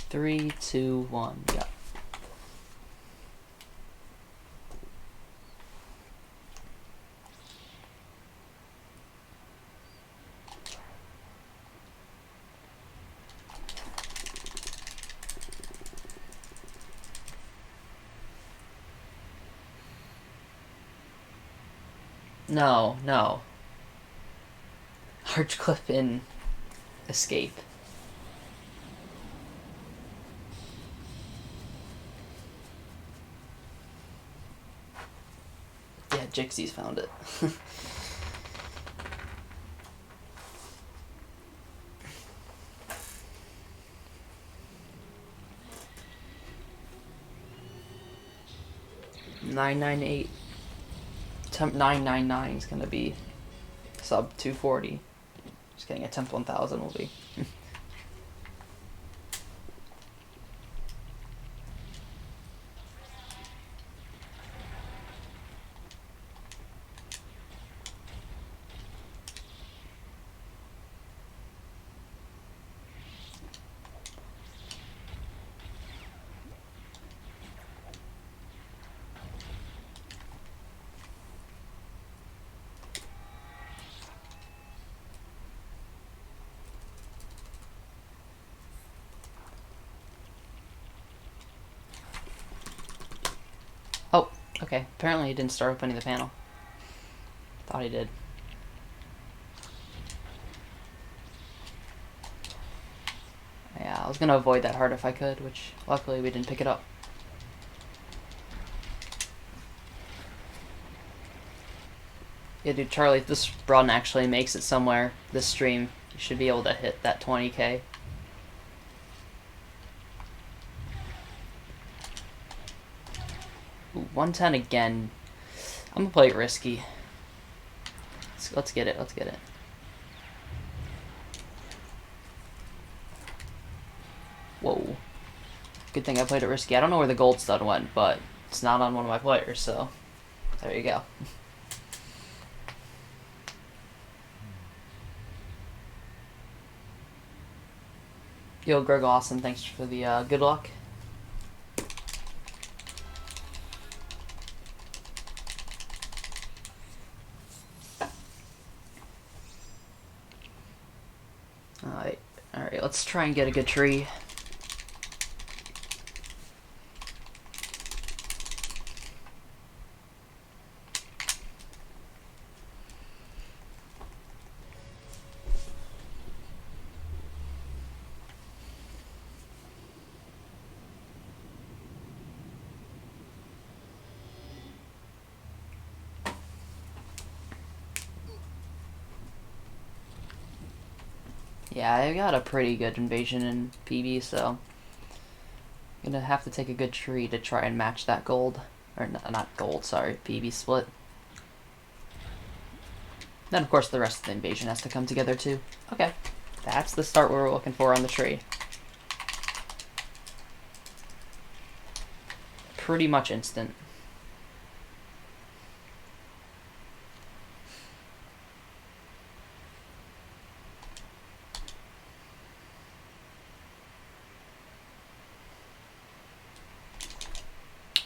3, 2, 1. Yeah. No, no. Arch clip in escape. Yeah, Jixie's found it. $998. Temp 999 is gonna be sub 240. Just kidding. A temp 1000 will be. Oh, okay. Apparently he didn't start opening the panel. Thought he did. Yeah, I was gonna avoid that hard if I could, which luckily we didn't pick it up. Yeah, dude, Charlie, if this run actually makes it somewhere, this stream, you should be able to hit that 20k. Ooh, 110 again. I'm gonna play it risky. Let's get it, let's get it. Whoa. Good thing I played it risky. I don't know where the gold stud went, but it's not on one of my players, so there you go. Yo, Greg Awesome, thanks for the good luck. Alright, let's try and get a good tree. Yeah, I got a pretty good invasion in PB, so I'm gonna have to take a good tree to try and match that gold. Or not gold, sorry, PB split. Then, of course, the rest of the invasion has to come together, too. Okay, that's the start we're looking for on the tree. Pretty much instant.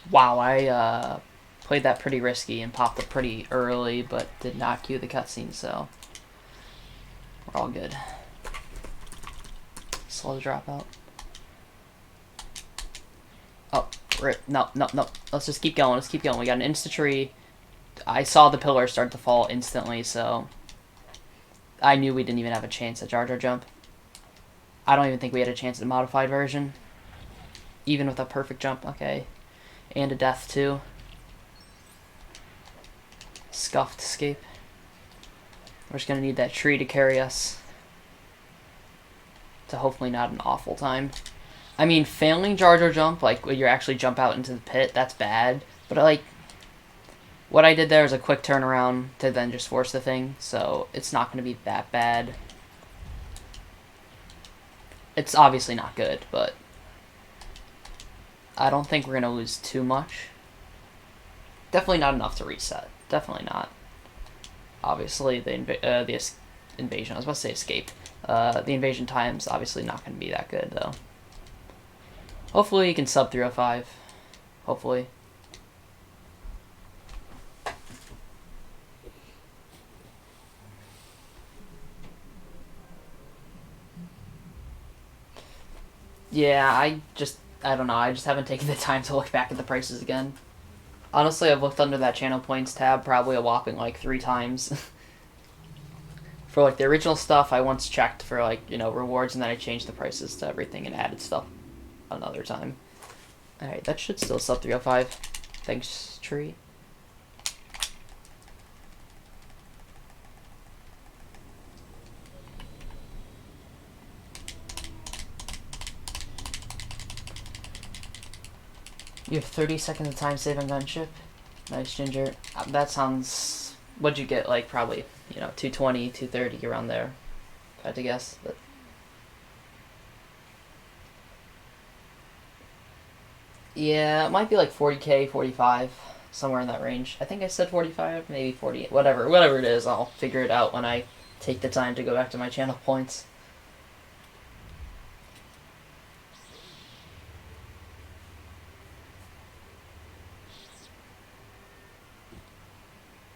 Wow, I played that pretty risky and popped it pretty early, but did not cue the cutscene, so we're all good. Slow dropout. Oh, rip. No. Let's just keep going. Let's keep going. We got an insta-tree. I saw the pillar start to fall instantly, so I knew we didn't even have a chance at Jar Jar Jump. I don't even think we had a chance at a modified version. Even with a perfect jump. Okay. And a death, too. Scuffed escape. We're just going to need that tree to carry us to hopefully not an awful time. I mean, failing Jar Jar Jump, like, when you actually jump out into the pit, that's bad. But, like, what I did there is a quick turnaround to then just force the thing, so it's not going to be that bad. It's obviously not good, but I don't think we're going to lose too much. Definitely not enough to reset. Definitely not. Obviously, the invasion, I was about to say escape. The invasion time's obviously not going to be that good, though. Hopefully he can sub 305. Hopefully. Yeah, I don't know, I just haven't taken the time to look back at the prices again. Honestly, I've looked under that channel points tab probably a whopping like 3 times. For like the original stuff, I once checked for like, you know, rewards, and then I changed the prices to everything and added stuff another time. Alright, that should still sub 305. Thanks, tree. You have 30 seconds of time saving gunship. Nice, Ginger. That sounds... What'd you get? Like, probably, you know, 220, 230, around there. If I had to guess. But... yeah, it might be like 40k, 45. Somewhere in that range. I think I said 45, maybe 40. Whatever it is, I'll figure it out when I take the time to go back to my channel points.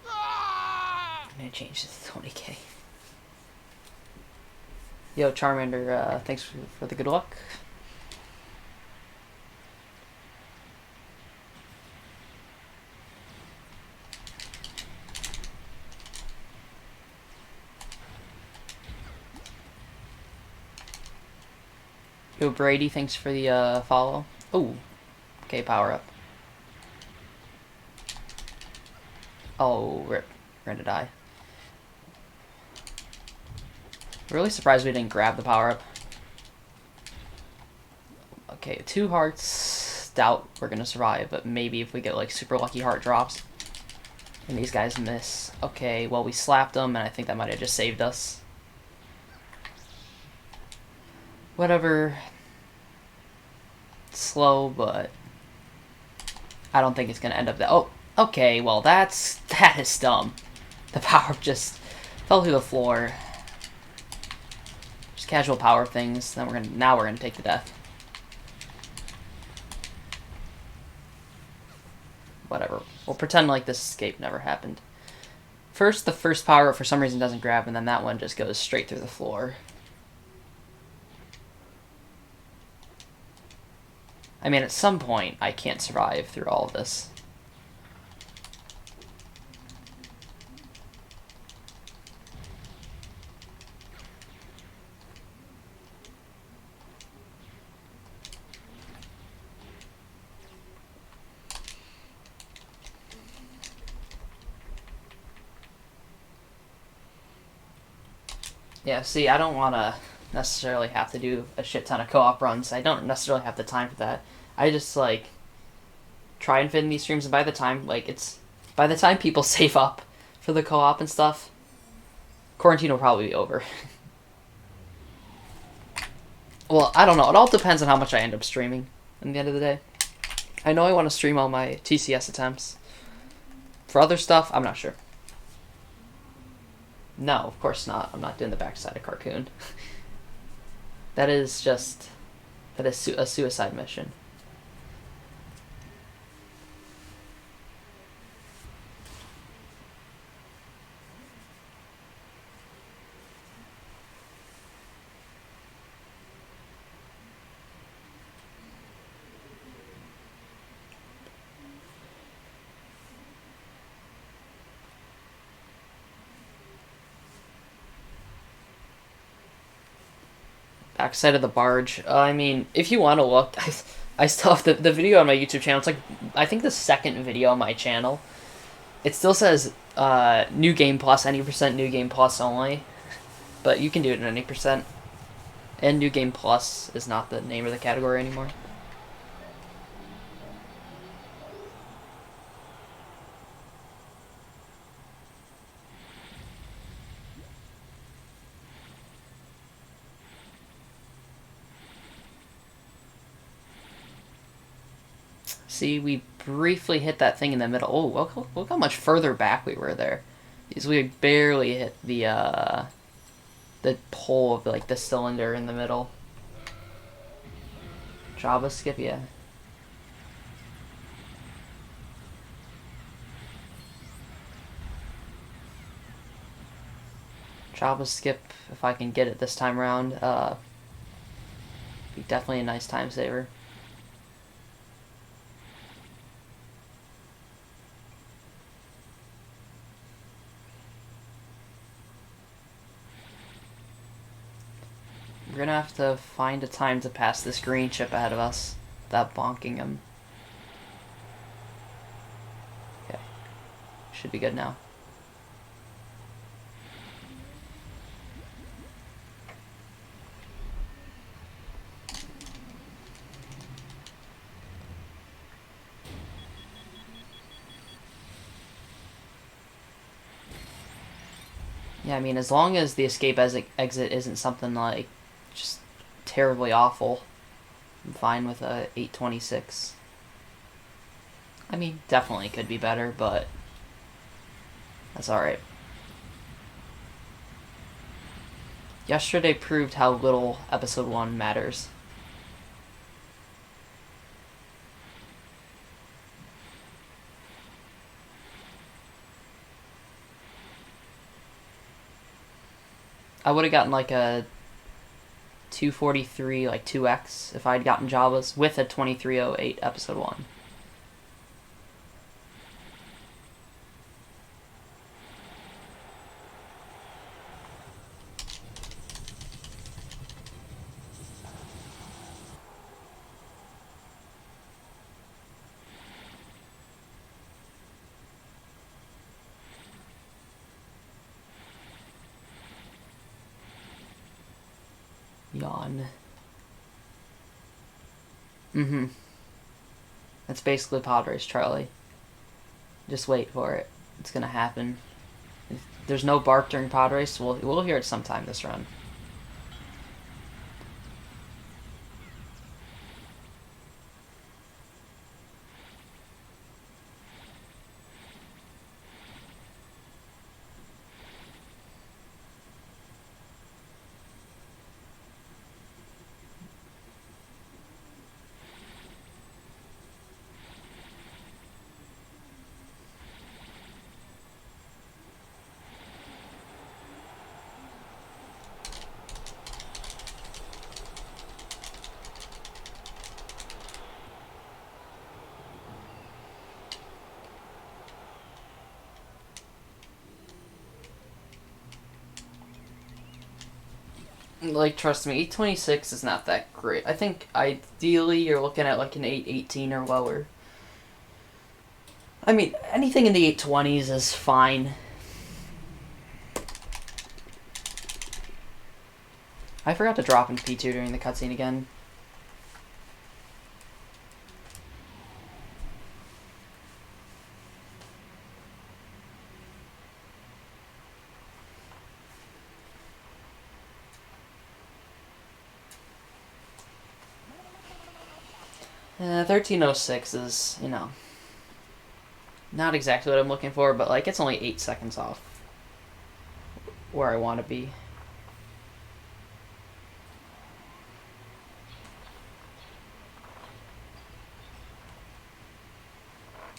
I'm gonna change this to 20k. Yo, Charmander, thanks for the good luck. Yo, Brady, thanks for the follow. Oh, okay, power up. Oh, rip. We're gonna die. Really surprised we didn't grab the power up. Okay, 2 hearts. Doubt we're gonna survive, but maybe if we get like super lucky heart drops. And these guys miss. Okay, well we slapped them, and I think that might have just saved us. Whatever. It's slow, but I don't think it's gonna end up that. Oh, okay. Well, that is dumb. The power just fell through the floor. Just casual power things. Then now we're gonna take the death. Whatever. We'll pretend like this escape never happened. First, the first power for some reason doesn't grab, and then that one just goes straight through the floor. I mean, at some point, I can't survive through all of this. Yeah, see, I don't want to necessarily have to do a shit ton of co-op runs. I don't necessarily have the time for that. I just, like, try and fit in these streams, and by the time people save up for the co-op and stuff, quarantine will probably be over. Well, I don't know. It all depends on how much I end up streaming at the end of the day. I know I want to stream all my TCS attempts. For other stuff, I'm not sure. No, of course not. I'm not doing the backside of Carcoon. That is a suicide mission. Backside of the barge. I mean, if you want to look, I still have the video on my YouTube channel. It's like, I think the second video on my channel. It still says New Game Plus, any percent New Game Plus only. But you can do it in any percent. And New Game Plus is not the name of the category anymore. See, we briefly hit that thing in the middle. Oh, look how much further back we were there. Because we barely hit the pole of like the cylinder in the middle. Java skip, yeah. Java skip, if I can get it this time around, be definitely a nice time saver. We're gonna have to find a time to pass this green chip ahead of us without bonking him. Okay. Should be good now. Yeah, I mean, as long as the escape exit isn't something like just terribly awful, I'm fine with a 826. I mean, definitely could be better, but that's alright. Yesterday proved how little episode 1 matters. I would have gotten like a 243, like 2x, if I'd gotten Javas with a 2308 episode 1. Yawn. Mm-hmm. That's basically Padres, Charlie. Just wait for it. It's gonna happen. If there's no bark during Padres, so we'll hear it sometime this run. Like, trust me, 826 is not that great. I think ideally you're looking at like an 818 or lower. I mean, anything in the 820s is fine. I forgot to drop in P2 during the cutscene again. Yeah, 1306 is, not exactly what I'm looking for, but like it's only 8 seconds off where I want to be.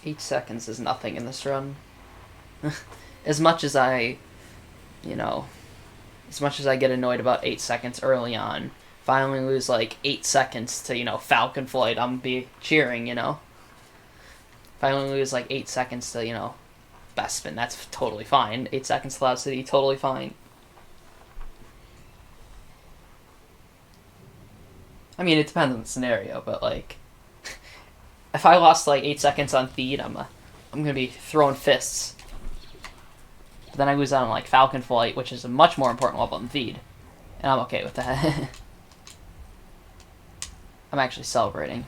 Eight seconds is nothing in this run. As much as I get annoyed about 8 seconds early on, if I only lose like 8 seconds to, Falcon Flight, I'm be cheering, If I only lose like 8 seconds to, Bespin, that's totally fine. 8 seconds to Cloud City, totally fine. I mean, it depends on the scenario, but like, if I lost like 8 seconds on Feed, I'm gonna be throwing fists. But then I lose out on like Falcon Flight, which is a much more important level than Feed, and I'm okay with that. I'm actually celebrating.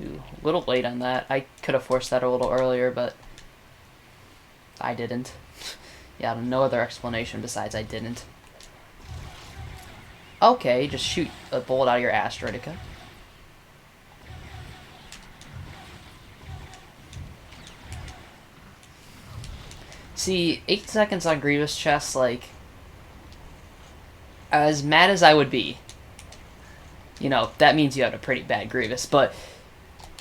Ooh, a little late on that. I could have forced that a little earlier, but I didn't. Yeah, no other explanation besides I didn't. Okay, just shoot a bullet out of your ass, Droideka. See, 8 seconds on Grievous chest, like, as mad as I would be, you know, that means you have a pretty bad Grievous, but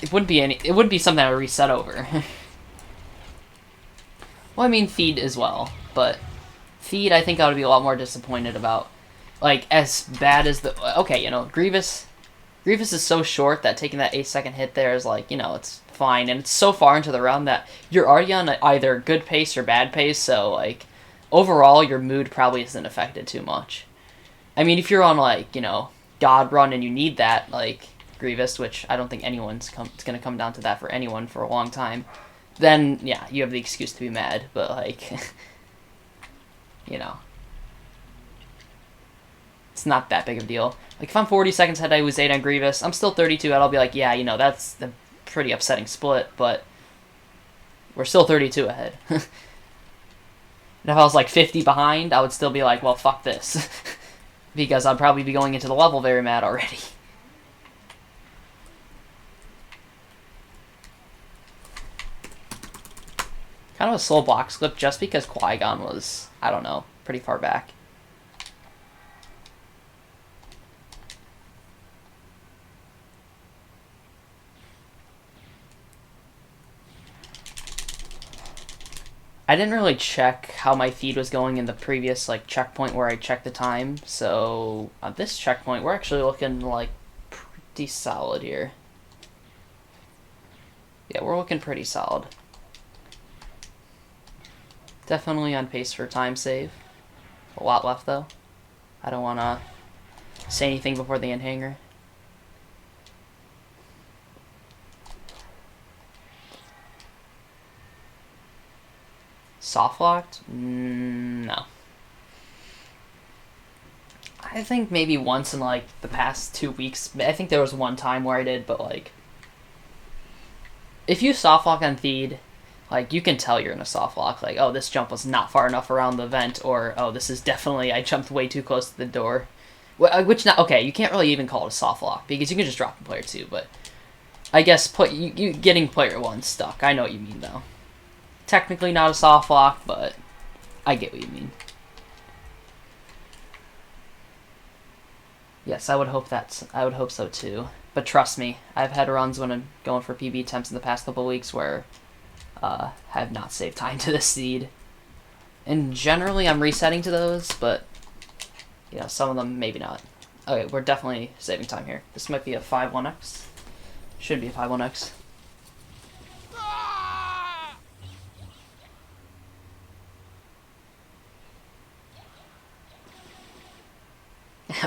it wouldn't be something I would reset over. Well, I mean, feed as well, but feed I think I would be a lot more disappointed about. Like, as bad as the... Okay, you know, Grievous is so short that taking that 8-second hit there is like, you know, it's fine. And it's so far into the run that you're already on either good pace or bad pace, so, like, overall, your mood probably isn't affected too much. I mean, if you're on, like, you know, God Run and you need that, like, Grievous, which I don't think it's going to come down to that for anyone for a long time, then, yeah, you have the excuse to be mad, but, like, you know, it's not that big of a deal. Like, if I'm 40 seconds ahead, I was 8 on Grievous, I'm still 32, and I'll be like, yeah, you know, that's a pretty upsetting split, but we're still 32 ahead. And if I was, like, 50 behind, I would still be like, well, fuck this. Because I'd probably be going into the level very mad already. Kind of a slow box clip just because Qui-Gon was, I don't know, pretty far back. I didn't really check how my feed was going in the previous like checkpoint where I checked the time, so at this checkpoint we're actually looking like pretty solid here. Yeah, we're looking pretty solid. Definitely on pace for time save. A lot left though. I don't want to say anything before the end hanger. Soft locked? No. I think maybe once in like the past 2 weeks. I think there was one time where I did, but like, if you soft lock on feed, like you can tell you're in a soft lock. Like, oh, this jump was not far enough around the vent, or oh, this is definitely I jumped way too close to the door. Which not okay. You can't really even call it a soft lock because you can just drop in player 2, but I guess you getting player 1 stuck. I know what you mean though. Technically not a soft lock, but I get what you mean. Yes, I would hope so too. But trust me, I've had runs when I'm going for PB attempts in the past couple of weeks where have not saved time to this seed. And generally I'm resetting to those, but you know, some of them maybe not. Okay, we're definitely saving time here. This might be a 5-1x. Should be a 5-1x.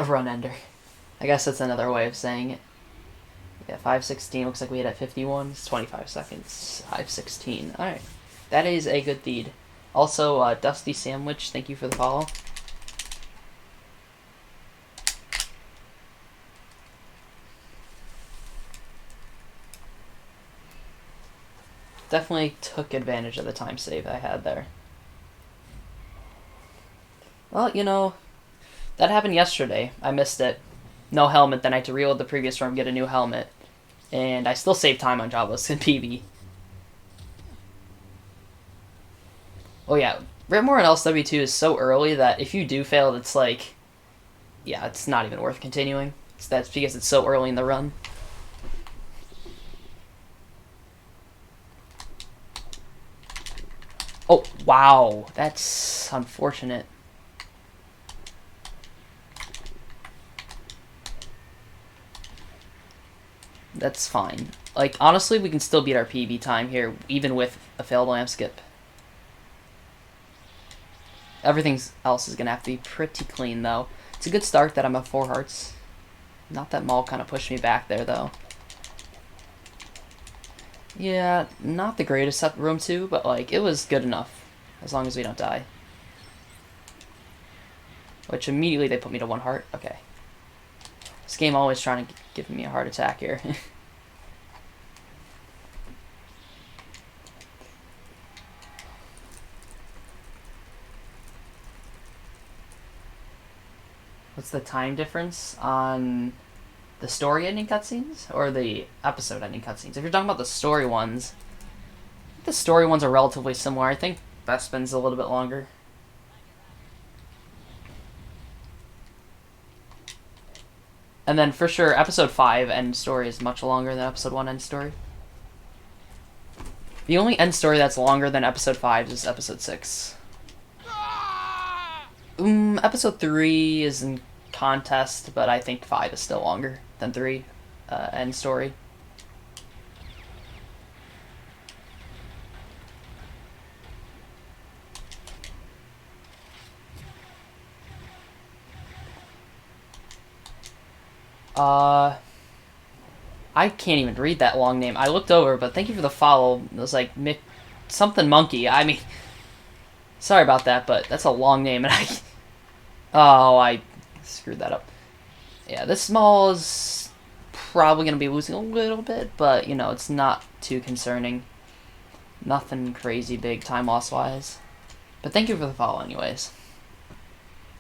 Run ender. I guess that's another way of saying it. Yeah, 5:16. Looks like we hit at 51. It's 25 seconds. 5:16. Alright. That is a good feed. Also, Dusty Sandwich, thank you for the follow. Definitely took advantage of the time save I had there. Well, you know, that happened yesterday. I missed it. No helmet, then I had to reload the previous run, get a new helmet. And I still saved time on Jobless and PB. Oh yeah, Ritmore and LSW2 is so early that if you do fail, it's like... Yeah, it's not even worth continuing. That's because it's so early in the run. Oh, wow. That's unfortunate. That's fine. Like, honestly, we can still beat our PB time here, even with a failed lamp skip. Everything else is going to have to be pretty clean, though. It's a good start that I'm at 4 hearts. Not that Maul kind of pushed me back there, though. Yeah, not the greatest at room 2, but, like, it was good enough. As long as we don't die. Which immediately they put me to 1 heart. Okay. This game always trying to give me a heart attack here. What's the time difference on the story ending cutscenes or the episode ending cutscenes? If you're talking about the story ones, the story ones are relatively similar. I think Bespin's a little bit longer. And then for sure, episode 5 end story is much longer than episode 1 end story. The only end story that's longer than episode 5 is episode 6. Episode 3 is in contest, but I think 5 is still longer than 3 end story. I can't even read that long name. I looked over, but thank you for the follow. It was like Mick something monkey. I mean, sorry about that, but that's a long name, and I screwed that up. Yeah, this small is probably gonna be losing a little bit, but you know it's not too concerning. Nothing crazy big time loss wise. But thank you for the follow, anyways.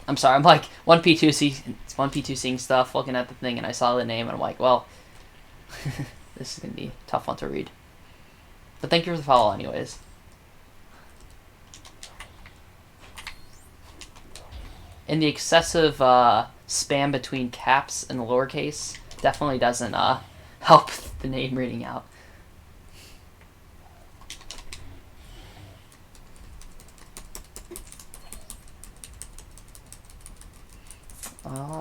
I'm sorry, I'm like 1P2 seeing stuff, looking at the thing, and I saw the name, and I'm like, well, this is gonna be a tough one to read. But thank you for the follow, anyways. And the excessive spam between caps and lowercase definitely doesn't help the name reading out.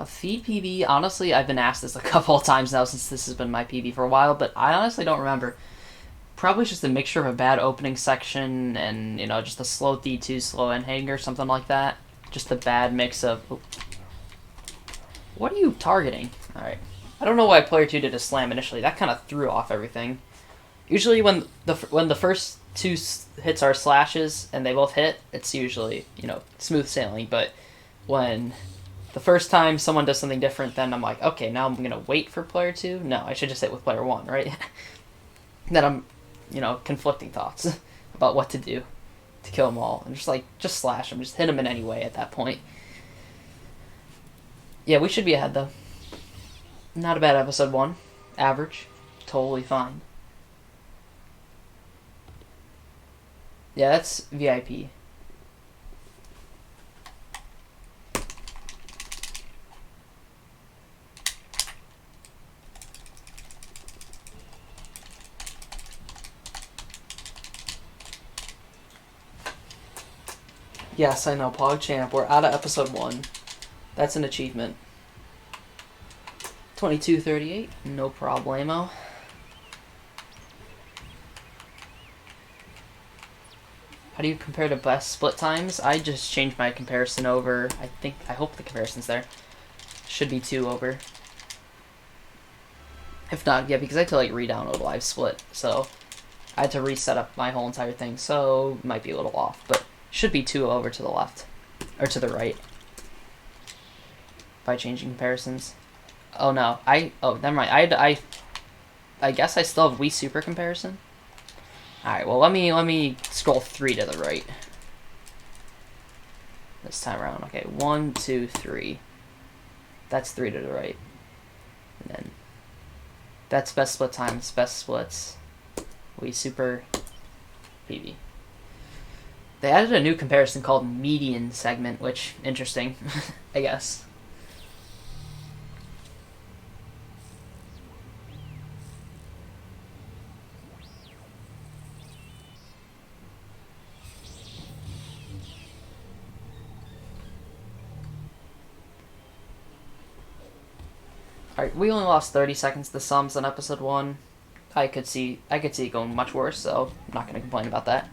Feed PB, honestly, I've been asked this a couple of times now since this has been my PB for a while, but I honestly don't remember. Probably just a mixture of a bad opening section and, you know, just a slow D2, slow end hanger, something like that. Just a bad mix of... Oh. What are you targeting? Alright. I don't know why player 2 did a slam initially. That kind of threw off everything. Usually when the first two hits are slashes and they both hit, it's usually, you know, smooth sailing, but when... the first time someone does something different, then I'm like, okay, now I'm going to wait for player 2? No, I should just hit with player 1, right? Then I'm, you know, conflicting thoughts about what to do to kill them all. And just slash them. Just hit them in any way at that point. Yeah, we should be ahead, though. Not a bad episode 1. Average. Totally fine. Yeah, that's VIP. Yes, I know, PogChamp. We're out of episode 1. That's an achievement. 22:38, no problemo. How do you compare to best split times? I just changed my comparison over. I hope the comparison's there. Should be 2 over. If not, yeah, because I had to like re-download live split, so I had to reset up my whole entire thing, so might be a little off, but should be 2 over to the left, or to the right, by changing comparisons. Oh no, never mind. I guess I still have Wii Super comparison. All right, well let me scroll 3 to the right this time around. Okay, 1, 2, 3. That's 3 to the right, and then that's best split times, best splits, Wii Super, PB. They added a new comparison called median segment, which, interesting, I guess. Alright, we only lost 30 seconds to sums on episode 1. I could see it going much worse, so I'm not going to complain about that.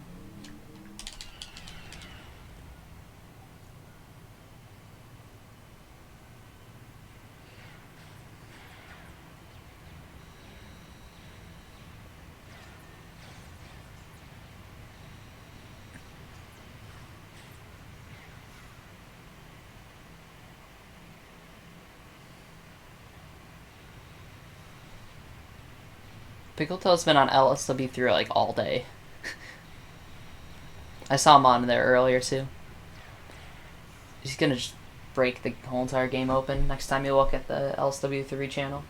Pickletail's been on LSW3 like all day. I saw him on there earlier too. He's gonna just break the whole entire game open next time you look at the LSW3 channel.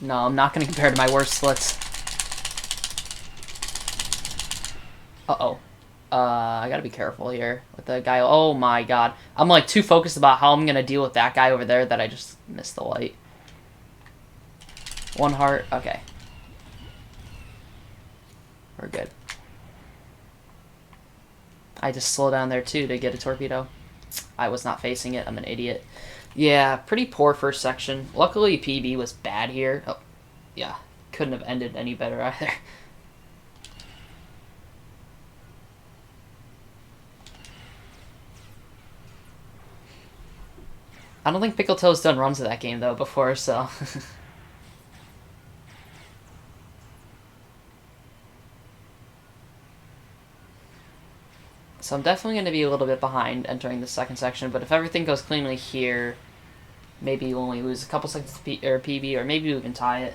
No, I'm not going to compare to my worst splits. Uh-oh. I gotta be careful here with the guy. Oh my god. I'm like too focused about how I'm gonna deal with that guy over there that I just missed the light. One heart. Okay. We're good. I just slow down there too to get a torpedo. I was not facing it. I'm an idiot. Yeah, pretty poor first section. Luckily PB was bad here. Oh, yeah. Couldn't have ended any better either. I don't think Pickletoe's done runs of that game, though, before, so... So I'm definitely going to be a little bit behind entering the second section, but if everything goes cleanly here, maybe we'll only lose a couple seconds to PB, or maybe we can tie it.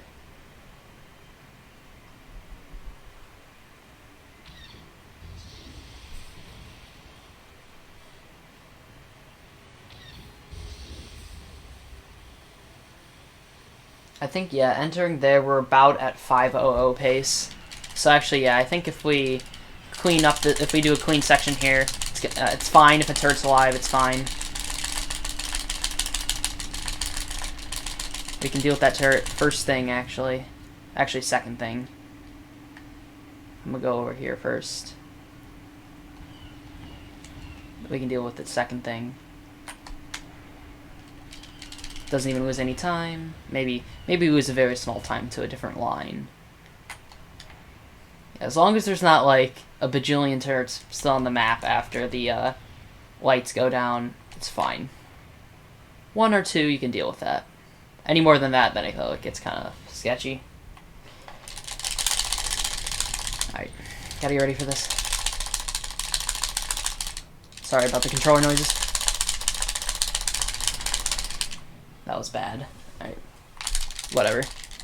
I think, yeah, entering there, we're about at 5:00 pace. So actually, yeah, I think if we clean up if we do a clean section here, it's fine. If it turret's alive, it's fine. We can deal with that turret first thing, actually. Actually, second thing. I'm gonna go over here first. We can deal with the second thing. Doesn't even lose any time. Maybe lose a very small time to a different line. As long as there's not like a bajillion turrets still on the map after the lights go down, it's fine. One or two, you can deal with that. Any more than that, then it gets kind of sketchy. Alright, gotta get ready for this. Sorry about the controller noises. That was bad. Alright. Whatever.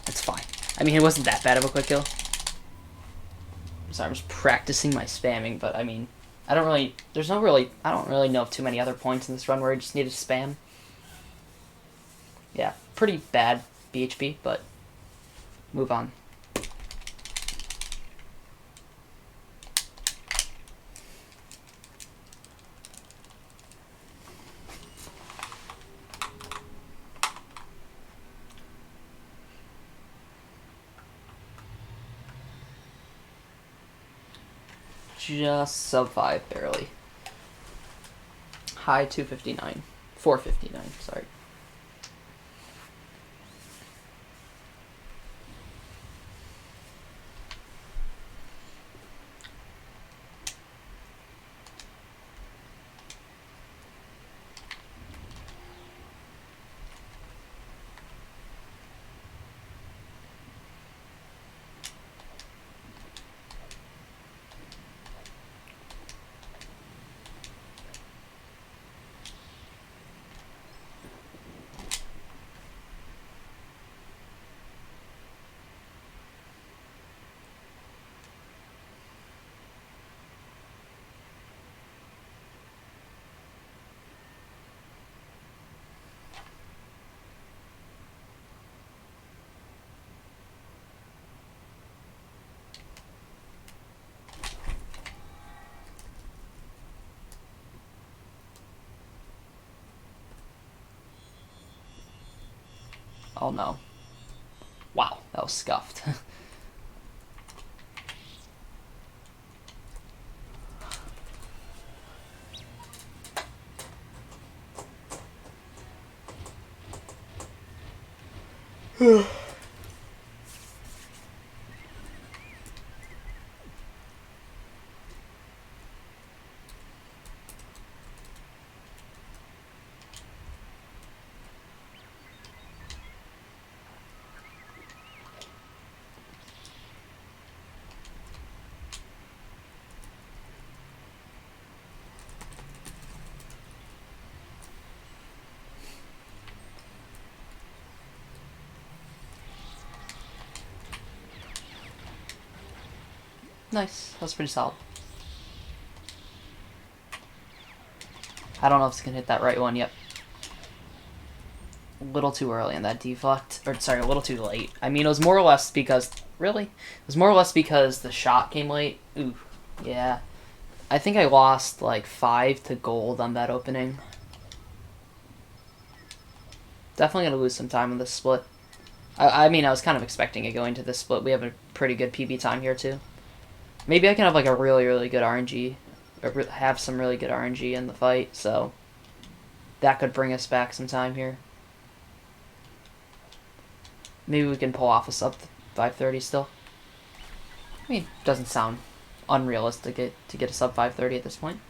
It's fine. I mean, it wasn't that bad of a quick kill. Sorry, I'm just practicing my spamming, but I mean, I don't really know of too many other points in this run where I just need to spam. Yeah, pretty bad BHP, but move on. Just sub 5, barely. High 259. 459, sorry. Oh no. Wow, that was scuffed. Nice. That was pretty solid. I don't know if it's gonna hit that right one. Yep. A little too early on that deflect. Or, sorry, a little too late. I mean, it was more or less because... Really? It was more or less because the shot came late. Ooh. Yeah. I think I lost, like, 5 to gold on that opening. Definitely gonna lose some time on this split. I mean, I was kind of expecting it going to this split. We have a pretty good PB time here, too. Maybe I can have, like, a really, really good RNG. Or have some really good RNG in the fight, so... That could bring us back some time here. Maybe we can pull off a sub 530 still. I mean, doesn't sound unrealistic to get a sub 530 at this point.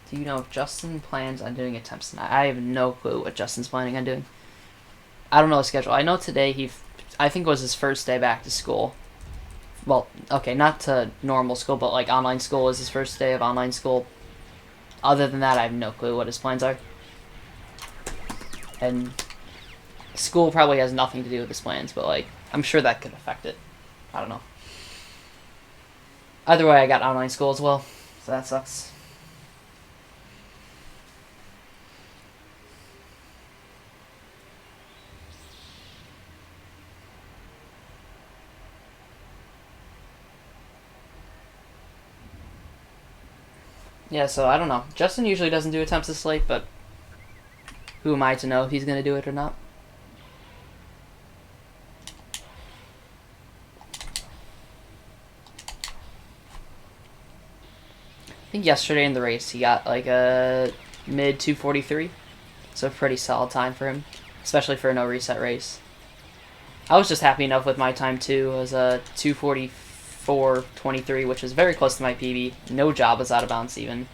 Do you know if Justin plans on doing attempts tonight? I have no clue what Justin's planning on doing. I don't know his schedule. I know today I think it was his first day back to school. Well, okay, not to normal school, but like online school was his first day of online school. Other than that, I have no clue what his plans are. And school probably has nothing to do with his plans, but like, I'm sure that could affect it. I don't know. Either way, I got online school as well, so that sucks. Yeah, so I don't know. Justin usually doesn't do attempts this late, but who am I to know if he's going to do it or not? I think yesterday in the race he got like a mid 243, so a pretty solid time for him, especially for a no reset race. I was just happy enough with my time too. It was a 244.23, which is very close to my PB. No job was out of bounds even.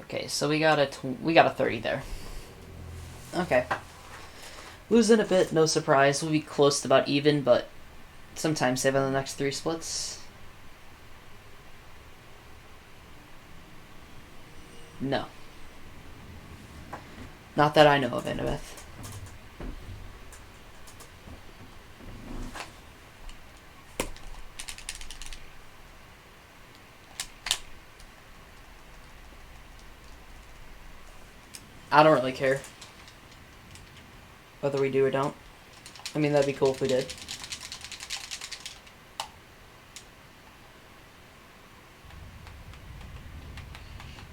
Okay, so we got a 30 there. Okay. Losing a bit, no surprise. We'll be close to about even, but sometimes save on the next 3 splits. No. Not that I know of, Annabeth. I don't really care whether we do or don't. I mean, that'd be cool if we did.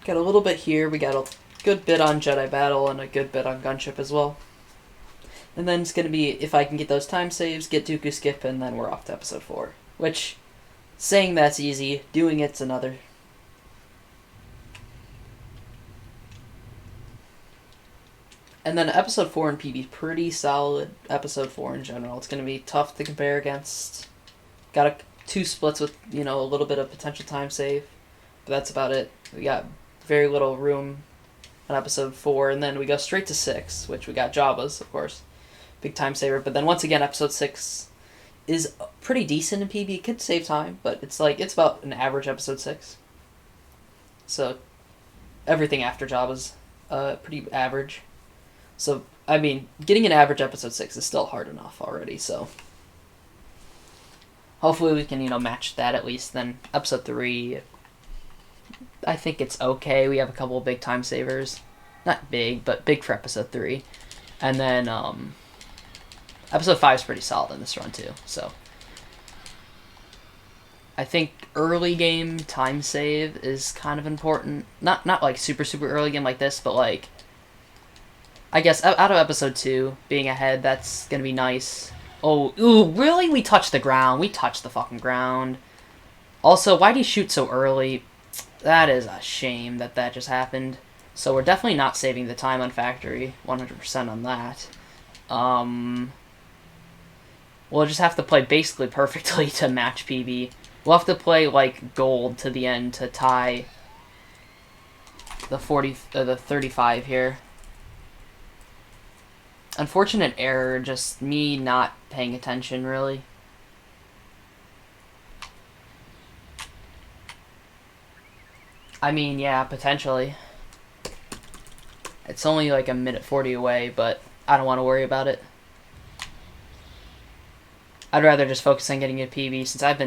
Got a little bit here. We got a good bit on Jedi Battle and a good bit on Gunship as well. And then it's going to be, if I can get those time saves, get Dooku Skip, and then we're off to episode 4. Which, saying that's easy, doing it's another. And then episode 4 in PB, pretty solid episode 4 in general. It's going to be tough to compare against. Got 2 splits with, a little bit of potential time save. But that's about it. We got very little room on episode 4, and then we go straight to 6, which we got Jabba's, of course. Big time saver. But then once again, episode 6 is pretty decent in PB. It could save time, but it's about an average episode 6. So everything after Jabba's pretty average. So, I mean, getting an average episode 6 is still hard enough already, so hopefully we can, match that at least. Then episode 3, I think it's okay. We have a couple of big time savers. Not big, but big for episode 3. And then episode 5 is pretty solid in this run too, so I think early game time save is kind of important. Not like super early game like this, but like, I guess out of episode 2, being ahead, that's going to be nice. Oh, ooh, really? We touched the ground. We touched the fucking ground. Also, why'd he shoot so early? That is a shame that that just happened. So we're definitely not saving the time on factory. 100% on that. We'll just have to play basically perfectly to match PB. We'll have to play like gold to the end to tie the 35 here. Unfortunate error, just me not paying attention really. I mean, yeah, potentially. It's only like a minute 40 away, but I don't want to worry about it. I'd rather just focus on getting a PB since I've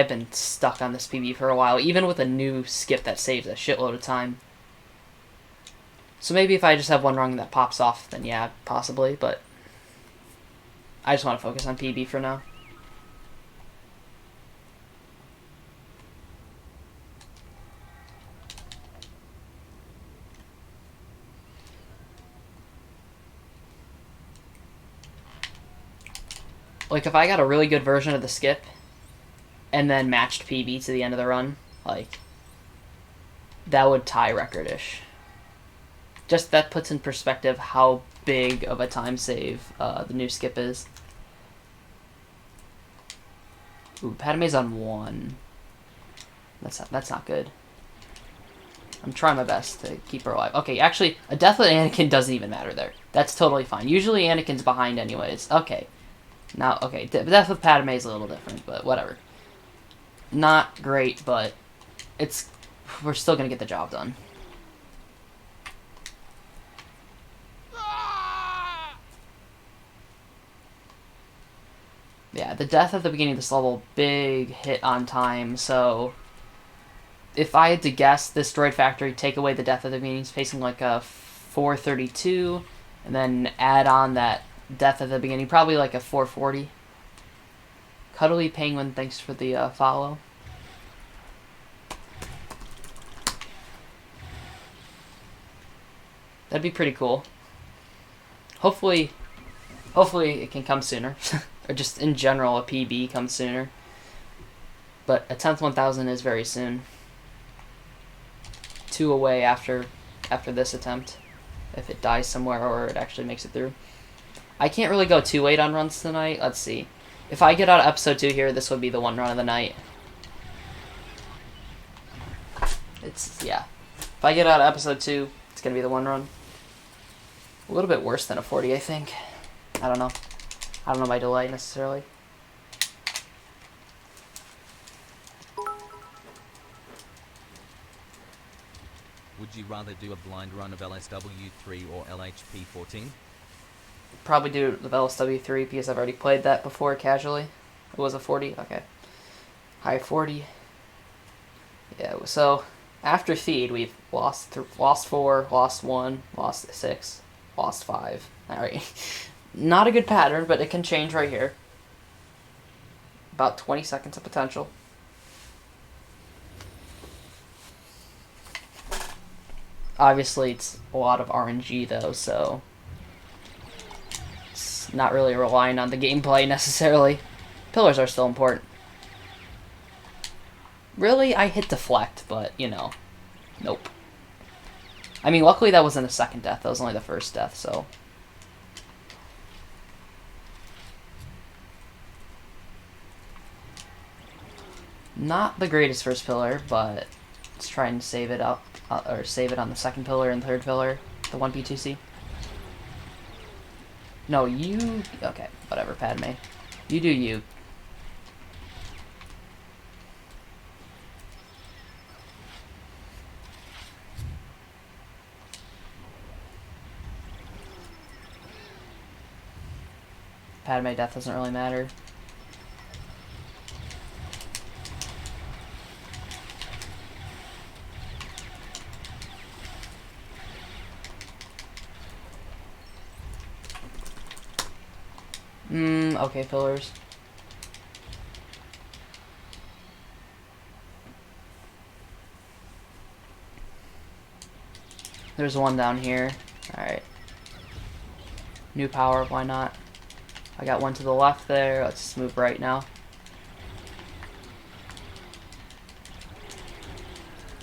been stuck on this PB for a while, even with a new skip that saves a shitload of time. So maybe if I just have one rung that pops off, then yeah, possibly, but I just want to focus on PB for now. Like, if I got a really good version of the skip and then matched PB to the end of the run, like, that would tie record-ish. Just that puts in perspective how big of a time save the new skip is. Ooh, Padme's on 1. That's not good. I'm trying my best to keep her alive. Okay, actually, a death with Anakin doesn't even matter there. That's totally fine. Usually Anakin's behind anyways. Okay. Now, okay, death with Padme is a little different, but whatever. Not great, but we're still gonna get the job done. Yeah, the death at the beginning of this level, big hit on time, so if I had to guess, this droid factory, take away the death at the beginning, is facing like a 432, and then add on that death at the beginning, probably like a 440. Cuddly Penguin, thanks for the follow. That'd be pretty cool. Hopefully it can come sooner. Or just in general, a PB comes sooner. But a 10th 1000 is very soon. 2 away after this attempt. If it dies somewhere or it actually makes it through. I can't really go too late on runs tonight. Let's see. If I get out of episode 2 here, this would be the one run of the night. Yeah. If I get out of episode 2, it's going to be the one run. A little bit worse than a 40, I think. I don't know. I don't know my delay necessarily. Would you rather do a blind run of LSW3 or LHP14? Probably do the LSW3 because I've already played that before casually. It was a 40? Okay. High 40. Yeah, so after feed, we've lost 4, lost 1, lost 6, lost 5. Alright. Not a good pattern, but it can change right here. About 20 seconds of potential. Obviously, it's a lot of RNG, though, so it's not really relying on the gameplay, necessarily. Pillars are still important. Really? I hit deflect, but, you know, nope. I mean, luckily that wasn't the second death. That was only the first death, so... Not the greatest first pillar, but let's try and save it up, or save it on the second pillar and third pillar, the 1P2C. No, you... Okay, whatever, Padme. You do you. Padme death doesn't really matter. Okay, pillars. There's one down here. Alright. New power, why not? I got one to the left there. Let's move right now.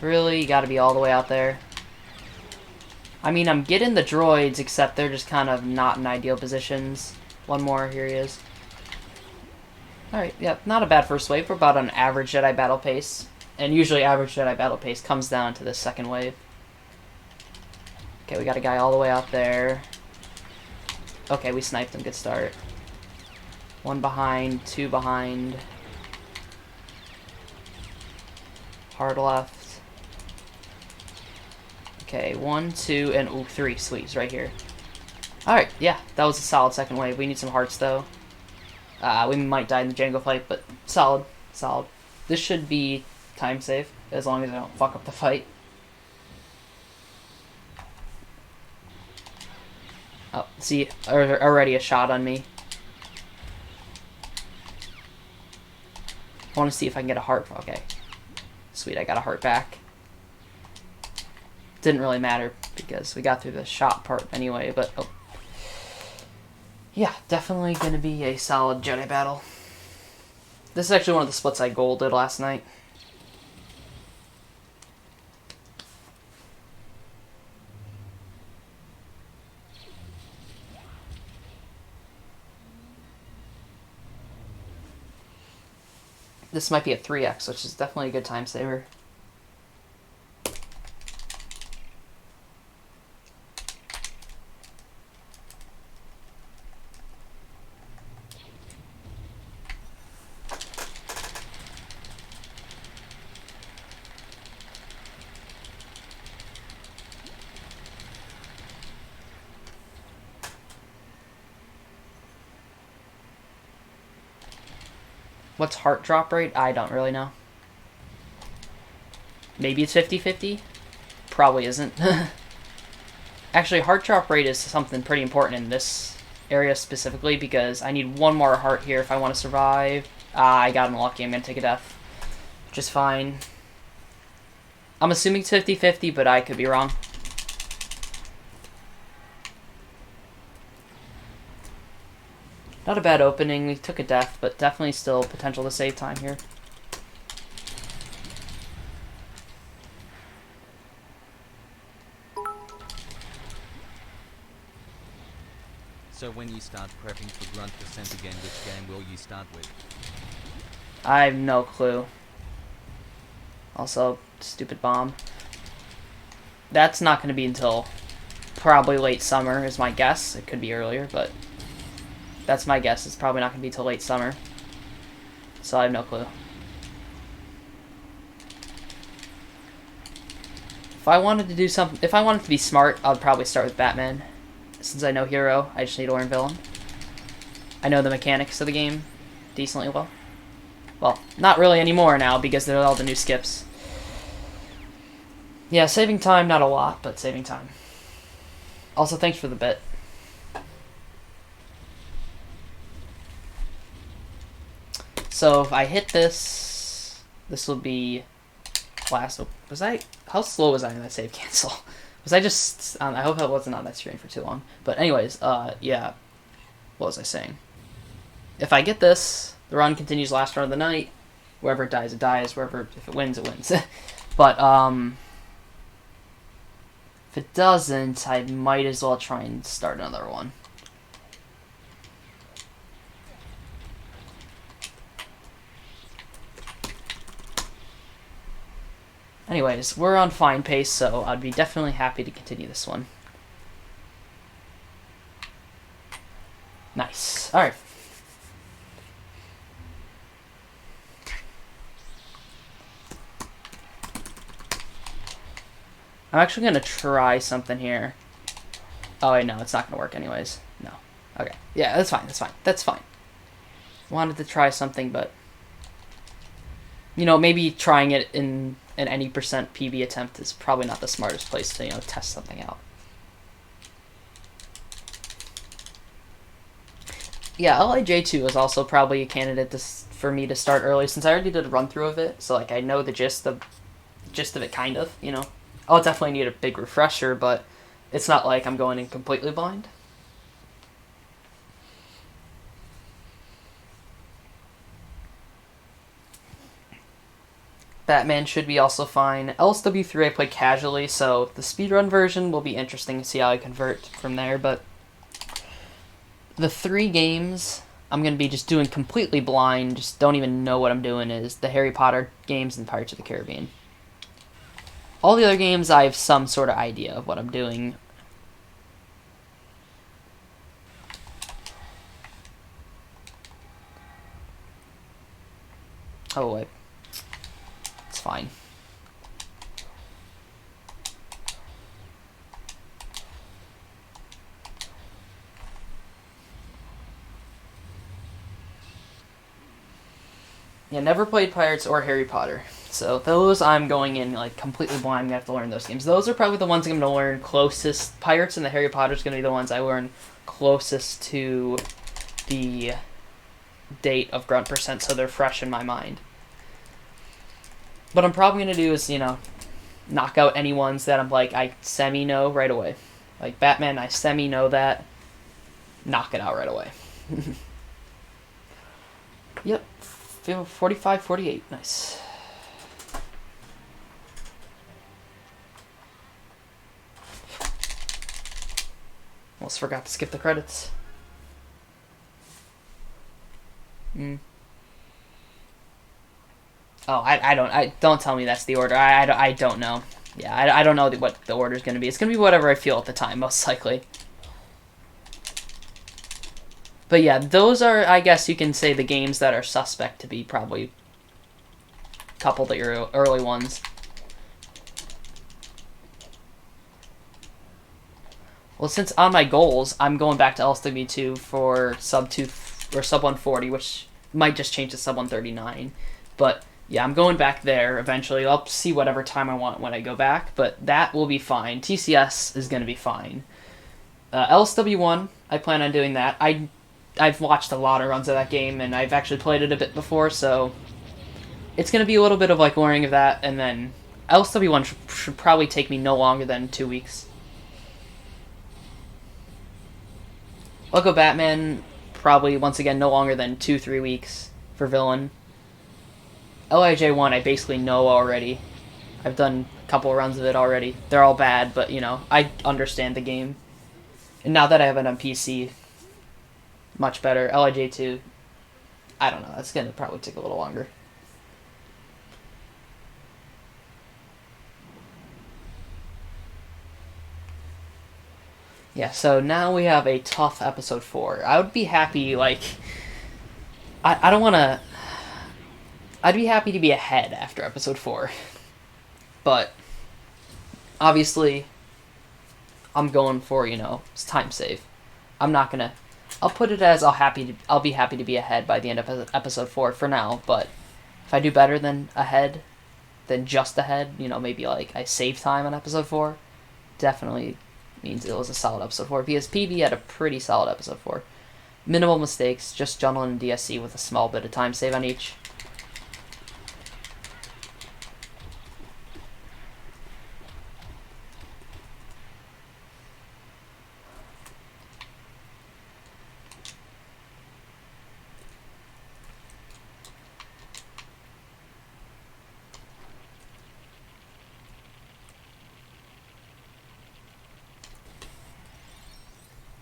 Really? You gotta be all the way out there. I mean, I'm getting the droids, except they're just kind of not in ideal positions. One more, here he is. Alright, yeah, not a bad first wave. We're about on average Jedi battle pace. And usually average Jedi battle pace comes down to the second wave. Okay, we got a guy all the way out there. Okay, we sniped him. Good start. One behind, two behind. Hard left. Okay, 1, 2, and ooh, 3. Sweet, he's right here. Alright, yeah, that was a solid second wave. We need some hearts, though. We might die in the Jango fight, but solid. Solid. This should be time save, as long as I don't fuck up the fight. Oh, see, already a shot on me. I want to see if I can get a heart. Okay. Sweet, I got a heart back. Didn't really matter, because we got through the shot part anyway, but... Oh. Yeah, definitely going to be a solid Jedi battle. This is actually one of the splits I golded last night. This might be a 3x, which is definitely a good time saver. What's heart drop rate? I don't really know. Maybe it's 50-50? Probably isn't. Actually, heart drop rate is something pretty important in this area specifically, because I need one more heart here if I want to survive. I got unlucky. I'm going to take a death. Which is fine. I'm assuming it's 50-50, but I could be wrong. Not a bad opening. We took a death, but definitely still potential to save time here. So when you start prepping for Grunt Descent again, which game will you start with? I have no clue. Also, stupid bomb. That's not going to be until probably late summer is my guess. It could be earlier, but that's my guess. It's probably not going to be till late summer. So I have no clue. If I wanted to do something, if I wanted to be smart, I'd probably start with Batman. Since I know hero, I just need to learn villain. I know the mechanics of the game decently well. Well, not really anymore now because there are all the new skips. Yeah, saving time, not a lot, but saving time. Also, thanks for the bit. So if I hit this, this will be last. Was I? How slow was I in that save cancel? Was I just? I hope I wasn't on that screen for too long. But anyways, yeah. What was I saying? If I get this, the run continues last run of the night. Wherever it dies, it dies. Wherever, if it wins, it wins. But if it doesn't, I might as well try and start another one. Anyways, we're on fine pace, so I'd be definitely happy to continue this one. Nice. Alright. I'm actually going to try something here. Oh, wait, no, it's not going to work anyways. No. Okay. Yeah, that's fine, that's fine. That's fine. Wanted to try something, but... You know, maybe trying it in an any percent PB attempt is probably not the smartest place to, you know, test something out. Yeah, LIJ2 is also probably a candidate for me to start early, since I already did a run-through of it, so, like, I know the gist of it, kind of, you know. I'll definitely need a big refresher, but it's not like I'm going in completely blind. Batman should be also fine. LSW3 I played casually, so the speedrun version will be interesting to see how I convert from there, but the 3 games I'm going to be just doing completely blind, just don't even know what I'm doing, is the Harry Potter games and Pirates of the Caribbean. All the other games I have some sort of idea of what I'm doing. Oh wait. It's fine. Yeah, never played Pirates or Harry Potter. So those I'm going in like completely blind. I'm gonna have to learn those games. Those are probably the ones I'm gonna learn closest. Pirates and the Harry Potter's gonna be the ones I learn closest to the date of Grunt Percent, so they're fresh in my mind. What I'm probably gonna do is, knock out any ones that I'm like I semi know right away. Like Batman, I semi know that. Knock it out right away. Yep. 45, 48. Nice. Almost forgot to skip the credits. Oh, don't tell me that's the order. I don't know. Yeah, I don't know what the order is going to be. It's going to be whatever I feel at the time, most likely. But yeah, those are, I guess you can say, the games that are suspect to be probably a couple of the early ones. Well, since on my goals, I'm going back to LSW2 for sub 2 or sub 140, which might just change to sub 139. But yeah, I'm going back there eventually. I'll see whatever time I want when I go back, but that will be fine. TCS is going to be fine. LSW1, I plan on doing that. I've watched a lot of runs of that game, and I've actually played it a bit before, so it's going to be a little bit of like learning of that, and then LSW1 should probably take me no longer than 2 weeks. Lego Batman, probably, once again, no longer than 2-3 weeks for Villain. LIJ1, I basically know already. I've done a couple of runs of it already. They're all bad, but, I understand the game. And now that I have it on PC, much better. LIJ2, I don't know. That's going to probably take a little longer. Yeah, so now we have a tough episode 4. I would be happy, I don't want to... I'd be happy to be ahead after episode 4. But, obviously, I'm going for, it's time save. I'm not going to... I'll put it as I'll be happy to be ahead by the end of episode 4 for now, but if I do better than just ahead, maybe I save time on episode 4, definitely means it was a solid episode 4, because PB had a pretty solid episode 4. Minimal mistakes, just Jungle and DSC with a small bit of time save on each.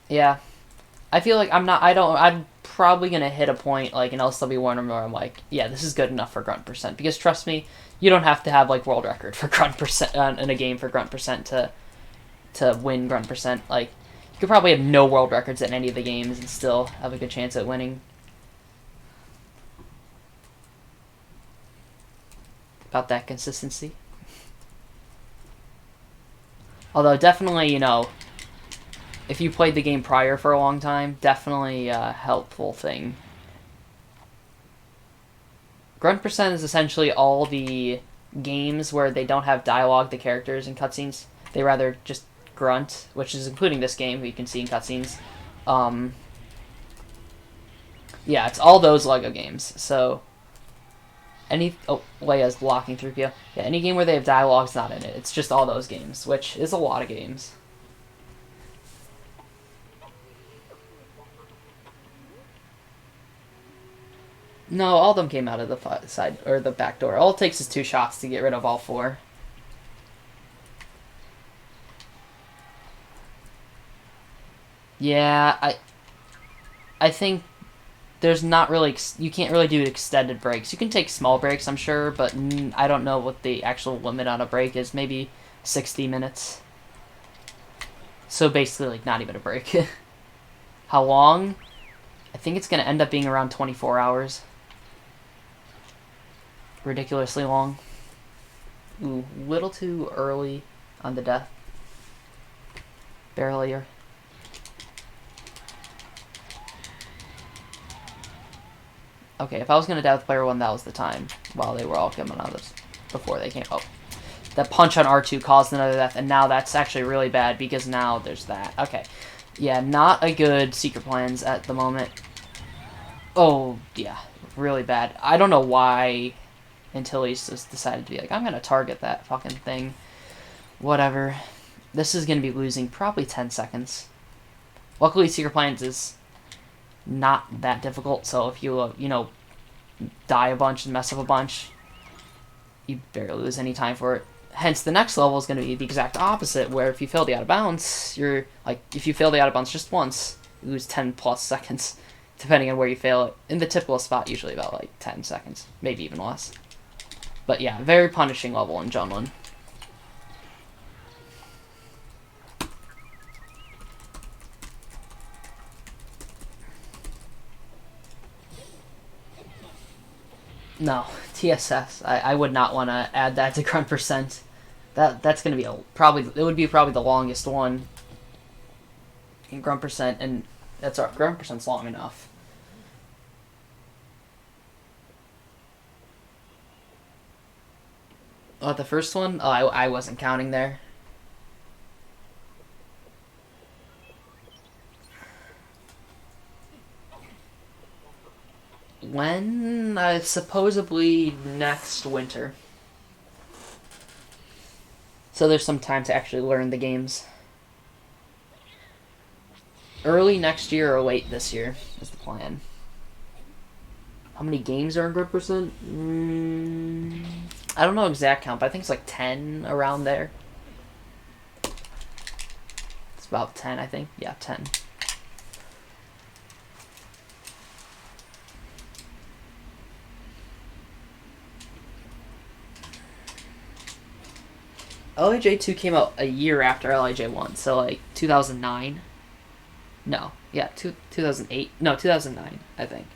Yeah. I feel like I'm probably going to hit a point like in LSW1 where I'm like, yeah, this is good enough for grunt percent. Because trust me, you don't have to have world record for grunt percent in a game for grunt percent to win grunt percent. You could probably have no world records in any of the games and still have a good chance at winning. About that consistency. Although definitely, if you played the game prior for a long time, definitely a helpful thing. Grunt percent is essentially all the games where they don't have dialogue, the characters, and cutscenes. They rather just grunt, which is including this game, who you can see in cutscenes. Yeah, it's all those LEGO games. So, Leia's blocking through you. Yeah, any game where they have dialogue's not in it. It's just all those games, which is a lot of games. No, all of them came out of the side or the back door. All it takes is 2 shots to get rid of all 4. Yeah, I think there's not really you can't really do extended breaks. You can take small breaks, I'm sure, but I don't know what the actual limit on a break is. Maybe 60 minutes. So basically, like, not even a break. How long? I think it's gonna end up being around 24 hours. Ridiculously long. Ooh, little too early on the death. Barely. Okay, if I was gonna die with player 1, that was the time. While they were all coming out of this. Before they came. Oh. That punch on R2 caused another death, and now that's actually really bad because now there's that. Okay. Yeah, not a good secret plans at the moment. Oh, yeah. Really bad. I don't know why until he's just decided to be like, I'm gonna target that fucking thing. Whatever. This is gonna be losing probably 10 seconds. Luckily, secret plans is not that difficult, so if you, die a bunch and mess up a bunch, you barely lose any time for it. Hence, the next level is going to be the exact opposite, where if you fail the out of bounds, if you fail the out of bounds just once, you lose 10 plus seconds, depending on where you fail it. In the typical spot, usually about, 10 seconds, maybe even less. But yeah, very punishing level in Junlin. No, TSS. I would not want to add that to grunt percent. That's gonna be it would be probably the longest one in grunt percent, and grunt percent's long enough. Oh, the first one? Oh, I wasn't counting there. When? Supposedly next winter. So there's some time to actually learn the games. Early next year or late this year is the plan. How many games are in grunt percent? I don't know exact count, but I think it's like 10 around there. It's about 10, I think. Yeah, 10. LAJ2 came out a year after LAJ1, so like 2009. No, yeah, 2008. No, 2009, I think.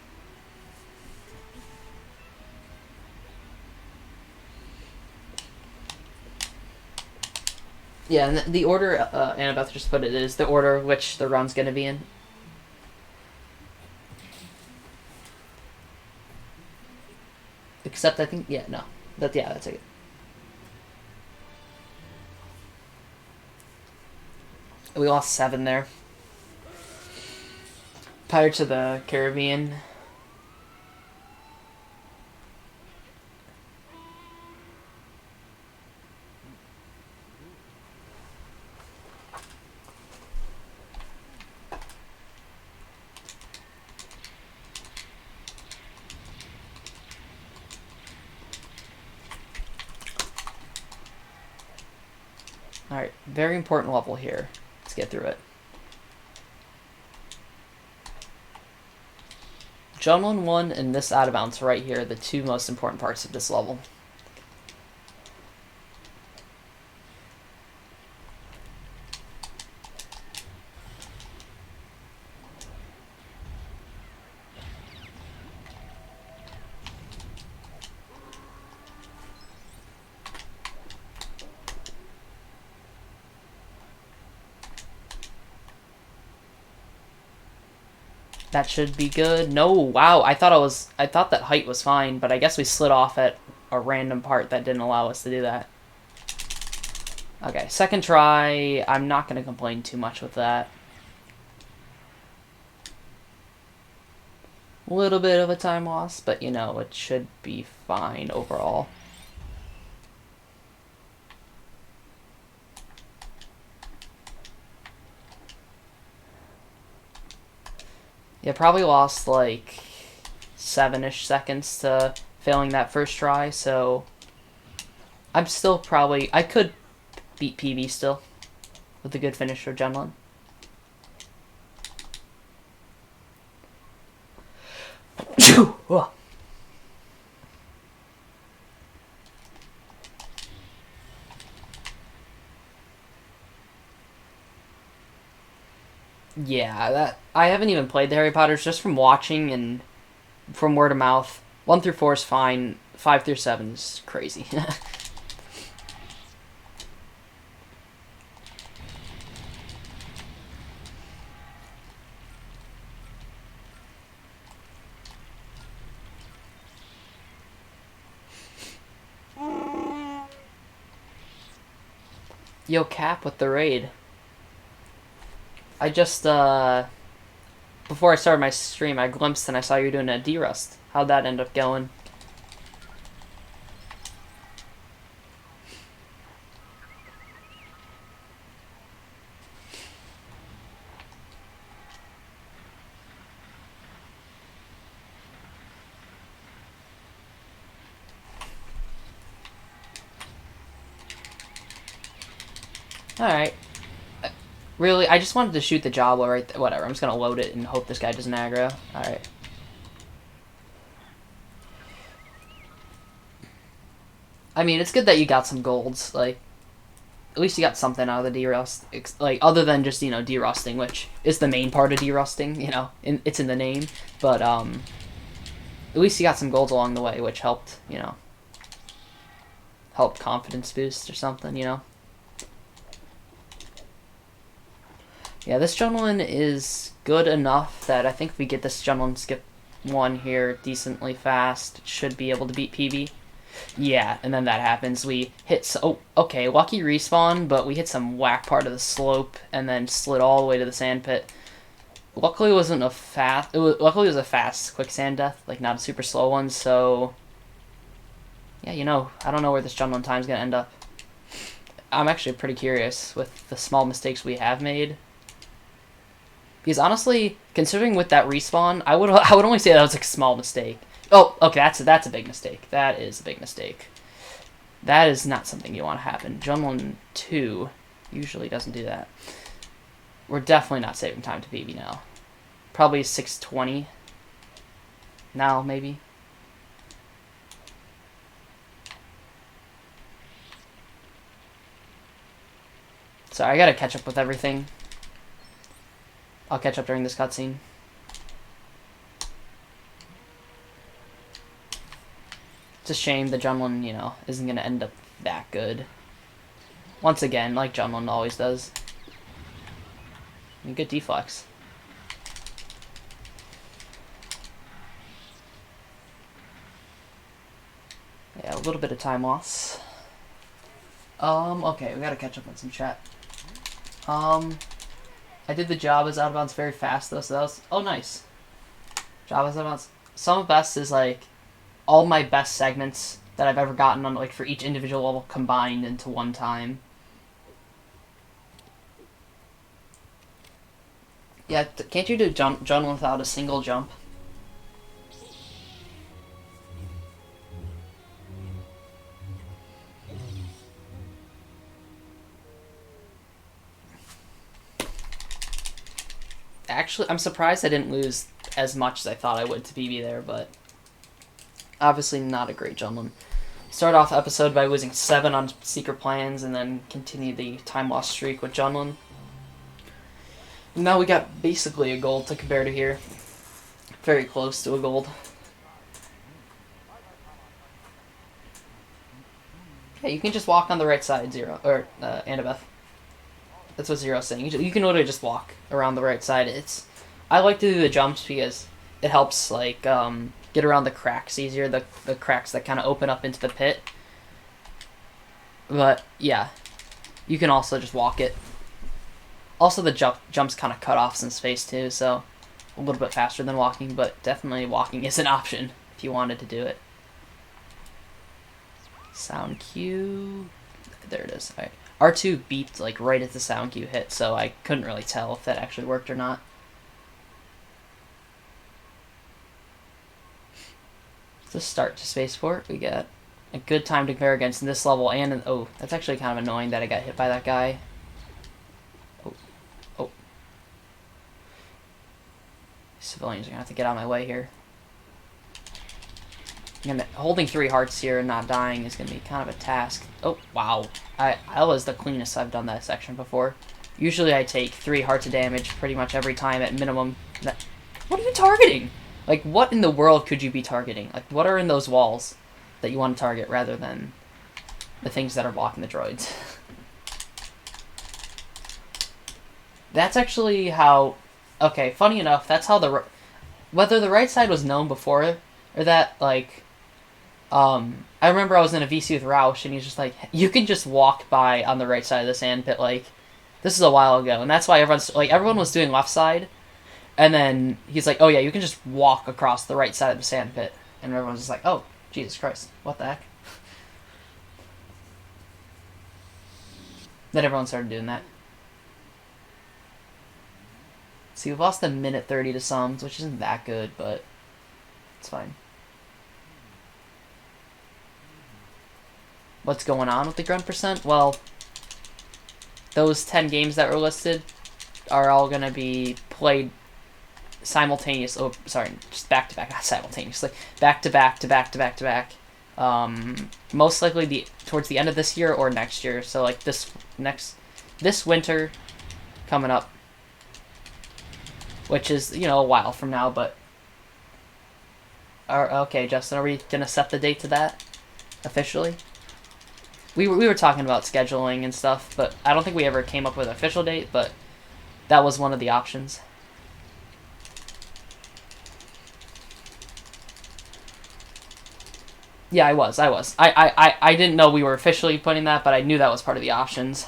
Yeah, and the order Annabeth just put it is the order which the run's going to be in. Except I think, yeah, no. That's it. We lost 7 there. Pirates of the Caribbean. Alright, very important level here. Let's get through it. Junlin 1 and this out of bounds right here are the 2 most important parts of this level. That should be good. No, wow. I thought that height was fine, but I guess we slid off at a random part that didn't allow us to do that. Okay, second try. I'm not going to complain too much with that. A little bit of a time loss, but it should be fine overall. Yeah, probably lost like 7-ish seconds to failing that first try, so I'm still probably... I could beat PB still with a good finish for Junlin. Yeah, that I haven't even played the Harry Potters, just from watching and from word of mouth. 1 through 4 is fine. 5 through 7 is crazy. Yo, Cap with the raid. I just, before I started my stream, I glimpsed and I saw you doing a D-Rust. How'd that end up going? Alright. Really, I just wanted to shoot the Jabba right there. Whatever, I'm just gonna load it and hope this guy doesn't aggro. Alright. I mean, it's good that you got some golds. Like, at least you got something out of the derust. Like, other than just, you know, derusting, which is the main part of derusting, you know. It's in the name. But, at least you got some golds along the way, which helped, you know. Helped confidence boost or something, you know. Yeah, this Junlin is good enough that I think if we get this Junlin skip 1 here decently fast, should be able to beat PB. Yeah, and then that happens. We hit... Oh, okay, lucky respawn, but we hit some whack part of the slope and then slid all the way to the sand pit. Luckily it wasn't a fast... luckily it was a fast quicksand death, like not a super slow one, so... Yeah, you know, I don't know where this Junlin time's gonna end up. I'm actually pretty curious with the small mistakes we have made. Because honestly, considering with that respawn, I would only say that was like a small mistake. Oh, okay, that's a big mistake. That is a big mistake. That is not something you want to happen. Junlin 2 usually doesn't do that. We're definitely not saving time to PB now. Probably 6:20 now, maybe. Sorry, I gotta catch up with everything. I'll catch up during this cutscene. It's a shame the Junlin, you know, isn't going to end up that good. Once again, like Junlin always does. I mean, good deflex. Yeah, a little bit of time loss. Okay, we gotta catch up on some chat. I did the Jabba's out of bounds very fast though, so that was... Oh, nice. Jabba's out of bounds. Some of best is like all my best segments that I've ever gotten on, like, for each individual level combined into one time. Yeah, can't you do jump without a single jump? Actually, I'm surprised I didn't lose as much as I thought I would to BB there, but obviously not a great Junlin. Start off episode by losing 7 on secret plans, and then continue the time loss streak with Junlin. And now we got basically a gold to compare to here. Very close to a gold. Yeah, you can just walk on the right side, Zero, or Annabeth. That's what Zero's saying. You can literally just walk around the right side. I like to do the jumps because it helps, like, get around the cracks easier, the cracks that kind of open up into the pit. But, yeah, you can also just walk it. Also, the jump's kind of cut off some space, too, so a little bit faster than walking, but definitely walking is an option if you wanted to do it. Sound cue. There it is. All right. R2 beeped, like, right as the sound cue hit, so I couldn't really tell if that actually worked or not. the start to Spaceport. We got a good time to compare against in this level, and oh, that's actually kind of annoying that I got hit by that guy. Oh, oh. Civilians are gonna have to get out of my way here. Holding 3 hearts here and not dying is gonna be kind of a task. Oh, wow. That was the cleanest I've done that section before. Usually I take 3 hearts of damage pretty much every time at minimum. What are you targeting? Like, what in the world could you be targeting? Like, what are in those walls that you want to target rather than the things that are blocking the droids? That's actually how... Okay, funny enough, that's how the... Whether the right side was known before or that, like... I remember I was in a VC with Roush, and he's just like, you can just walk by on the right side of the sand pit, like... This is a while ago, and that's why everyone was doing left side, and then he's like, oh yeah, you can just walk across the right side of the sand pit, and everyone's just like, oh, Jesus Christ, what the heck? Then everyone started doing that. See, we've lost a minute 30 to sums, which isn't that good, but it's fine. What's going on with the grunt percent? Well, those 10 games that were listed are all going to be played simultaneously. Oh, sorry, just back-to-back, not simultaneously. Back-to-back to back-to-back. Most likely towards the end of this year or next year. So, like, this winter coming up. Which is, you know, a while from now, but... Okay, Justin, are we going to set the date to that? Officially? We were talking about scheduling and stuff, but I don't think we ever came up with an official date, but that was one of the options. Yeah, I was. I didn't know we were officially putting that, but I knew that was part of the options.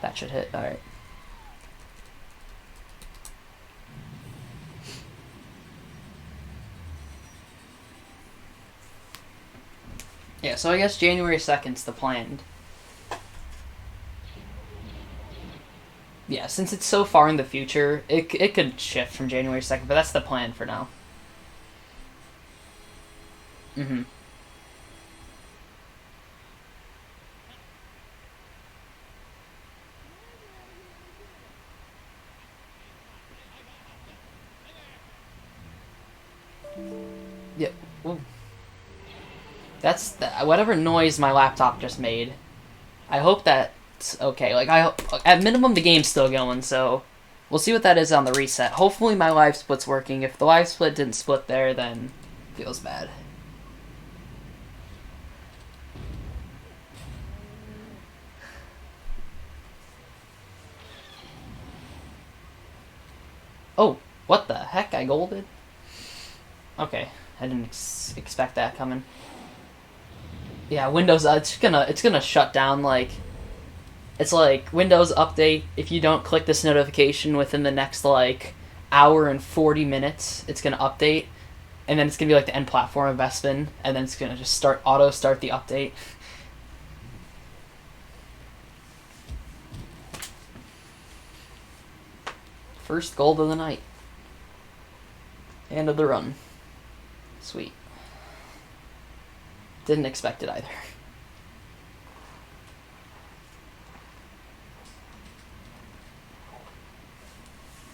That should hit. Alright. Yeah, so I guess January 2nd's the planned. Yeah, since it's so far in the future, it could shift from January 2nd, but that's the plan for now. Mm-hmm. Yep. Ooh. That's whatever noise my laptop just made. I hope that's okay. Like, at minimum the game's still going, so we'll see what that is on the reset. Hopefully my live split's working. If the live split didn't split there, then it feels bad. Oh, what the heck? I golded? Okay, I didn't expect that coming. Yeah, Windows, it's gonna shut down, like, it's like Windows update. If you don't click this notification within the next, like, hour and 40 minutes, it's gonna update, and then it's gonna be like the end platform of Bespin, and then it's gonna just auto start the update. First gold of the night. And of the run. Sweet. Didn't expect it either.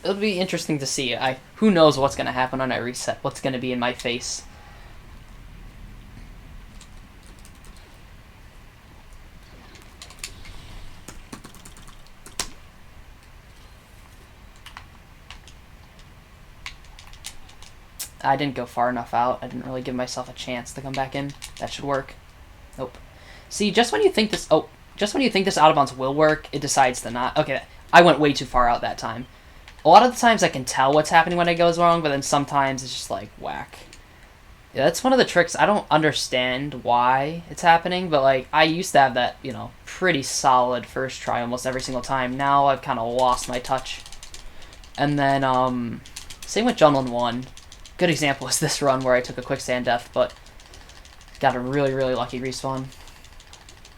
It'll be interesting to see. Who knows what's going to happen when I reset, what's going to be in my face. I didn't go far enough out. I didn't really give myself a chance to come back in. That should work. Nope. See, just when you think this out of bounds will work, it decides to not. Okay, I went way too far out that time. A lot of the times I can tell what's happening when it goes wrong, but then sometimes it's just like, whack. Yeah, that's one of the tricks. I don't understand why it's happening, but, like, I used to have that, you know, pretty solid first try almost every single time. Now I've kind of lost my touch. And then, same with Junlin 1. Good example is this run where I took a quicksand death, but got a really, really lucky respawn.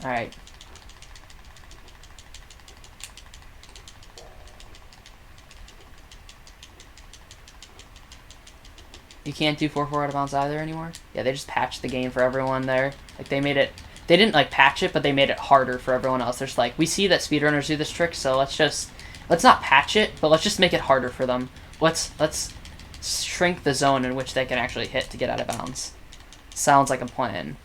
Alright. You can't do 4-4 out of bounds either anymore? Yeah, they just patched the game for everyone there. Like, they made it... They didn't, like, patch it, but they made it harder for everyone else. There's like, we see that speedrunners do this trick, so let's just... Let's not patch it, but let's just make it harder for them. Let's shrink the zone in which they can actually hit to get out of bounds. Sounds like a plan.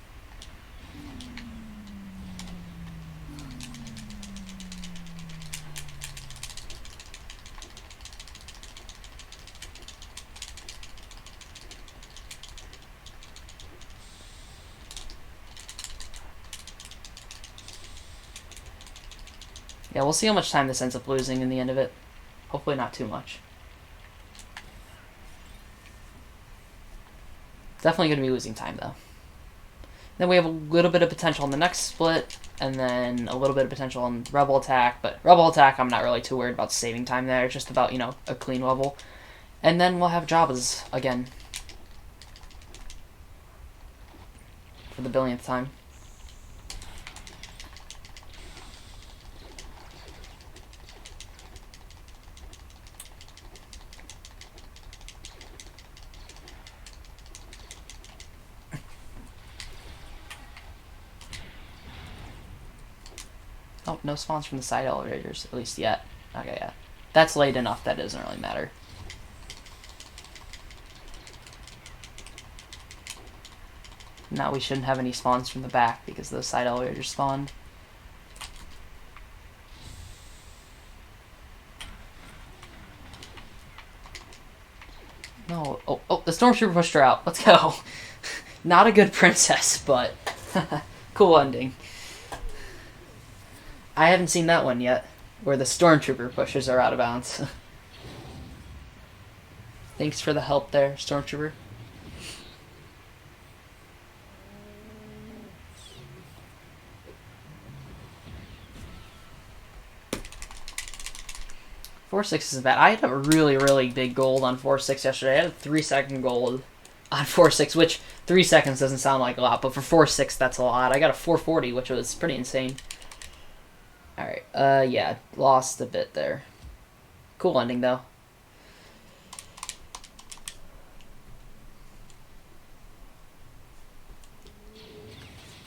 Yeah, we'll see how much time this ends up losing in the end of it. Hopefully not too much. Definitely going to be losing time, though. Then we have a little bit of potential in the next split, and then a little bit of potential in Rebel Attack. But Rebel Attack, I'm not really too worried about saving time there. It's just about, you know, a clean level. And then we'll have Jabba's again. For the billionth time. Oh, no spawns from the side elevators, at least yet. Okay, yeah. That's late enough that it doesn't really matter. Now we shouldn't have any spawns from the back because those side elevators spawned. No. Oh, the Stormtrooper pushed her out. Let's go. Not a good princess, but cool ending. I haven't seen that one yet, where the Stormtrooper pushes her out of bounds. Thanks for the help there, Stormtrooper. Four six is bad. I had a really, really big gold on 4-6 yesterday. I had a 3-second gold on 4-6, which 3 seconds doesn't sound like a lot, but for 4-6, that's a lot. I got a 440, which was pretty insane. Alright, yeah, lost a bit there. Cool ending, though.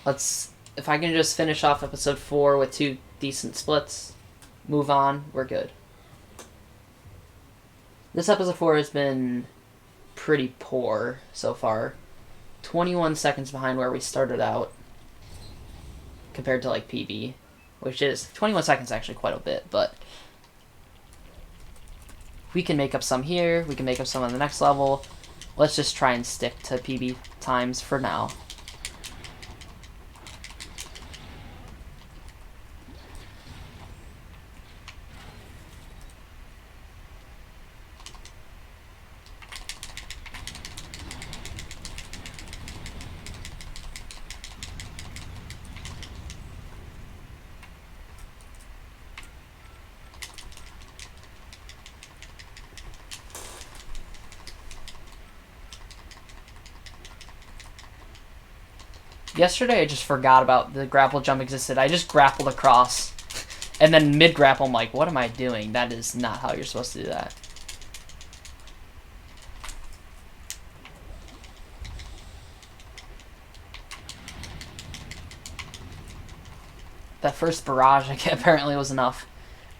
If I can just finish off episode 4 with 2 decent splits, move on, we're good. This episode 4 has been pretty poor so far. 21 seconds behind where we started out, compared to, like, PB. Which is 21 seconds, actually quite a bit, but we can make up some here. We can make up some on the next level. Let's just try and stick to PB times for now. Yesterday, I just forgot about the grapple jump existed. I just grappled across. And then mid-grapple, I'm like, what am I doing? That is not how you're supposed to do that. That first barrage apparently was enough.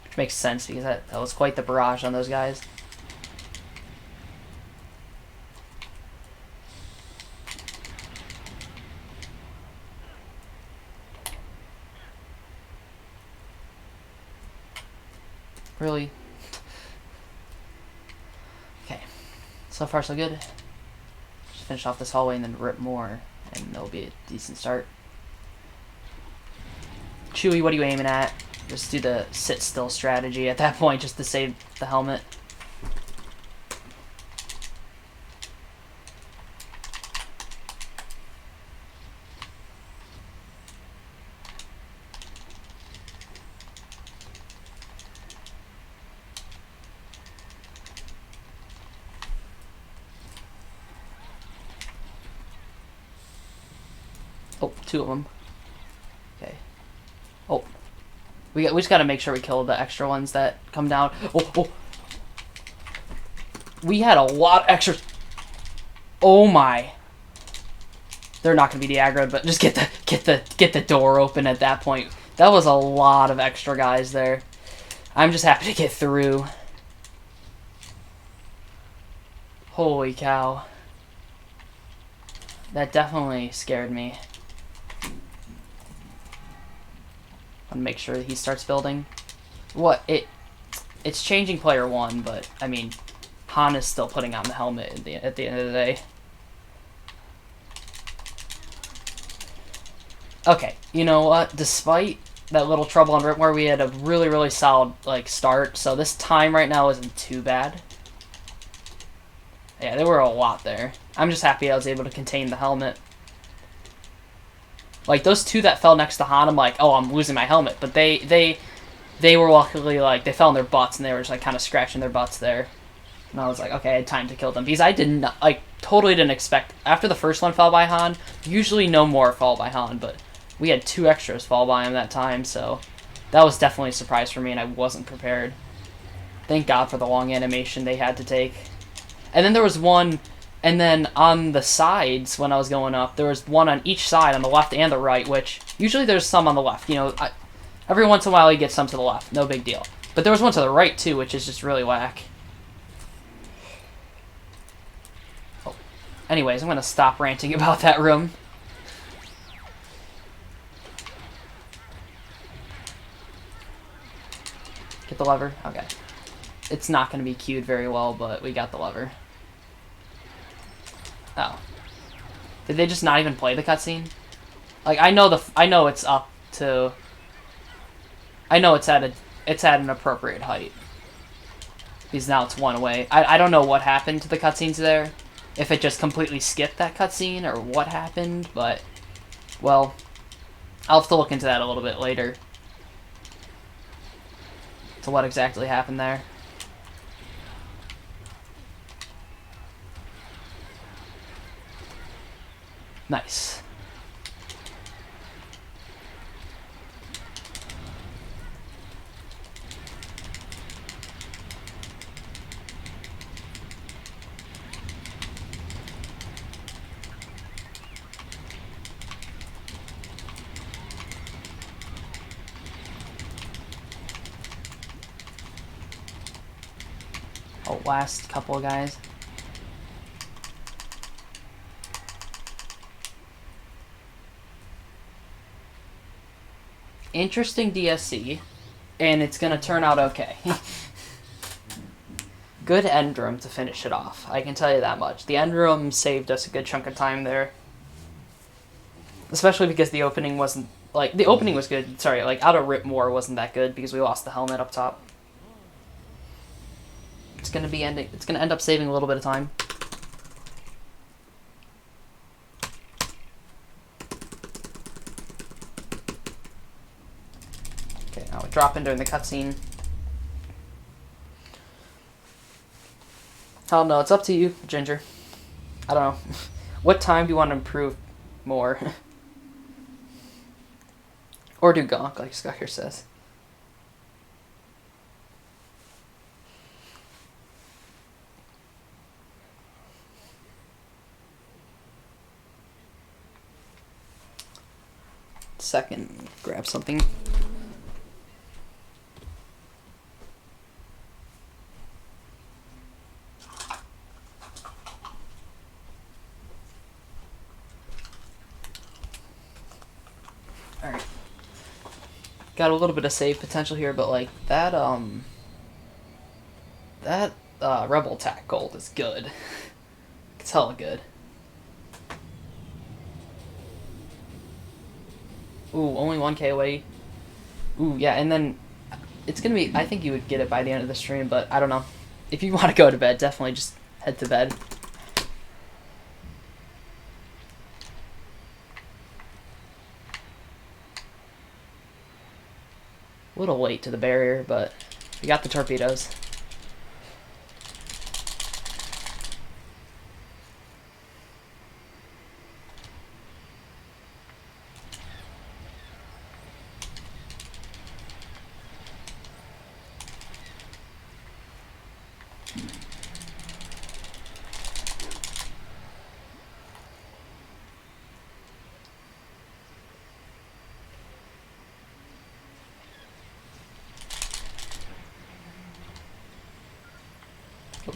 Which makes sense, because that was quite the barrage on those guys. Really? Okay. So far, so good. Just finish off this hallway and then rip more, and it'll be a decent start. Chewie, what are you aiming at? Just do the sit-still strategy at that point, just to save the helmet. Oh, 2 of them. Okay. Oh. We just gotta make sure we kill the extra ones that come down. Oh. We had a lot of extra... Oh my. They're not gonna be the aggro, but just get the door open at that point. That was a lot of extra guys there. I'm just happy to get through. Holy cow. That definitely scared me. I'll make sure that he starts building. It's changing player 1, but I mean, Han is still putting on the helmet at the end of the day. Okay, you know what? Despite that little trouble on Ripmore, we had a really, really solid start. So this time right now isn't too bad. Yeah, there were a lot there. I'm just happy I was able to contain the helmet. Like those two that fell next to Han, I'm like, oh, I'm losing my helmet. But they were luckily they fell on their butts and they were just kind of scratching their butts there. And I was like, okay, I had time to kill them because I did not totally didn't expect after the first one fell by Han. Usually no more fall by Han, but we had 2 extras fall by him that time, so that was definitely a surprise for me, and I wasn't prepared. Thank God for the long animation they had to take. And then there was one, and then on the sides, when I was going up, there was one on each side, on the left and the right, which usually there's some on the left. You know, every once in a while you get some to the left, no big deal. But there was one to the right, too, which is just really whack. Oh. Anyways, I'm going to stop ranting about that room. Get the lever? Okay. It's not going to be queued very well, but we got the lever. Oh. Did they just not even play the cutscene? I know it's up to... I know it's at an appropriate height. Because now it's 1 away. I don't know what happened to the cutscenes there. If it just completely skipped that cutscene or what happened, but... Well, I'll have to look into that a little bit later. To what exactly happened there. Nice. Oh, last couple of guys. Interesting DSC, and it's gonna turn out okay. Good end room to finish it off, I can tell you that much. The end room saved us a good chunk of time there. Especially because the opening wasn't... the opening was good, sorry, out of Ripmore wasn't that good because we lost the helmet up top. It's gonna end up saving a little bit of time. Okay, now we drop in during the cutscene. I don't know, it's up to you, Ginger. I don't know. What time do you want to improve more? Or do Gonk, like Scott here says. Second, grab something. Alright. Got a little bit of save potential here, but that Rebel Attack gold is good. It's hella good. Ooh, only 1k away. Ooh, yeah, and then it's gonna be... I think you would get it by the end of the stream, but I don't know. If you want to go to bed, definitely just head to bed. A little late to the barrier, but we got the torpedoes.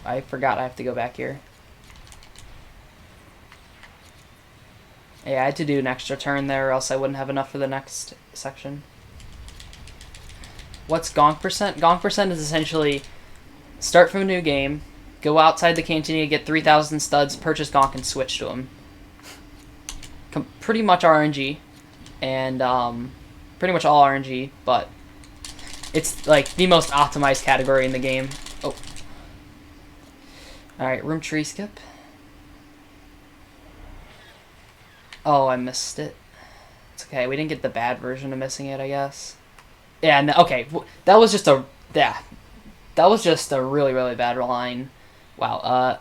I forgot I have to go back here. Yeah, I had to do an extra turn there or else I wouldn't have enough for the next section. What's gonk percent? Gonk percent is essentially start from a new game, go outside the cantina, get 3,000 studs, purchase gonk, and switch to them. Pretty much RNG, and pretty much all RNG, but it's like the most optimized category in the game. Oh. Alright, room tree skip. Oh, I missed it. It's okay, we didn't get the bad version of missing it, I guess. Yeah, no, okay, that was just a... Yeah, that was just a really, really bad line. Wow,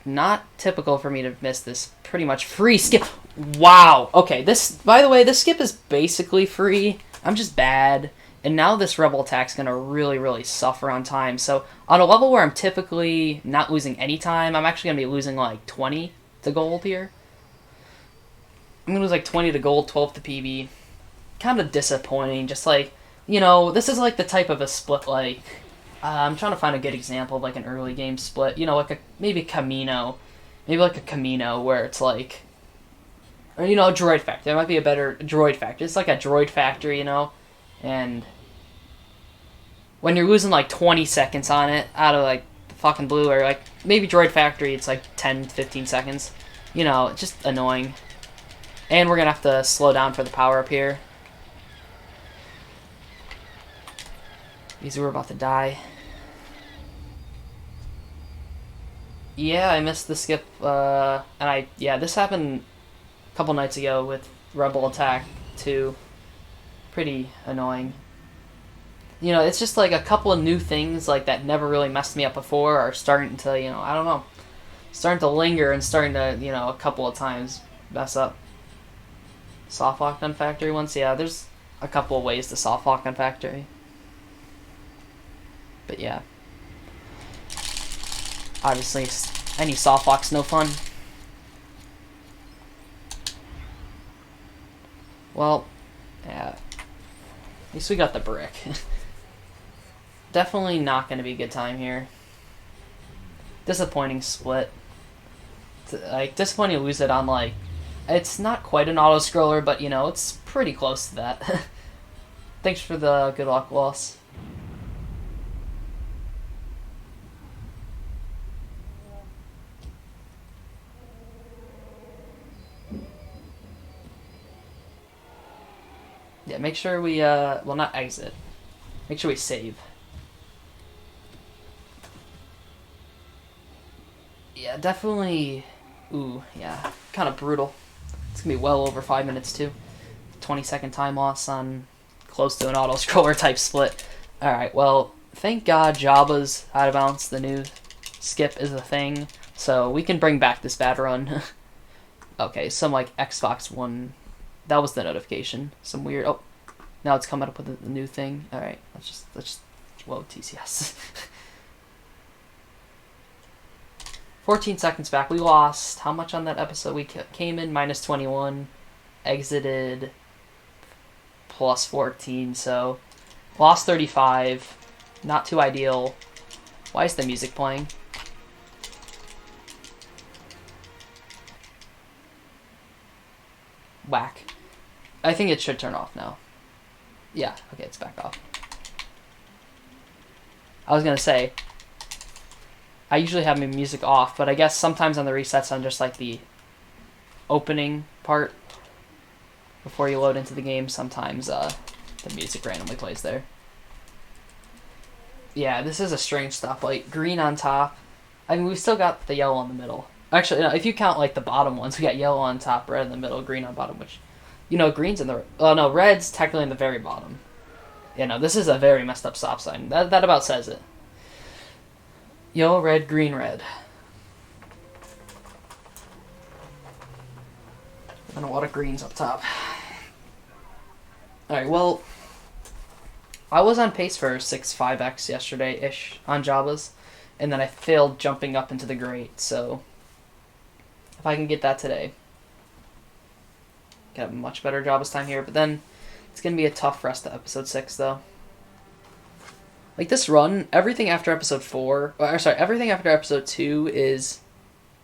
not typical for me to miss this pretty much free skip. Wow, okay, this... By the way, this skip is basically free. I'm just bad. And now this rebel attack's gonna really, really suffer on time. So, on a level where I'm typically not losing any time, I'm actually gonna be losing like 20 to gold here. I'm gonna lose like 20 to gold, 12 to PB. Kind of disappointing, just like... You know, this is like the type of a split, like, I'm trying to find a good example of like an early game split. You know, like maybe Camino. Maybe like a Camino where it's like, or, you know, a Droid Factory. There might be a better Droid Factory. It's like a Droid Factory, you know? And when you're losing like 20 seconds on it out of like the fucking blue, or like maybe Droid Factory, it's like 10, 15 seconds. You know, it's just annoying. And we're gonna have to slow down for the power up here. These were about to die. Yeah, I missed the skip, and this happened a couple nights ago with Rebel Attack 2. Pretty annoying. You know, it's just like a couple of new things like that never really messed me up before are starting to, you know, I don't know, starting to linger and starting to, you know, a couple of times mess up. Soft lock on factory once? Yeah, there's a couple of ways to soft lock on factory. But yeah. Obviously, any soft lock's no fun. Well, yeah. At least we got the brick. Definitely not going to be a good time here. Disappointing split. Like, disappointing to lose it on, like... It's not quite an auto-scroller, but, you know, it's pretty close to that. Thanks for the good luck loss. Yeah, make sure we, well, not exit. Make sure we save. Yeah, definitely, ooh, yeah, kind of brutal. It's gonna be well over 5 minutes, too. 20-second time loss on close to an auto-scroller type split. Alright, well, thank God Jabba's out of bounds. The new skip is a thing, so we can bring back this bad run. Okay, some, like, Xbox One... That was the notification. Some weird... Oh, now it's coming up with a new thing. Alright, let's just... Whoa, TCS. 14 seconds back. We lost... How much on that episode? We came in minus 21. Exited plus 14, so... Lost 35. Not too ideal. Why is the music playing? Whack. I think it should turn off now. Yeah, okay, it's back off. I was gonna say, I usually have my music off, but I guess sometimes on the resets on just like the opening part before you load into the game, sometimes the music randomly plays there. Yeah, this is a strange stoplight. Green on top. I mean, we still got the yellow in the middle. Actually, no, if you count like the bottom ones, we got yellow on top, red in the middle, green on bottom, which, you know, green's in the... Oh, no, red's technically in the very bottom. You know, this is a very messed up stop sign. That about says it. Yellow, red, green, red. And a lot of greens up top. Alright, well, I was on pace for 6.5x yesterday-ish on Jabba's, and then I failed jumping up into the grate, so if I can get that today, get a much better Jabba's time here, but then it's going to be a tough rest of episode 6, though. Like this run, everything after episode 4, or sorry, everything after episode 2 is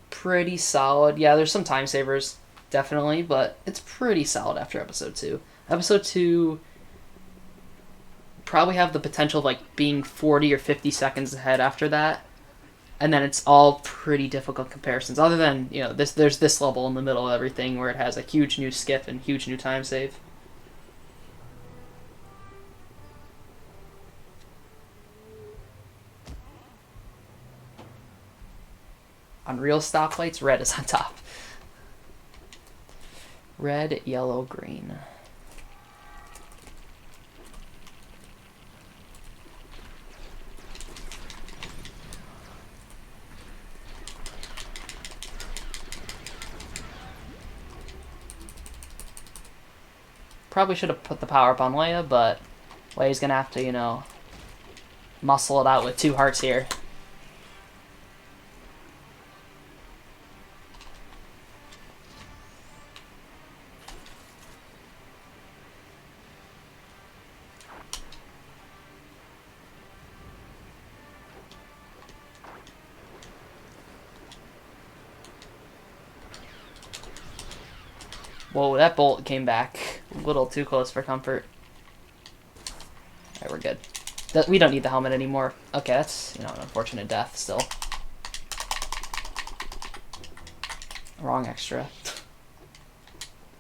pretty solid. Yeah, there's some time savers, definitely, but it's pretty solid after episode 2. Episode 2 probably have the potential of like being 40 or 50 seconds ahead after that. And then it's all pretty difficult comparisons. Other than, there's this level in the middle of everything where it has a huge new skip and huge new time save. On real stoplights, red is on top. Red, yellow, green. Probably should have put the power up on Leia, but Leia's gonna have to, muscle it out with 2 hearts here. Whoa, that bolt came back a little too close for comfort. Alright, we're good. We don't need the helmet anymore. Okay, that's, an unfortunate death still. Wrong extra.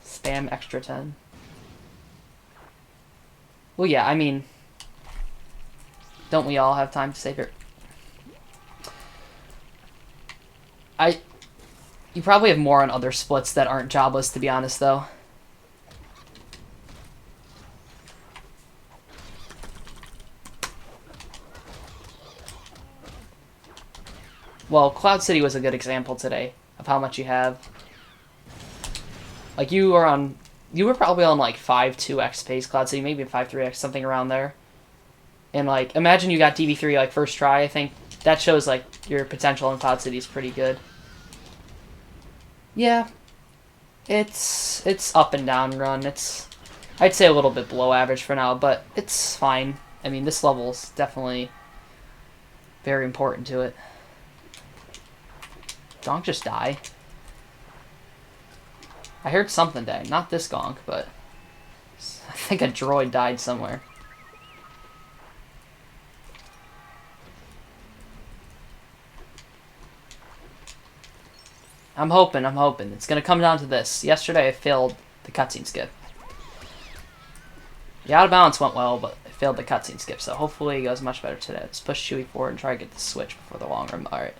Spam extra 10. Well, yeah, I mean, don't we all have time to save it? You probably have more on other splits that aren't jobless, to be honest, though. Well, Cloud City was a good example today of how much you have. Like, you were probably on, like, 5.2x pace, Cloud City, maybe 5.3x, something around there. And, like, imagine you got DB3, like, first try. I think that shows, like, your potential in Cloud City is pretty good. Yeah, it's up and down run. I'd say a little bit below average for now, but it's fine. I mean, this level's definitely very important to it. Gonk just die? I heard something die. Not this Gonk, but I think a droid died somewhere. I'm hoping. It's going to come down to this. Yesterday I failed the cutscene skip. The out of balance went well, but I failed the cutscene skip, so hopefully it goes much better today. Let's push Chewie forward and try to get the switch before the long run. Alright.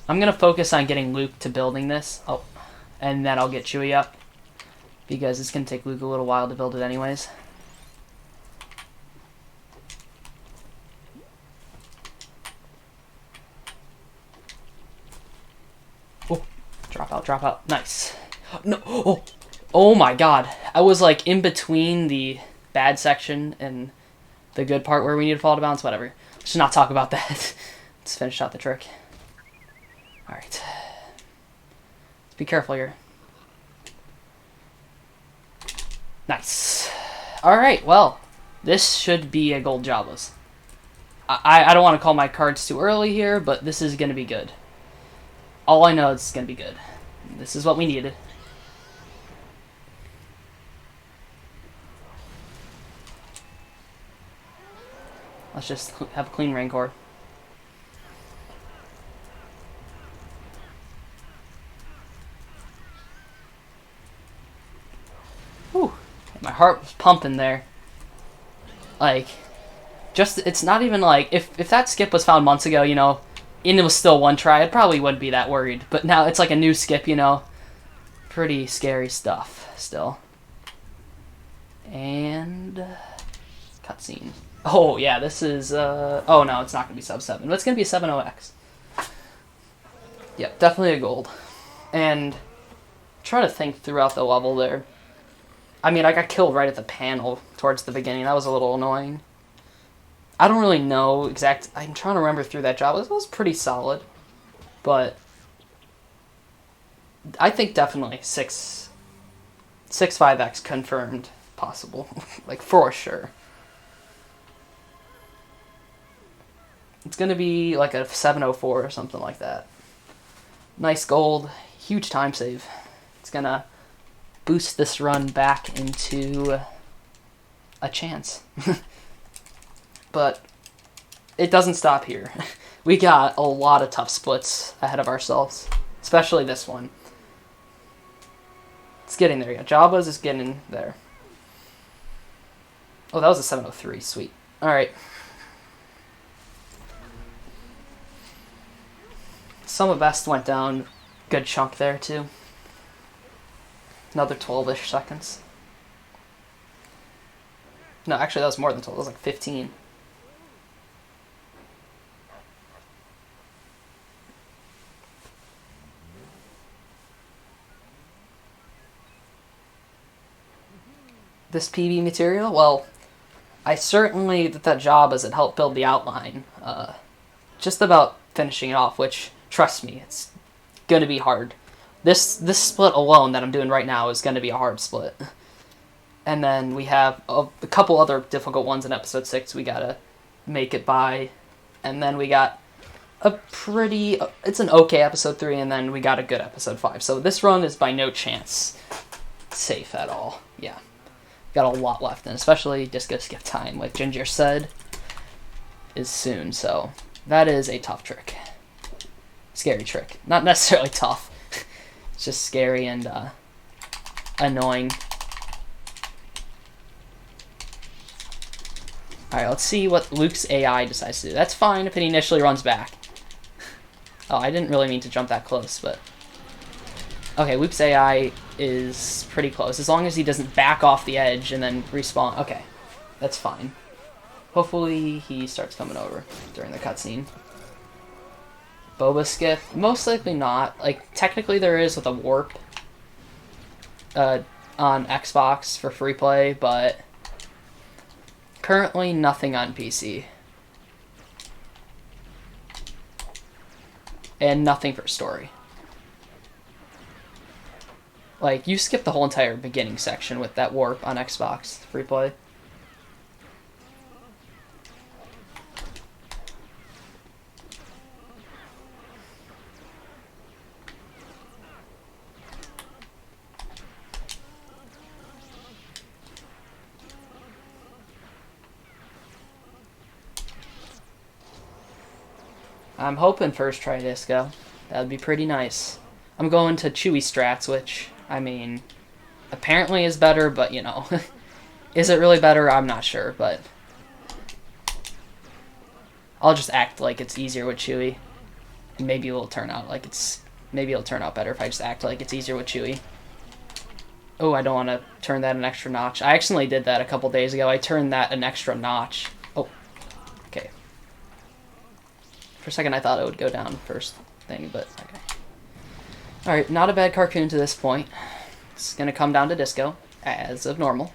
I'm going to focus on getting Luke to building this. Oh, and then I'll get Chewie up. Because it's going to take Luke a little while to build it anyways. Drop out. Nice. No. Oh my god. I was like in between the bad section and the good part where we need to fall to balance. Whatever. Let's not talk about that. Let's finish out the trick. Alright. Let's be careful here. Nice. Alright, well. This should be a gold jobless. I don't want to call my cards too early here, but this is going to be good. All I know is it's going to be good. This is what we needed. Let's just have a clean Rancor. Whew. My heart was pumping there. Like, it's not even like, if that skip was found months ago, and it was still one try, I probably wouldn't be that worried. But now it's like a new skip, Pretty scary stuff still. And cutscene. Oh, yeah, this is, oh, no, it's not going to be sub 7. But it's going to be a 7.0x. Yep, definitely a gold. And try to think throughout the level there. I mean, I got killed right at the panel towards the beginning. That was a little annoying. I don't really know I'm trying to remember through that job. It was pretty solid. But I think definitely 6 6-5X confirmed possible. Like, for sure. It's going to be like a 704 or something like that. Nice gold. Huge time save. It's going to boost this run back into a chance. But it doesn't stop here. We got a lot of tough splits ahead of ourselves. Especially this one. It's getting there. Yeah, Jabba's is getting there. Oh, that was a 703. Sweet. Alright. Some Best went down good chunk there, too. Another 12-ish seconds. No, actually, that was more than 12. That was like 15. This PB material? Well, I certainly did that job as it helped build the outline. Just about finishing it off, which, trust me, it's going to be hard. This split alone that I'm doing right now is going to be a hard split. And then we have a couple other difficult ones in episode 6 we got to make it by. And then we got it's an okay episode 3, and then we got a good episode 5. So this run is by no chance safe at all. Yeah. Got a lot left, and especially Disco Skip time, like Ginger said, is soon. So that is a tough trick. Scary trick. Not necessarily tough. It's just scary and annoying. Alright, let's see what Luke's AI decides to do. That's fine if it initially runs back. Oh, I didn't really mean to jump that close, but... Okay, Luke's AI is pretty close. As long as he doesn't back off the edge and then respawn. Okay, that's fine. Hopefully he starts coming over during the cutscene. Boba Skip? Most likely not. Like, technically there is with a warp on Xbox for free play, but currently nothing on PC. And nothing for story. Like, you skip the whole entire beginning section with that warp on Xbox free play. I'm hoping first try Disco. That would be pretty nice. I'm going to Chewy strats, which, I mean, apparently is better, but, you know, is it really better? I'm not sure, but I'll just act like it's easier with Chewy. Maybe it'll turn out like maybe it'll turn out better if I just act like it's easier with Chewy. Oh, I don't want to turn that an extra notch. I accidentally did that a couple days ago. I turned that an extra notch. Oh, okay. For a second I thought it would go down first thing, but okay. Alright, not a bad cartoon to this point. It's going to come down to Disco, as of normal.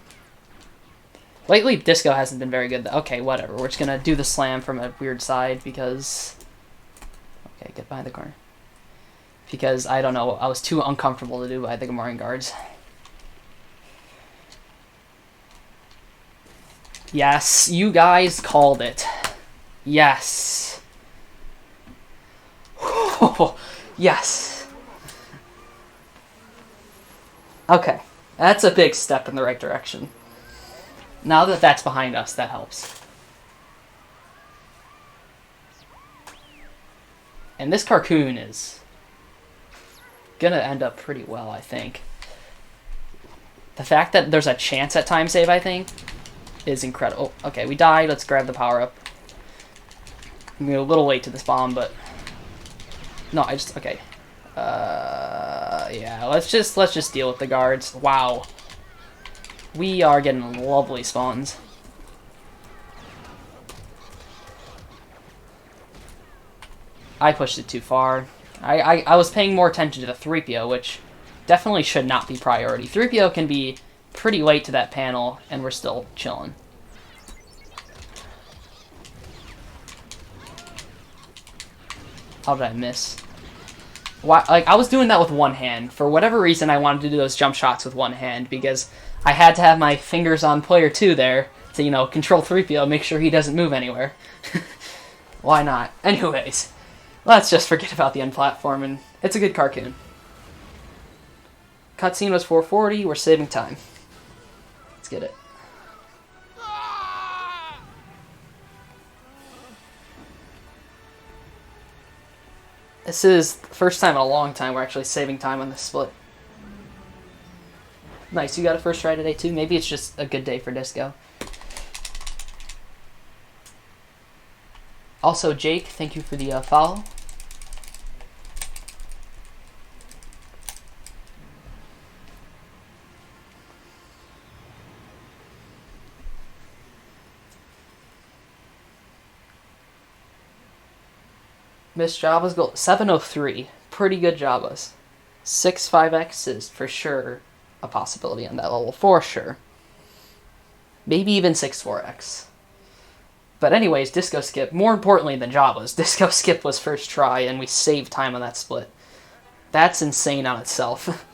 Lately, Disco hasn't been very good. Okay, whatever. We're just going to do the slam from a weird side because... Okay, get behind the corner. Because, I don't know, I was too uncomfortable to do by the Gamorrean guards. Yes, you guys called it. Yes. Yes. Okay, that's a big step in the right direction. Now that that's behind us, that helps. And this cartoon is gonna end up pretty well, I think. The fact that there's a chance at time save, I think, is incredible. Oh, okay, we died. Let's grab the power up. I'm a little late to this bomb, but no, okay. Yeah, let's just deal with the guards. Wow. We are getting lovely spawns. I pushed it too far. I was paying more attention to the 3PO, which definitely should not be priority. 3PO can be pretty late to that panel, and we're still chilling. How did I miss? Why? Like I was doing that with one hand for whatever reason. I wanted to do those jump shots with one hand because I had to have my fingers on player 2 there to control 3PO, make sure he doesn't move anywhere. Why not? Anyways, let's just forget about the unplatforming. It's a good cartoon. Cutscene was 440. We're saving time. Let's get it. This is the first time in a long time we're actually saving time on this split. Nice, you got a first try today too? Maybe it's just a good day for Disco. Also, Jake, thank you for the follow. Miss Java's goal 703. Pretty good Javas. 6-5x is for sure a possibility on that level, for sure. Maybe even 6-4x. But anyways, Disco Skip, more importantly than Java's, Disco Skip was first try and we saved time on that split. That's insane on itself.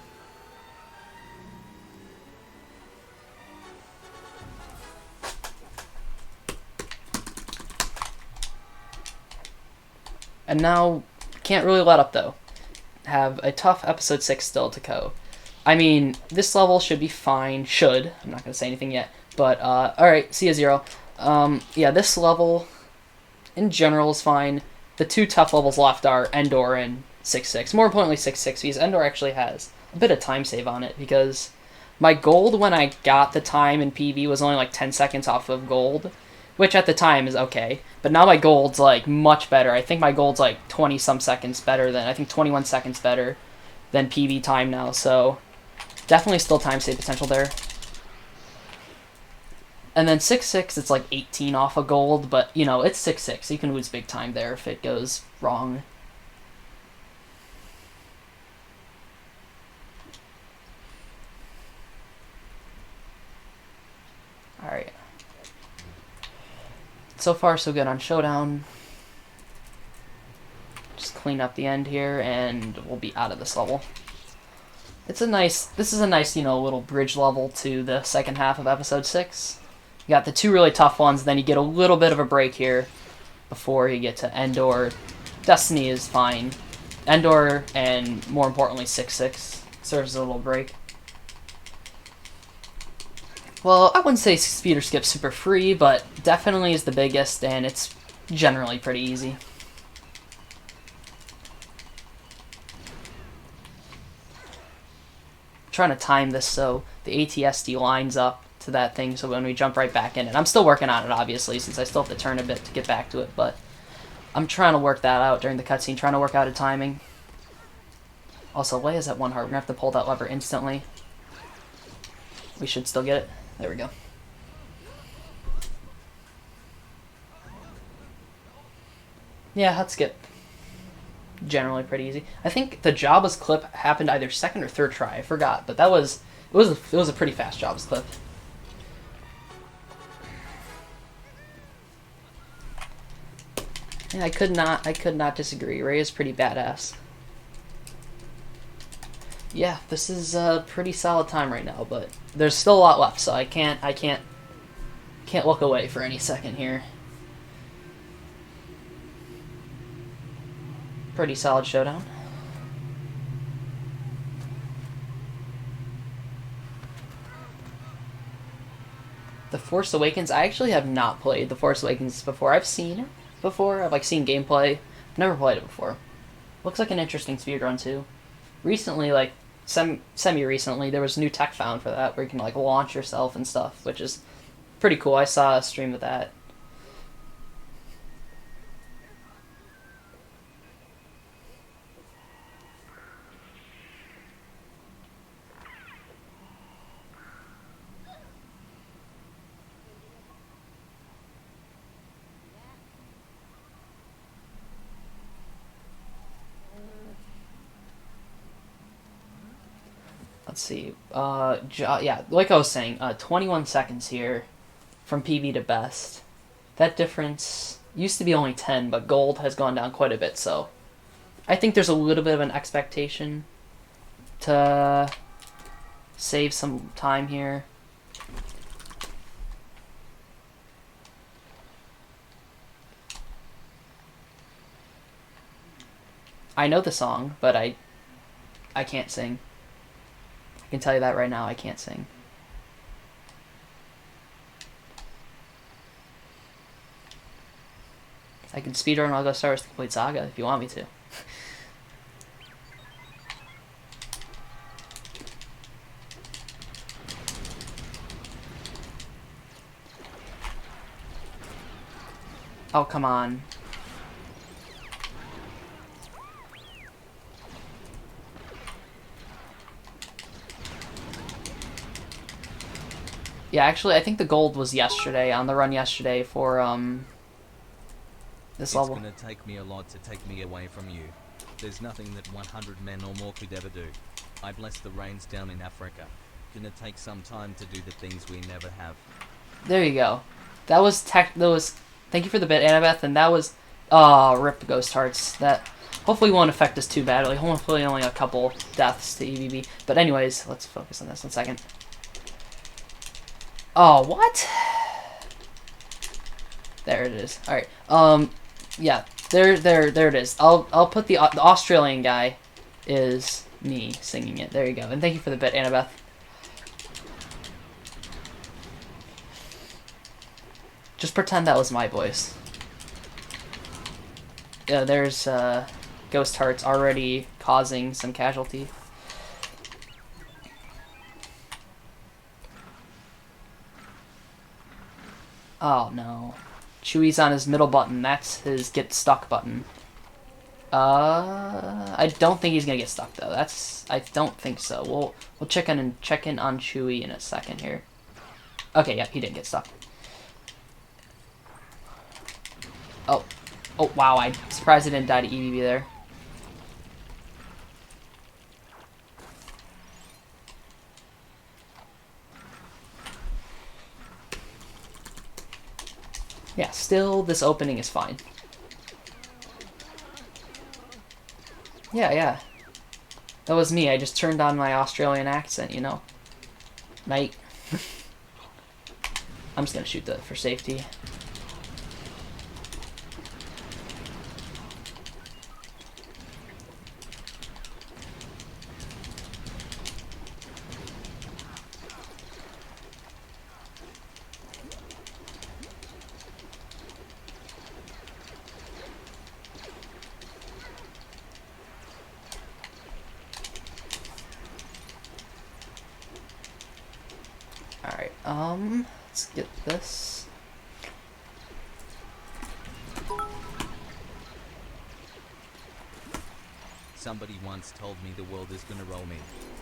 And now, can't really let up though. Have a tough episode 6 still to go. I mean, this level should be fine. Should. I'm not going to say anything yet. But, alright, see ya, Zero. Yeah, this level, in general, is fine. The two tough levels left are Endor and 6-6. More importantly, 6-6, because Endor actually has a bit of time save on it, because my gold when I got the time in PV was only like 10 seconds off of gold, which at the time is okay. But now my gold's like much better. I think my gold's like 20-some seconds better than, I think 21 seconds better than PV time now, so definitely still time save potential there. And then 6-6, it's like 18 off of gold, but, it's 6-6. You can lose big time there if it goes wrong. Alright. So far, so good on Showdown. Just clean up the end here, and we'll be out of this level. This is a nice, little bridge level to the second half of episode 6. You got the two really tough ones, then you get a little bit of a break here before you get to Endor. Destiny is fine. Endor, and more importantly, 6-6 serves as a little break. Well, I wouldn't say Speed or Skip's super free, but definitely is the biggest, and it's generally pretty easy. I'm trying to time this so the ATSD lines up to that thing, so when we jump right back in it. I'm still working on it, obviously, since I still have to turn a bit to get back to it, but I'm trying to work that out during the cutscene, trying to work out a timing. Also, Leia's at 1 heart. We're going to have to pull that lever instantly. We should still get it. There we go. Yeah, hot skip. Generally pretty easy. I think the Jabba's clip happened either second or third try. I forgot, but it was a pretty fast Jabba's clip. Yeah, I could not disagree. Rey is pretty badass. Yeah, this is a pretty solid time right now, but there's still a lot left, so I can't look away for any second here. Pretty solid Showdown. The Force Awakens, I actually have not played The Force Awakens before. I've seen it before. I've seen gameplay. I've never played it before. Looks like an interesting speedrun too. Recently, semi-recently, there was new tech found for that where you can launch yourself and stuff, which is pretty cool. I saw a stream of that. Let's see. Yeah, like I was saying, 21 seconds here from PB to best. That difference used to be only 10, but gold has gone down quite a bit, so I think there's a little bit of an expectation to save some time here. I know the song, but I can't sing. I can tell you that right now, I can't sing. I can speedrun I'll go Star Wars the complete saga if you want me to. Oh, come on. Yeah, actually, I think the gold was yesterday, on the run yesterday for, this level. It's gonna take me a lot to take me away from you. There's nothing that 100 men or more could ever do. I bless the rains down in Africa. Gonna take some time to do the things we never have. There you go. That was thank you for the bit, Annabeth, and that was, rip Ghost Hearts. That hopefully won't affect us too badly. Hopefully only a couple deaths to EVB. But anyways, let's focus on this 1 second. Oh, what? There it is. All right. Yeah. There it is. I'll put the Australian guy is me singing it. There you go. And thank you for the bit, Annabeth. Just pretend that was my voice. Yeah, there's Ghost Hearts already causing some casualty. Oh no. Chewie's on his middle button. That's his get stuck button. I don't think he's gonna get stuck though. I don't think so. We'll check in on Chewie in a second here. Okay, yeah, he didn't get stuck. Oh wow, I'm surprised I didn't die to EVB there. Yeah, still, this opening is fine. Yeah. That was me. I just turned on my Australian accent, you know. Night. I'm just gonna shoot that for safety. Alright, let's get this. Somebody once told me the world is gonna roll me.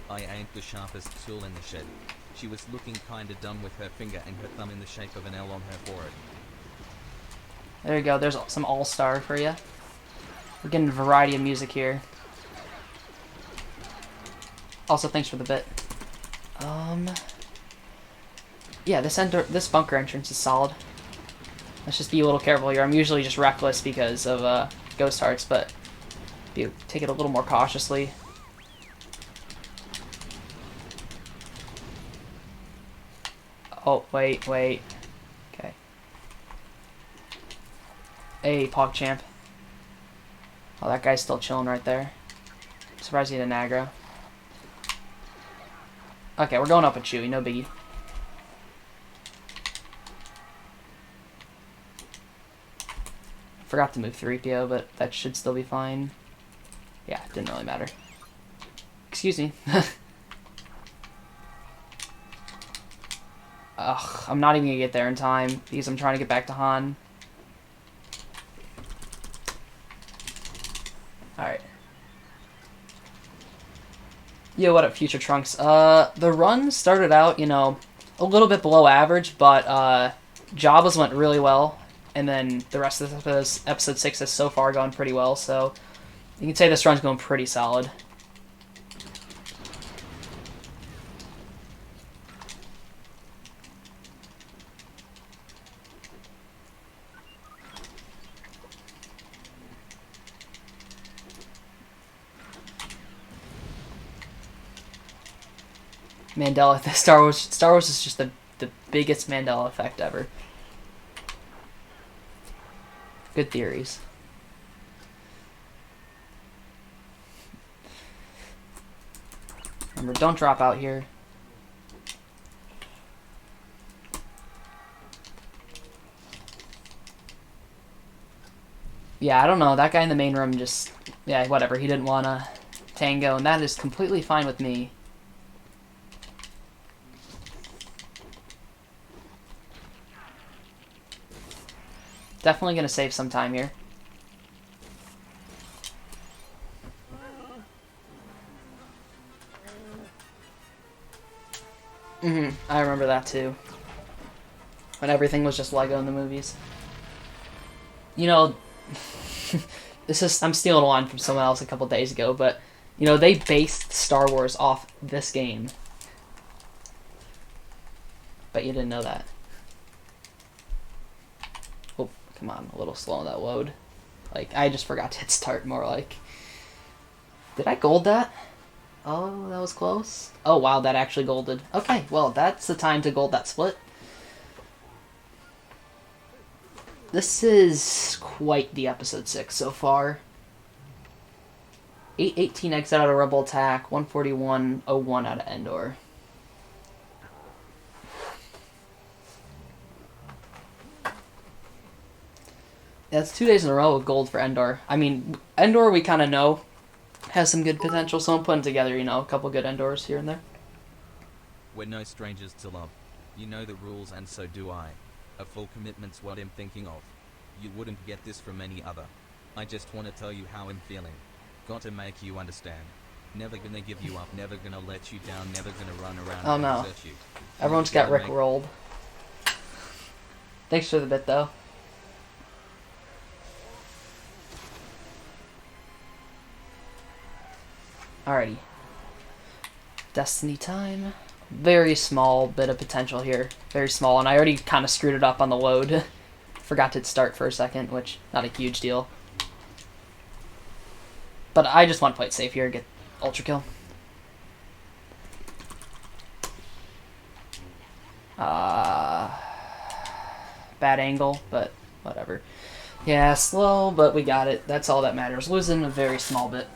I ain't the sharpest tool in the shed. She was looking kinda dumb with her finger and her thumb in the shape of an L on her forehead. There you go, there's some all-star for you. We're getting a variety of music here. Also, thanks for the bit. Yeah, this bunker entrance is solid. Let's just be a little careful here. I'm usually just reckless because of Ghost Hearts, but take it a little more cautiously. Oh, wait. Okay. Hey, PogChamp. Oh, that guy's still chilling right there. Surprised he didn't aggro. Okay, we're going up with Chewie, no biggie. Forgot to move 3PO, but that should still be fine. Yeah, it didn't really matter. Excuse me. Ugh, I'm not even gonna get there in time because I'm trying to get back to Han. Alright. Yo, what up, Future Trunks? The run started out, you know, a little bit below average, but Jabba's went really well. And then the rest of this episode 6 has so far gone pretty well, so you can say this run's going pretty solid. Mandela. Star Wars is just the biggest Mandela effect ever. Good theories. Remember, don't drop out here. Yeah, I don't know. That guy in the main room just... Yeah, whatever. He didn't want to tango, and that is completely fine with me. Definitely going to save some time here. I remember that too. When everything was just Lego in the movies. You know, I'm stealing a line from someone else a couple days ago, but, you know, they based Star Wars off this game. Bet you didn't know that. Oh, come on, a little slow on that load. Like, I just forgot to hit start more like... Did I gold that? Oh, that was close. Oh, wow, that actually golded. Okay, well, that's the time to gold that split. This is quite the episode 6 so far. 818 exit out of Rebel Attack, 141.01 out of Endor. That's 2 days in a row of gold for Endor. I mean, Endor we kind of know has some good potential, so I'm putting together, you know, a couple good Endors here and there. We're no strangers to love. You know the rules and so do I. A full commitment's what I'm thinking of. You wouldn't get this from any other. I just want to tell you how I'm feeling. Got to make you understand. Never gonna give you up, never gonna let you down, never gonna run around Oh and no. desert you. Everyone's got Rick rolled. Thanks for the bit, though. Alrighty. Destiny time. Very small bit of potential here. Very small, and I already kind of screwed it up on the load. Forgot to start for a second, which, not a huge deal. But I just want to play it safe here, get ultra kill. Bad angle, but whatever. Yeah, slow, but we got it. That's all that matters. Losing a very small bit.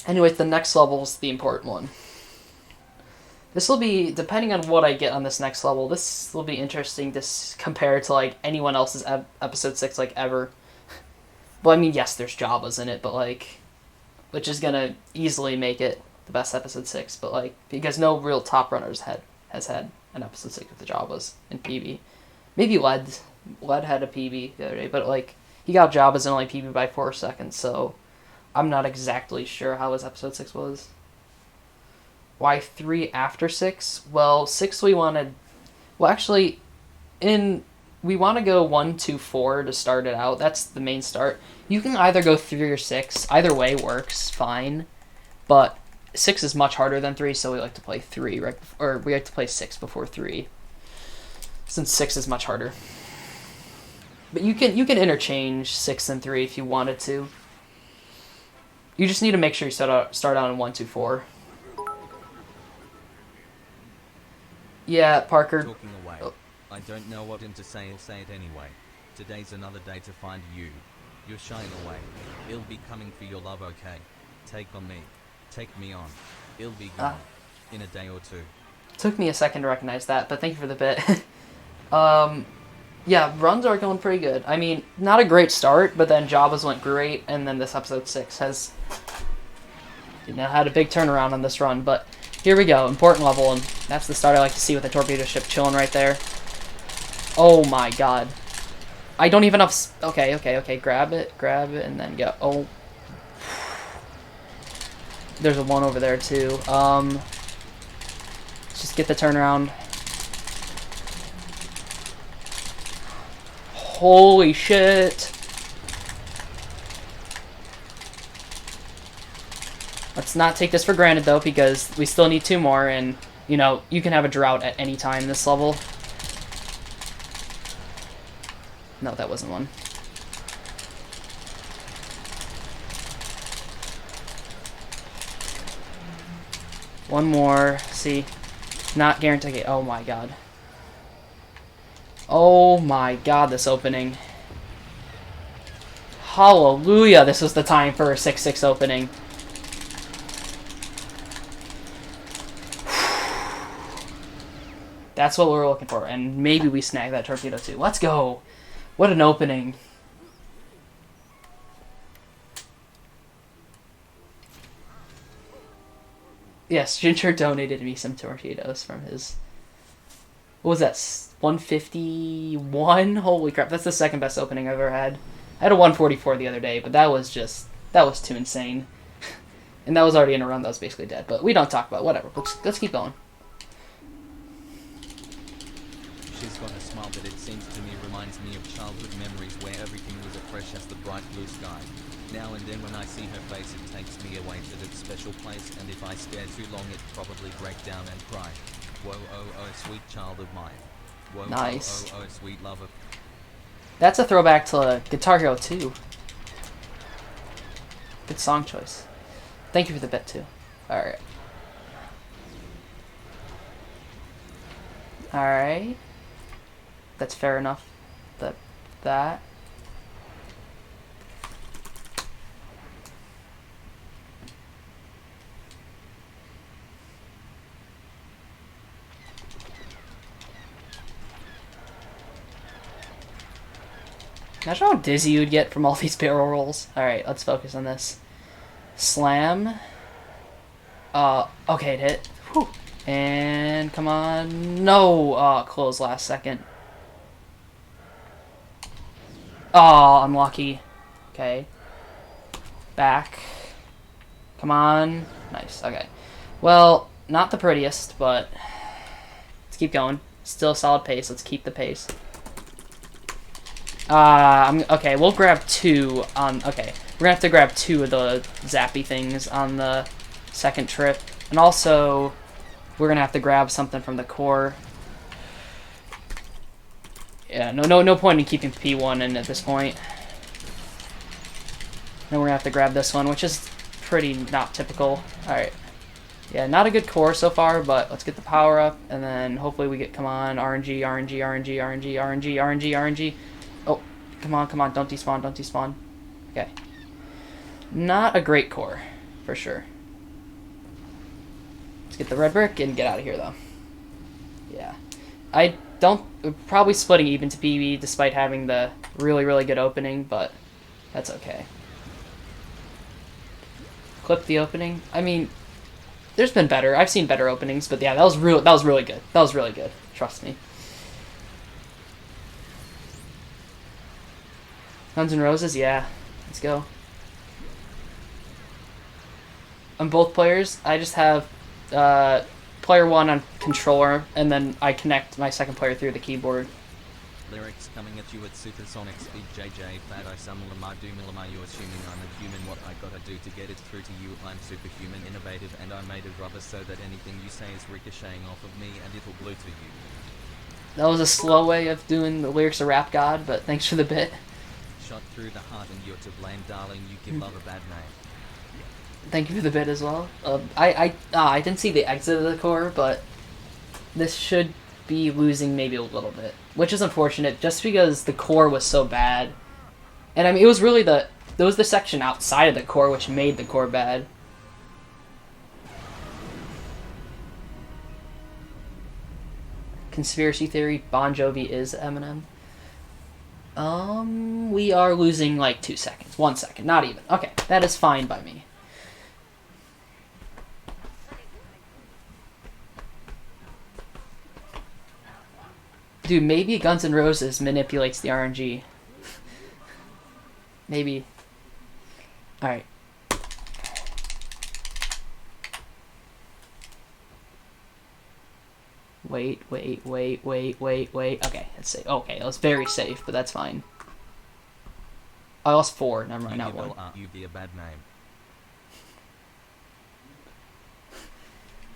Anyways, the next level is the important one. This will be, depending on what I get on this next level, this will be interesting to compare to, like, anyone else's episode 6, like, ever. Well, I mean, yes, there's Jabba's in it, but, like, which is gonna easily make it the best episode 6, but, like, because no real top runners has had an episode 6 with the Jabba's in PB. Maybe Led had a PB the other day, but, like, he got Jabba's and only PB by 4 seconds, so I'm not exactly sure how his episode 6 was. Why 3 after 6? Well, 6 we wanted... Well, actually, we want to go 1, 2, 4 to start it out. That's the main start. You can either go 3 or 6. Either way works fine. But 6 is much harder than 3, so we like to play 3, right? Or we like to play 6 before 3. Since 6 is much harder. But you can interchange 6 and 3 if you wanted to. You just need to make sure you start out in 1, 2, 4. Yeah, Parker. Talking away. I don't know what to say it anyway. Today's another day to find you. You're shying away. It'll be coming for your love, okay? Take on me. Take me on. It'll be gone. In a day or 2. Took me a second to recognize that, but thank you for the bit. Yeah, runs are going pretty good. I mean, not a great start, but then Jabba's went great, and then this episode 6 has, you know, had a big turnaround on this run, but here we go, important level, and that's the start I like to see with the torpedo ship chilling right there. Oh my god. I don't even have... Okay, grab it, and then go. Oh. There's a 1 over there, too. Let's just get the turnaround. Holy shit. Let's not take this for granted, though, because we still need 2 more, and, you know, you can have a drought at any time this level. No, that wasn't one. One more. See. Not guaranteed. Oh my god. Oh my god, this opening. Hallelujah, this was the time for a 6-6 opening. That's what we're looking for, and maybe we snag that torpedo too. Let's go! What an opening. Yes, Ginger donated me some torpedoes from his... What was that? 151? Holy crap, that's the second best opening I've ever had. I had a 144 the other day, but that was too insane. And that was already in a run that was basically dead. But we don't talk about it. Whatever. Let's keep going. She's got a smile that it seems to me reminds me of childhood memories where everything was as fresh as the bright blue sky. Now and then when I see her face it takes me away to that special place, and if I stare too long it'd probably break down and cry. Whoa, oh, oh, sweet child of mine. Whoa, Nice. oh, oh, oh, sweet lover. That's a throwback to Guitar Hero 2. Good song choice. Thank you for the bet too. Alright. Alright. That's fair enough. That. Imagine how dizzy you would get from all these barrel rolls. Alright, let's focus on this. Slam. Okay, it hit. Whew. And come on. No! Close last second. Oh, unlucky. Okay. Back. Come on. Nice, okay. Well, not the prettiest, but let's keep going. Still a solid pace. Let's keep the pace. Okay, we'll grab two on... Okay, we're gonna have to grab two of the zappy things on the second trip. And also, we're gonna have to grab something from the core. Yeah, no point in keeping P1 in at this point. Then we're gonna have to grab this one, which is pretty not typical. Alright. Yeah, not a good core so far, but let's get the power up, and then hopefully we get... Come on, RNG, RNG, RNG, RNG, RNG, RNG, RNG. Oh, come on, don't despawn, don't despawn. Okay. Not a great core, for sure. Let's get the red brick and get out of here, though. Yeah. I don't... Probably splitting even to PB despite having the really, really good opening, but that's okay. Clip the opening. I mean, there's been better. I've seen better openings, but yeah, that was really good. That was really good. Trust me. Guns N' Roses, yeah. Let's go. On both players, I just have player 1 on controller, and then I connect my second player through the keyboard. Lyrics coming at you at supersonic speed. JJ fat I some lama do milama. You assuming I'm a human, what I gotta do to get it through to you? I'm superhuman, innovative, and I'm made of rubber so that anything you say is ricocheting off of me and it'll glue to you. That was a slow way of doing the lyrics of Rap God, but thanks for the bit. Shot through the heart and you're to blame, darling. You give love a bad name. Thank you for the bit as well. I didn't see the exit of the core, but this should be losing maybe a little bit, which is unfortunate just because the core was so bad. And I mean, it was really the section outside of the core which made the core bad. Conspiracy theory, Bon Jovi is Eminem. We are losing like 2 seconds. 1 second, not even. Okay, that is fine by me. Dude, maybe Guns N' Roses manipulates the RNG. Maybe. Alright. Wait. Okay, that's safe. Okay, that was very safe, but that's fine. I lost 4. Never mind, not 1. You be a bad name.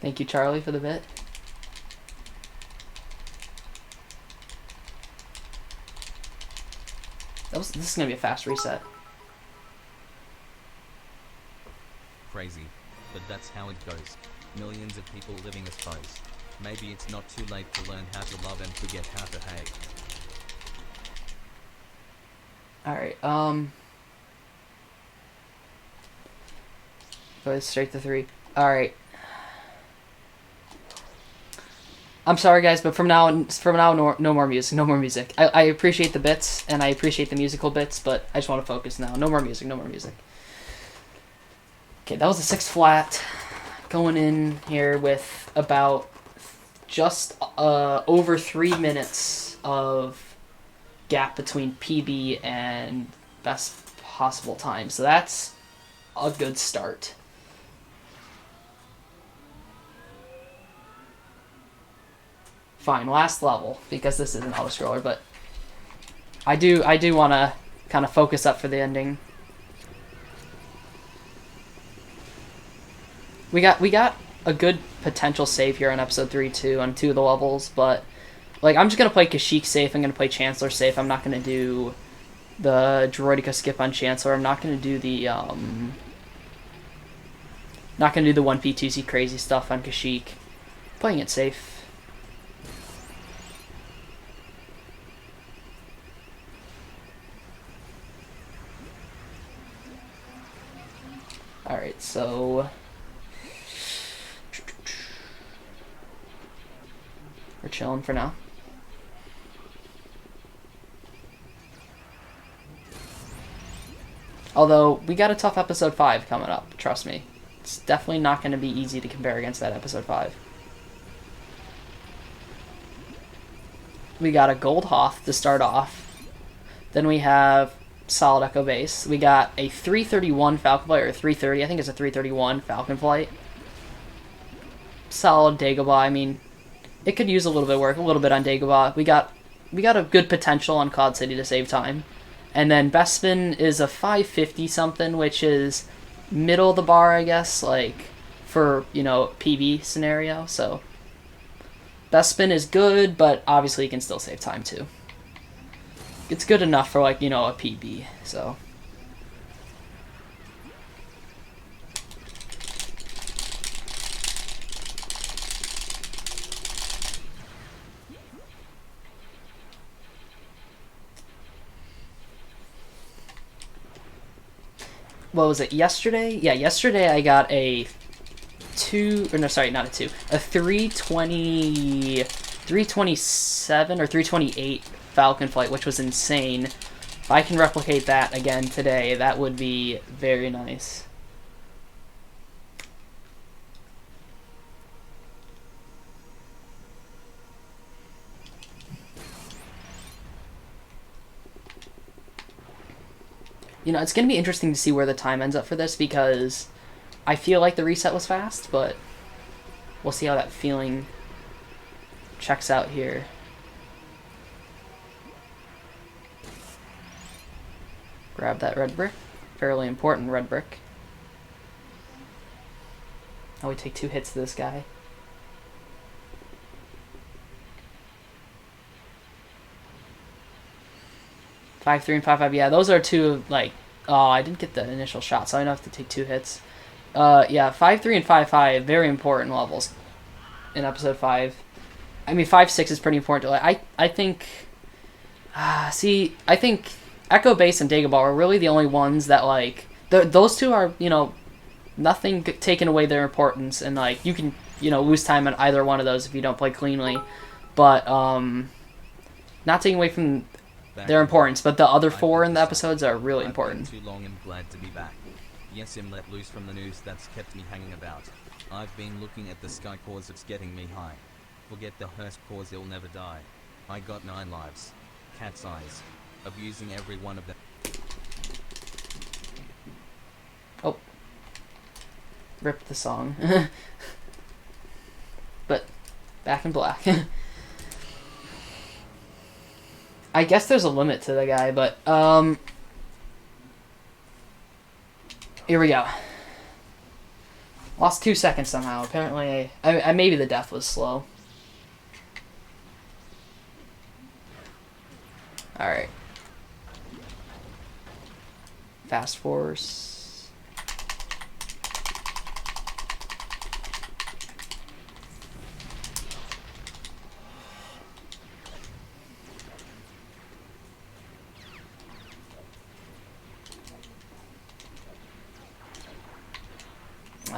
Thank you, Charlie, for the bit. This is gonna be a fast reset. Crazy, but that's how it goes. millions of people living as foes. Maybe it's not too late to learn how to love and forget how to hate. Alright, go straight to 3. Alright. I'm sorry, guys, but from now, no more music. No more music. I appreciate the bits, and I appreciate the musical bits, but I just want to focus now. No more music, no more music. Okay, that was a 6 flat. Going in here with about just over 3 minutes of gap between PB and best possible time. So that's a good start. Fine, last level, because this is an auto-scroller, but I do want to kind of focus up for the ending. We got a good potential save here on episode 3 too, on 2 of the levels, but like I'm just gonna play Kashyyyk safe. I'm gonna play Chancellor safe. I'm not gonna do the Droidica skip on Chancellor. I'm not gonna do the not gonna do the 1P 2C crazy stuff on Kashyyyk. Playing it safe. Alright, so we're chilling for now. Although, we got a tough episode 5 coming up, trust me. It's definitely not going to be easy to compare against that episode 5. We got a Gold Hoth to start off. Then we have Solid Echo Base. We got a 331 Falcon Flight, or 330, I think it's a 331 Falcon Flight. Solid Dagobah, I mean, it could use a little bit of work, a little bit on Dagobah. We got a good potential on Cloud City to save time. And then Bespin is a 550 something, which is middle of the bar, I guess, like, for, you know, PB scenario, so Bespin is good, but obviously you can still save time too. It's good enough for, like, you know, a PB, so. What was it, yesterday? Yeah, yesterday I got a 327 or 328 Falcon Flight, which was insane. If I can replicate that again today, that would be very nice. You know, it's going to be interesting to see where the time ends up for this, because I feel like the reset was fast, but we'll see how that feeling checks out here. Grab that red brick. Fairly important red brick. Oh, we take 2 hits to this guy. Five, 3, and 5, 5. Yeah, those are 2, like... Oh, I didn't get the initial shot, so I don't have to take 2 hits. Yeah, 5, 3, and 5, 5. Very important levels in episode 5. I mean, 5, 6 is pretty important. I think... see, I think Echo Base and Dagobah are really the only ones that, like... Those 2 are, you know... Nothing taking away their importance, and, like, you can, you know, lose time on either one of those if you don't play cleanly. But, not taking away from their importance, but the other 4 in the episodes are really important. Too long and glad to be back. Yes, I'm let loose from the news that's kept me hanging about. I've been looking at the sky cause it's getting me high. Forget the hearse cause he'll never die. I got 9 lives. Cat's eyes. Abusing every one of them. Oh. Ripped the song. But, back in black. I guess there's a limit to the guy, but, here we go. Lost 2 seconds somehow. Apparently, I maybe the death was slow. Alright. Fast Force.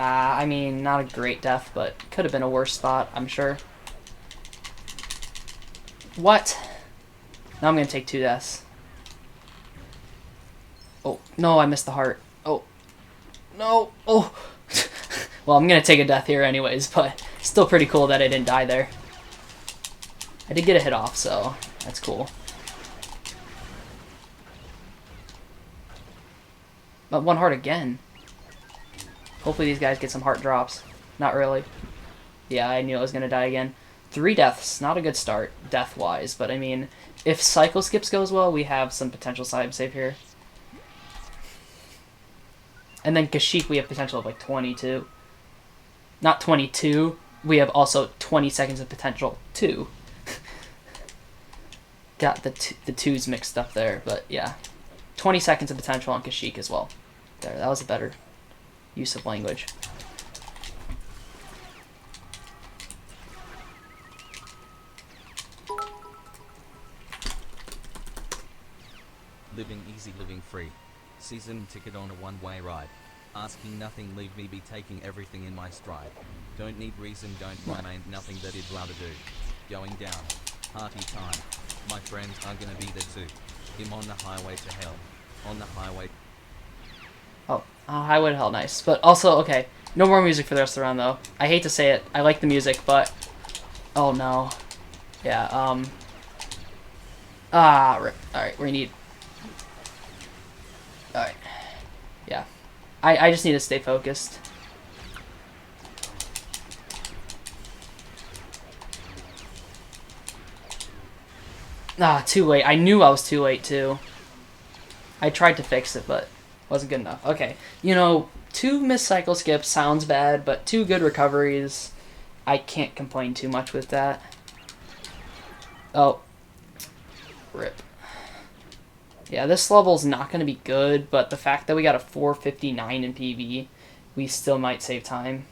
I mean, not a great death, but could have been a worse spot, I'm sure. What? Now I'm going to take 2 deaths. Oh, no, I missed the heart. Oh, no. Oh. Well, I'm going to take a death here anyways, but still pretty cool that I didn't die there. I did get a hit off, so that's cool. But 1 heart again. Hopefully these guys get some heart drops. Not really. Yeah, I knew I was going to die again. 3 deaths. Not a good start, death-wise. But, I mean, if cycle skips goes well, we have some potential side save here. And then Kashyyyk, we have potential of like 22. Not 22. We have also 20 seconds of potential, too. Got the twos mixed up there, but yeah. 20 seconds of potential on Kashyyyk as well. There, that was a better use of language. Living easy, living free. Season ticket on a one-way ride. Asking nothing, leave me be, taking everything in my stride. Don't need reason, don't rhyme, ain't nothing that I'd rather do. Going down. Party time. My friends are gonna be there too. Him on the highway to hell. On the highway. Oh, Highway to Hell, nice. But also, okay, no more music for the rest of the round, though. I hate to say it. I like the music, but... Oh, no. Yeah, rip. Alright, we need... Alright. Yeah. I just need to stay focused. Too late. I knew I was too late, too. I tried to fix it, but wasn't good enough. Okay. You know, 2 missed cycle skips sounds bad, but 2 good recoveries. I can't complain too much with that. Oh. Rip. Yeah, this level's not going to be good, but the fact that we got a 459 in PV, we still might save time.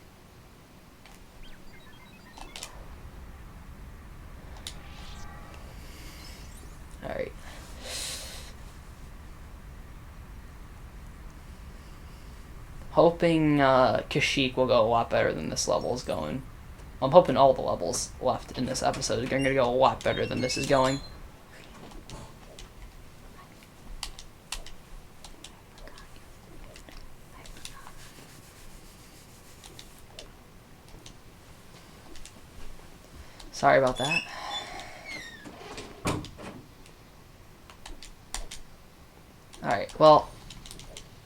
Alright. Hoping Kashyyyk will go a lot better than this level is going. I'm hoping all the levels left in this episode are going to go a lot better than this is going. Sorry about that. Alright, well,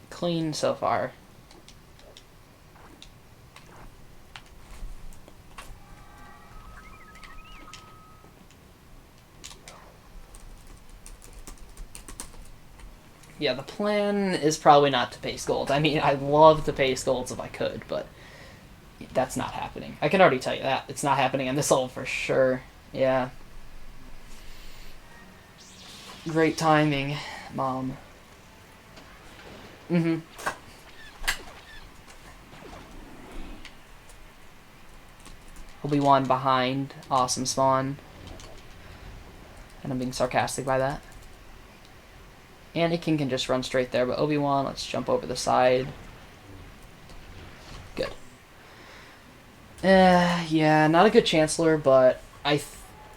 clean so far. Yeah, the plan is probably not to paste gold. I mean, I'd love to paste golds if I could, but that's not happening. I can already tell you that. It's not happening on this level for sure. Yeah. Great timing, Mom. Mm-hmm. Obi-Wan behind. Awesome spawn. And I'm being sarcastic by that. Anakin can just run straight there, but Obi-Wan, let's jump over the side. Good. Yeah, not a good Chancellor, but I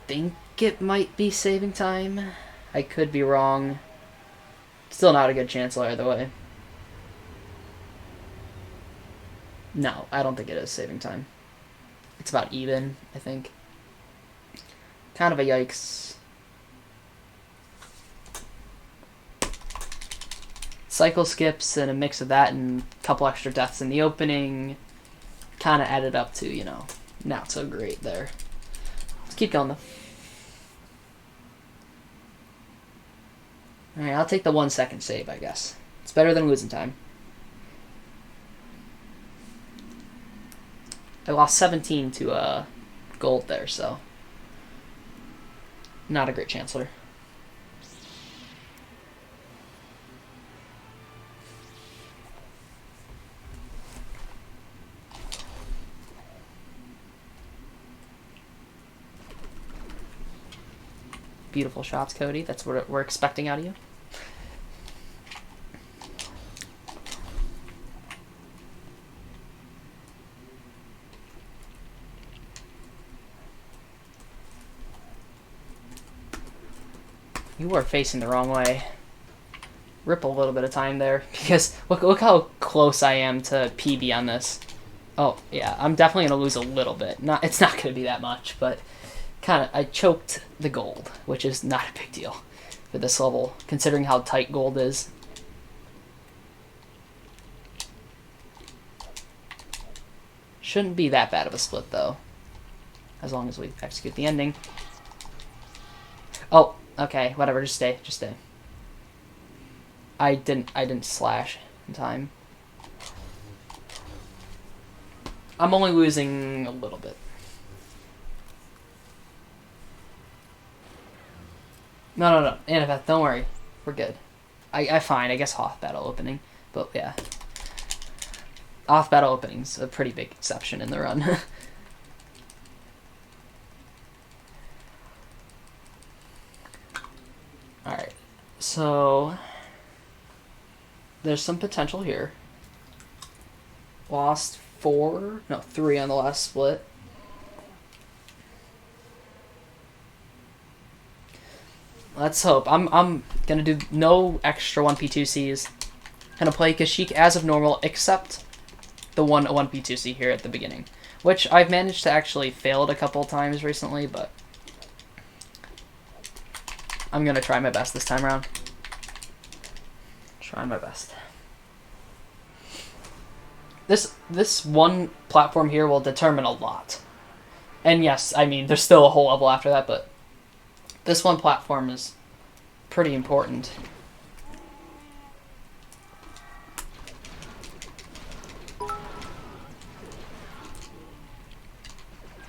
think it might be saving time. I could be wrong. Still not a good Chancellor either way. No, I don't think it is saving time. It's about even, I think. Kind of a yikes. Cycle skips and a mix of that and a couple extra deaths in the opening kind of added up to, you know, not so great there. Let's keep going, though. Alright, I'll take the 1 second save, I guess. It's better than losing time. I lost 17 to gold there, so not a great Chancellor. Beautiful shots, Cody. That's what we're expecting out of you. You are facing the wrong way. Rip a little bit of time there, because look how close I am to PB on this. Oh, yeah, I'm definitely going to lose a little bit. It's not going to be that much, but I choked the gold, which is not a big deal for this level, considering how tight gold is. Shouldn't be that bad of a split, though, as long as we execute the ending. Oh, okay, whatever, just stay. I didn't slash in time. I'm only losing a little bit. No. Annabeth, don't worry. We're good. I fine. I guess Hoth battle opening. But yeah. Hoth battle opening's a pretty big exception in the run. Alright. So there's some potential here. Lost 3 on the last split. Let's hope. I'm gonna do no extra 1P2Cs. Gonna play Kashyyyk as of normal, except the 1P2C here at the beginning, which I've managed to actually fail it a couple times recently, but I'm gonna try my best this time around. Try my best. This one platform here will determine a lot. And yes, I mean, there's still a whole level after that, but this one platform is pretty important.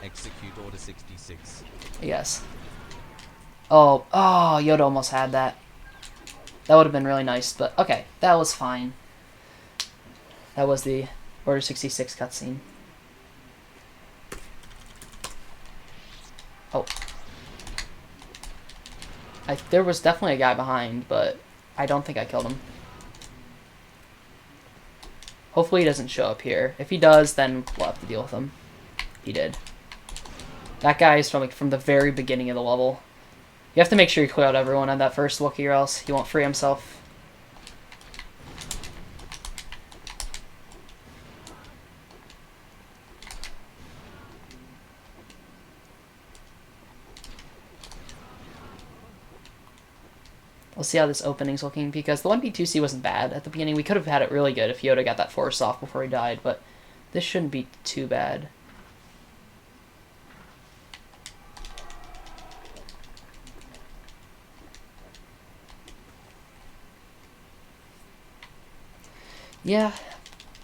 Execute Order 66. Yes. Oh, Yoda almost had that. That would have been really nice, but okay, that was fine. That was the Order 66 cutscene. Oh. There was definitely a guy behind, but I don't think I killed him. Hopefully he doesn't show up here. If he does, then we'll have to deal with him. He did. That guy is from the very beginning of the level. You have to make sure you clear out everyone on that first Wookiee, or else he won't free himself. We'll see how this opening's looking, because the 1B2C wasn't bad at the beginning. We could have had it really good if Yoda got that force off before he died, but this shouldn't be too bad. Yeah,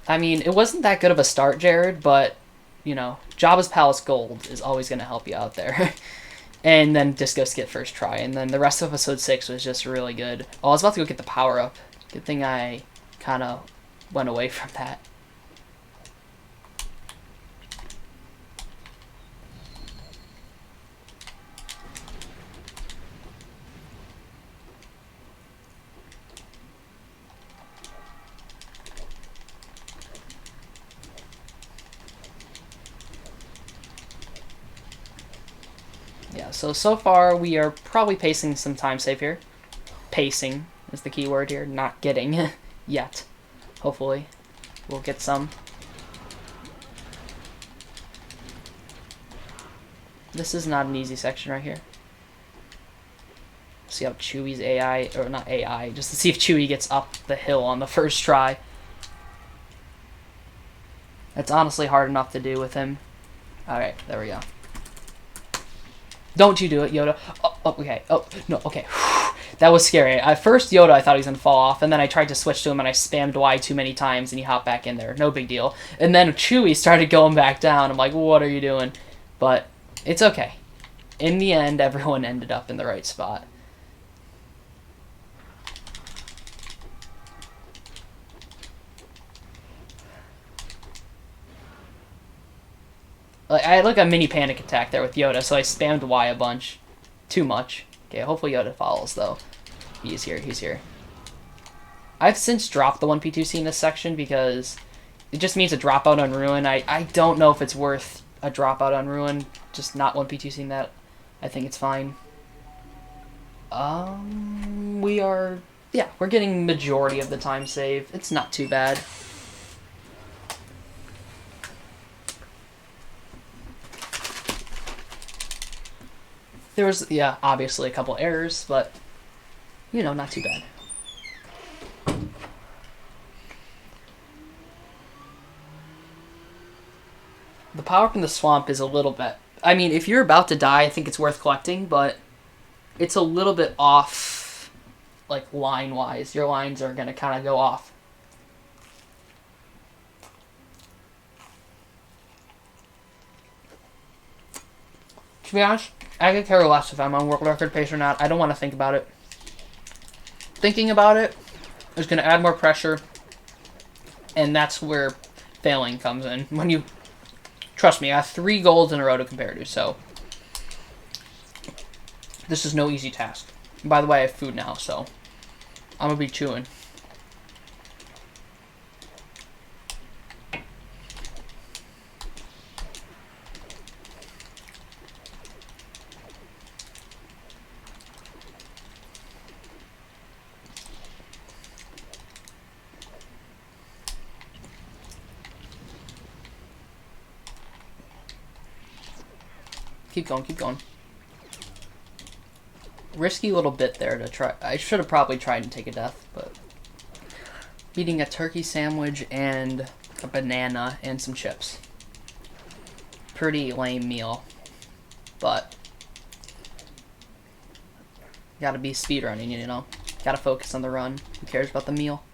I mean, it wasn't that good of a start, Jared, but, you know, Jabba's Palace Gold is always going to help you out there. And then Disco Skit first try, and then the rest of episode 6 was just really good. Oh, I was about to go get the power up. Good thing I kind of went away from that. Yeah, so far we are probably pacing some time save here. Pacing is the key word here, not getting yet. Hopefully we'll get some. This is not an easy section right here. See how Chewie's AI, or not AI, just to see if Chewie gets up the hill on the first try. It's honestly hard enough to do with him. Alright, there we go. Don't you do it, Yoda. Oh, okay. Oh, no, okay. That was scary. At first, Yoda, I thought he was going to fall off, and then I tried to switch to him, and I spammed Y too many times, and he hopped back in there. No big deal. And then Chewie started going back down. I'm like, what are you doing? But it's okay. In the end, everyone ended up in the right spot. I had like a mini panic attack there with Yoda, so I spammed Y a bunch. Too much. Okay, hopefully Yoda follows, though. He's here. I've since dropped the 1P2C in this section because it just means a dropout on Ruin. I don't know if it's worth a dropout on Ruin, just not 1P2C in that. I think it's fine. We are... Yeah, we're getting majority of the time save. It's not too bad. There was, yeah, obviously a couple errors, but, you know, not too bad. The power up in the swamp is a little bit... I mean, if you're about to die, I think it's worth collecting, but it's a little bit off, like, line-wise. Your lines are going to kind of go off. To be honest, I could care less if I'm on world record pace or not. I don't want to think about it. Thinking about it is going to add more pressure, and that's where failing comes in. When you... Trust me, I have 3 golds in a row to compare to, so... This is no easy task. By the way, I have food now, so... I'm going to be chewing. Keep going, keep going. Risky little bit there to try. I should have probably tried to take a death, but... Eating a turkey sandwich and a banana and some chips. Pretty lame meal. But... Gotta be speedrunning, you know? Gotta focus on the run. Who cares about the meal?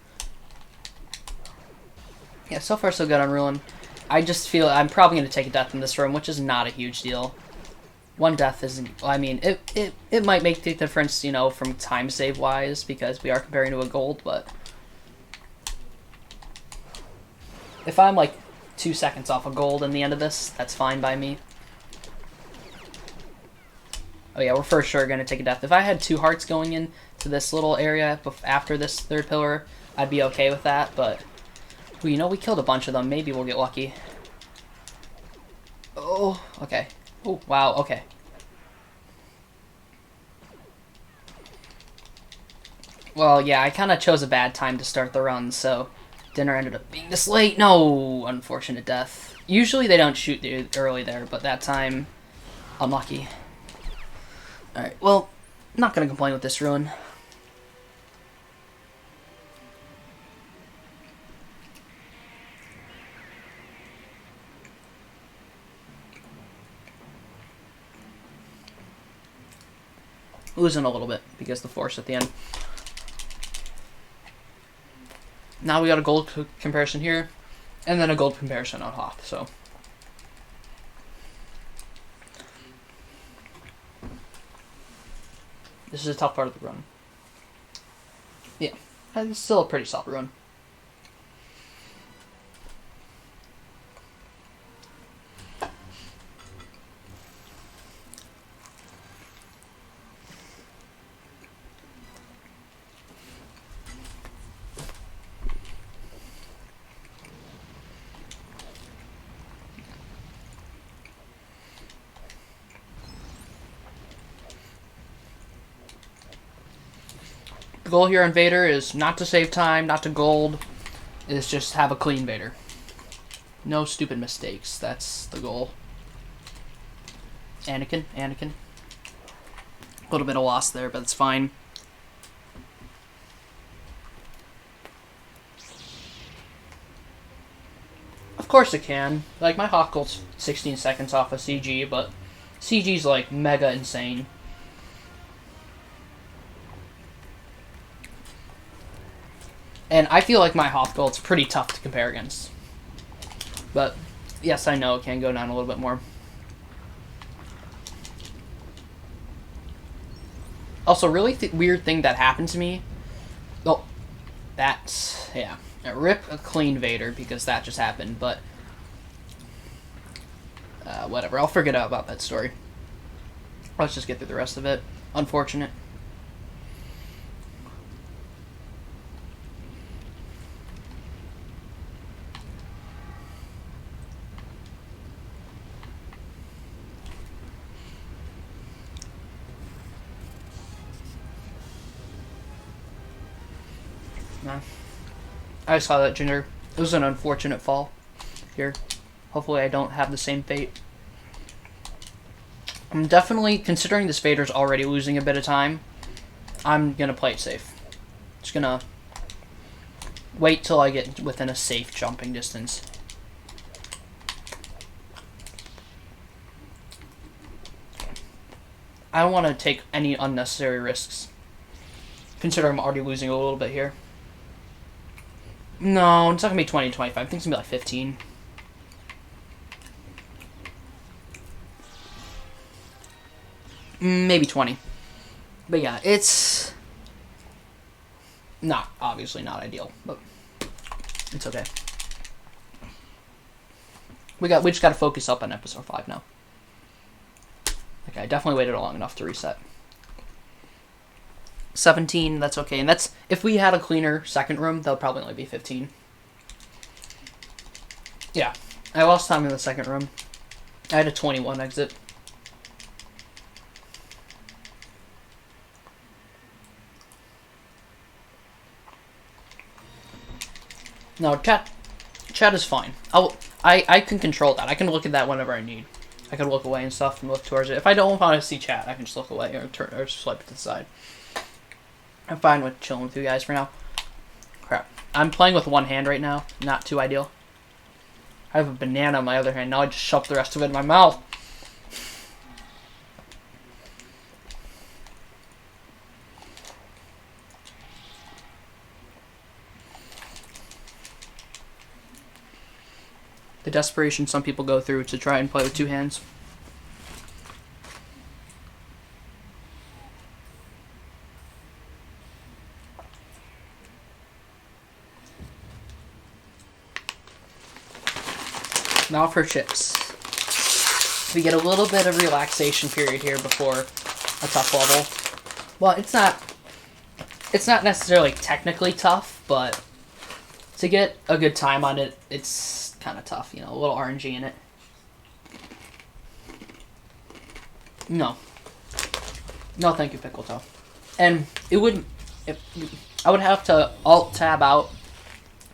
Yeah, so far so good on Ruin. I just feel I'm probably going to take a death in this room, which is not a huge deal. 1 death isn't... I mean, it might make the difference, you know, from time save-wise, because we are comparing to a gold, but... If I'm, like, 2 seconds off a gold in the end of this, that's fine by me. Oh yeah, we're for sure going to take a death. If I had 2 hearts going in to this little area after this 3rd pillar, I'd be okay with that, but... Well, you know, we killed a bunch of them. Maybe we'll get lucky. Oh, okay. Oh, wow, okay. Well, yeah, I kind of chose a bad time to start the run, so dinner ended up being this late. No, unfortunate death. Usually they don't shoot early there, but that time, unlucky. Alright, well, not going to complain with this ruin. Losing a little bit because the force at the end. Now we got a gold comparison here, and then a gold comparison on Hoth, so. This is a tough part of the run. Yeah, it's still a pretty solid run. The goal here on Vader is not to save time, not to gold, is just have a clean Vader. No stupid mistakes, that's the goal. Anakin. A little bit of loss there, but it's fine. Of course it can. Like, my Hoth gold's 16 seconds off of CG, but CG's like mega insane. And I feel like my Hoth gold's pretty tough to compare against. But, yes, I know it can go down a little bit more. Also, really weird thing that happened to me. Oh, that's... yeah. Rip a clean Vader, because that just happened, but... whatever, I'll forget about that story. Let's just get through the rest of it. Unfortunate. Nah. I saw that, Ginger. It was an unfortunate fall here. Hopefully I don't have the same fate. I'm definitely, considering this Vader's already losing a bit of time, I'm going to play it safe. Just going to wait till I get within a safe jumping distance. I don't want to take any unnecessary risks. Consider I'm already losing a little bit here. No, it's not going to be 20, 25. I think it's going to be like 15. Maybe 20. But yeah, it's not, obviously not ideal, but it's okay. We just got to focus up on episode 5 now. Okay, I definitely waited long enough to reset. 17, that's okay. And that's, if we had a cleaner second room, that would probably only be 15. Yeah, I lost time in the second room. I had a 21 exit. No, chat is fine. I can control that. I can look at that whenever I need. I can look away and stuff and look towards it. If I don't want to see chat, I can just look away or swipe it to the side. I'm fine with chilling with you guys for now. Crap. I'm playing with one hand right now. Not too ideal. I have a banana in my other hand. Now I just shoved the rest of it in my mouth. The desperation some people go through to try and play with two hands. Now for chips. We get a little bit of relaxation period here before a tough level. Well, it's not necessarily technically tough, but to get a good time on it, it's kind of tough, you know, a little RNG in it. No, thank you, Pickle Toe. And I would have to Alt Tab out.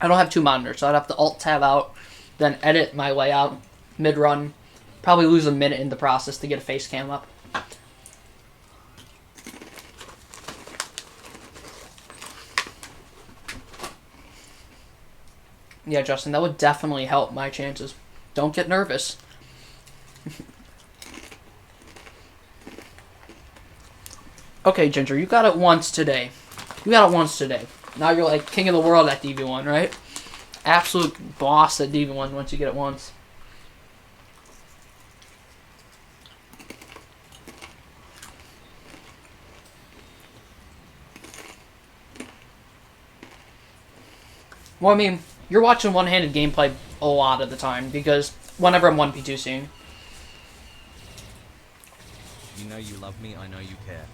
I don't have two monitors, so I'd have to Alt Tab out, then edit my layout mid run. Probably lose a minute in the process to get a face cam up. Yeah, Justin, that would definitely help my chances. Don't get nervous. Okay, Ginger, you got it once today. Now you're like king of the world at DV1, right? Absolute boss at DV1 once you get it once. Well, I mean, you're watching one-handed gameplay a lot of the time, because whenever I'm 1v2ing. You know you love me, I know you care.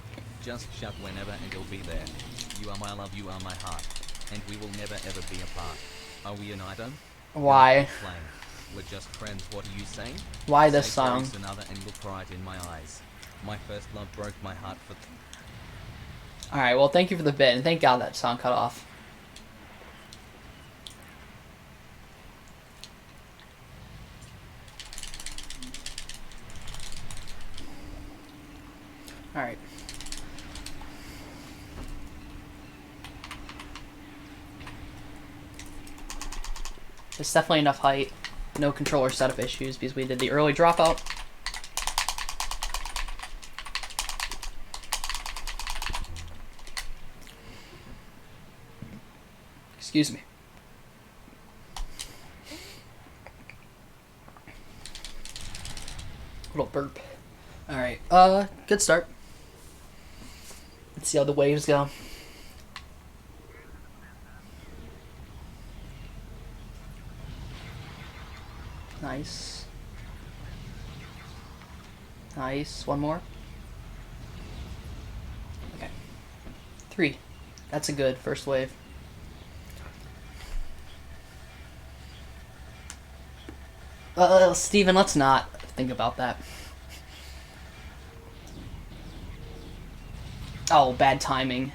Just shout whenever and you'll be there. You are my love, you are my heart. And we will never ever be apart. Are we an item? Why? We're just friends, what are you saying? Why this Say song? another and look right in my eyes. My first love broke my heart for... Alright, well, thank you for the bit, and thank God that song cut off. Alright. It's definitely enough height. No controller setup issues because we did the early dropout. Excuse me. Little burp. Alright, good start. Let's see how the waves go. Nice. Nice. One more. Okay. 3. That's a good first wave. Steven, let's not think about that. Oh, bad timing.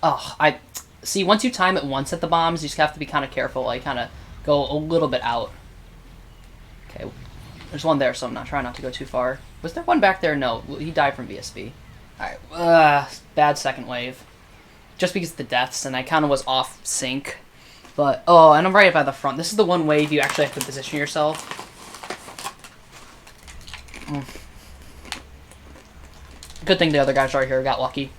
Oh, I see. Once you time it once at the bombs, you just have to be kind of careful. Like, kind of go a little bit out. Okay, there's one there, so I'm not trying not to go too far. Was there one back there? No, he died from VSB. Alright, bad second wave. Just because of the deaths, and I kind of was off sync. But, oh, and I'm right by the front. This is the one wave you actually have to position yourself. Good thing the other guys right here got lucky.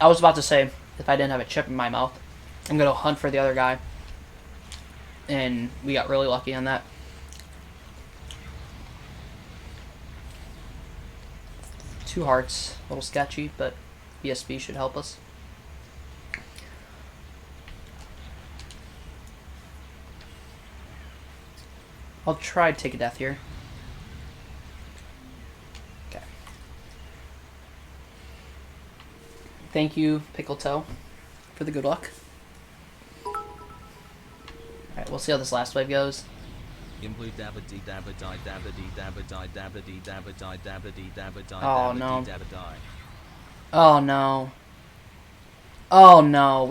I was about to say, if I didn't have a chip in my mouth, I'm going to hunt for the other guy. And we got really lucky on that. Two hearts. A little sketchy, but BSB should help us. I'll try to take a death here. Okay. Thank you, Pickle Toe, for the good luck. Alright, we'll see how this last wave goes. Oh no. Oh no. Oh no.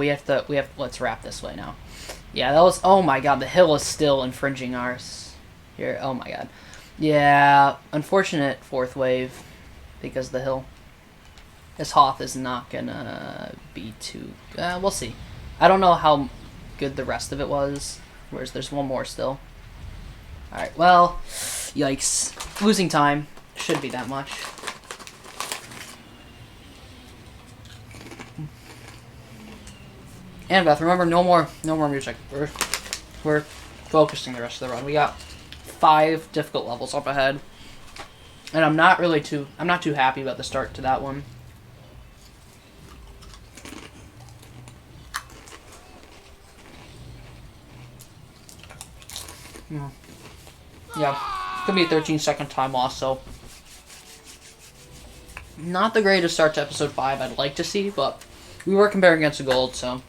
Let's wrap this way now. Yeah, that was, oh my god, the hill is still infringing ours. Here, oh my god. Yeah, unfortunate fourth wave because of the hill. This Hoth is not gonna be too, we'll see. I don't know how good the rest of it was. Whereas there's one more still. Alright, well, yikes. Losing time. Shouldn't be that much. And Beth, remember, no more music. We're focusing the rest of the run. We got 5 difficult levels up ahead. And I'm not too happy about the start to that one. Yeah, could be a 13-second time loss, so not the greatest start to episode 5 I'd like to see, but we were comparing against the gold, so.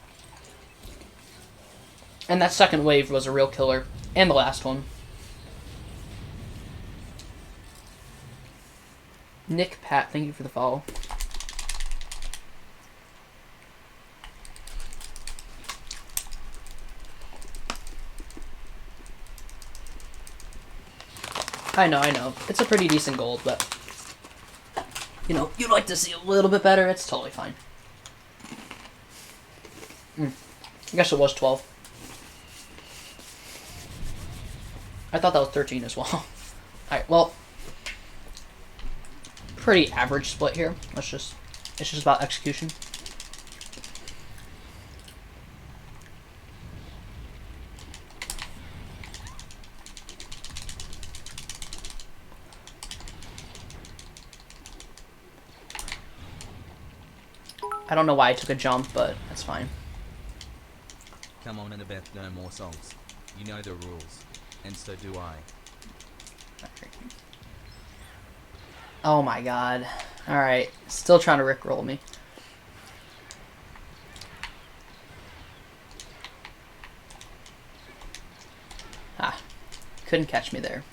And that second wave was a real killer, and the last one. Nick Pat, thank you for the follow. I know. It's a pretty decent gold, but, you know, you'd like to see a little bit better. It's totally fine. I guess it was 12. I thought that was 13 as well. Alright, well, pretty average split here. It's just about execution. I don't know why I took a jump, but that's fine. Come on, Annabeth, no more songs. You know the rules. And so do I. Oh my god. Alright. Still trying to rickroll me. Ah. Couldn't catch me there.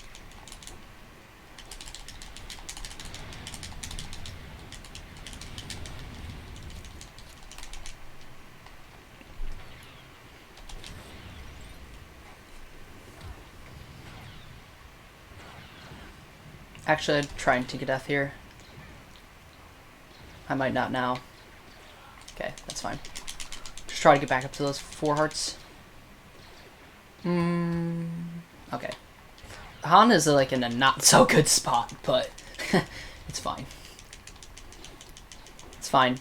Actually, I'd try and take a death here. I might not now. Okay, that's fine. Just try to get back up to those 4 hearts. Okay. Han is like in a not so good spot, but it's fine. It's fine.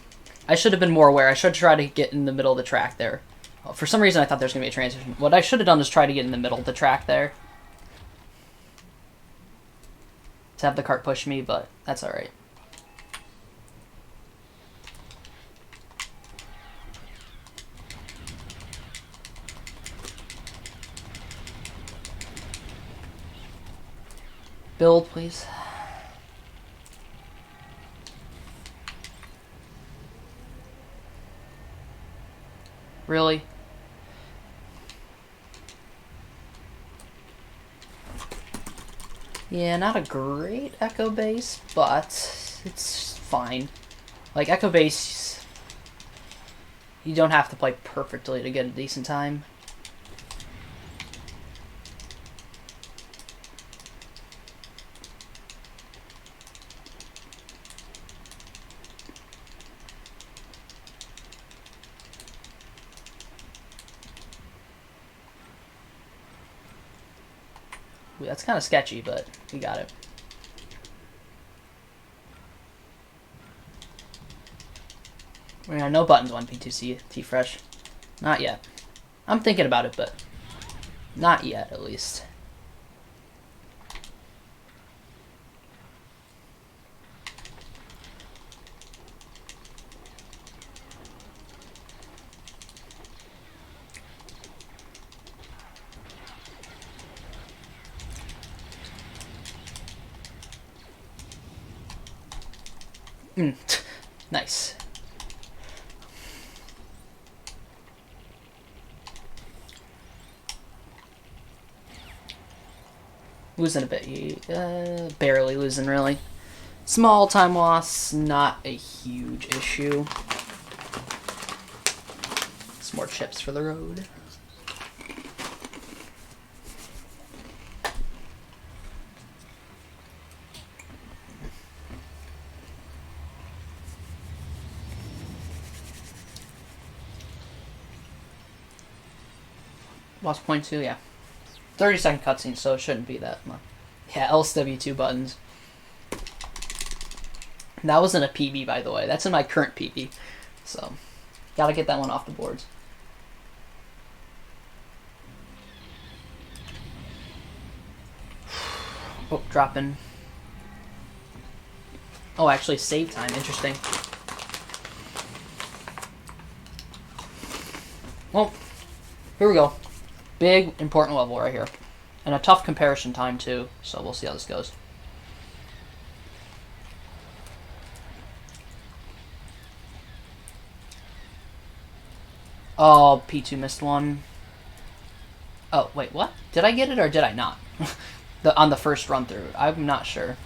I should have been more aware. I should try to get in the middle of the track there. Well, for some reason, I thought there was going to be a transition. What I should have done is try to get in the middle of the track there. To have the cart push me, but that's alright. Build, please. Really? Yeah, not a great echo base, but it's fine. Like, Echo Base, you don't have to play perfectly to get a decent time. Ooh, that's kind of sketchy, but we got it. We're gonna no buttons 1P2C T-Fresh. Not yet. I'm thinking about it, but not yet, at least. Nice. Losing a bit. Barely losing, really. Small time loss, not a huge issue. Some more chips for the road. Lost point 2, yeah. 30-second cutscene, so it shouldn't be that much. Yeah, LSW2 buttons. That wasn't a PB, by the way. That's in my current PB. So, gotta get that one off the boards. Oh, dropping. Oh, actually, save time. Interesting. Well, here we go. Big, important level right here. And a tough comparison time, too. So we'll see how this goes. Oh, P2 missed one. Oh, wait, what? Did I get it or did I not? On the first run through. I'm not sure.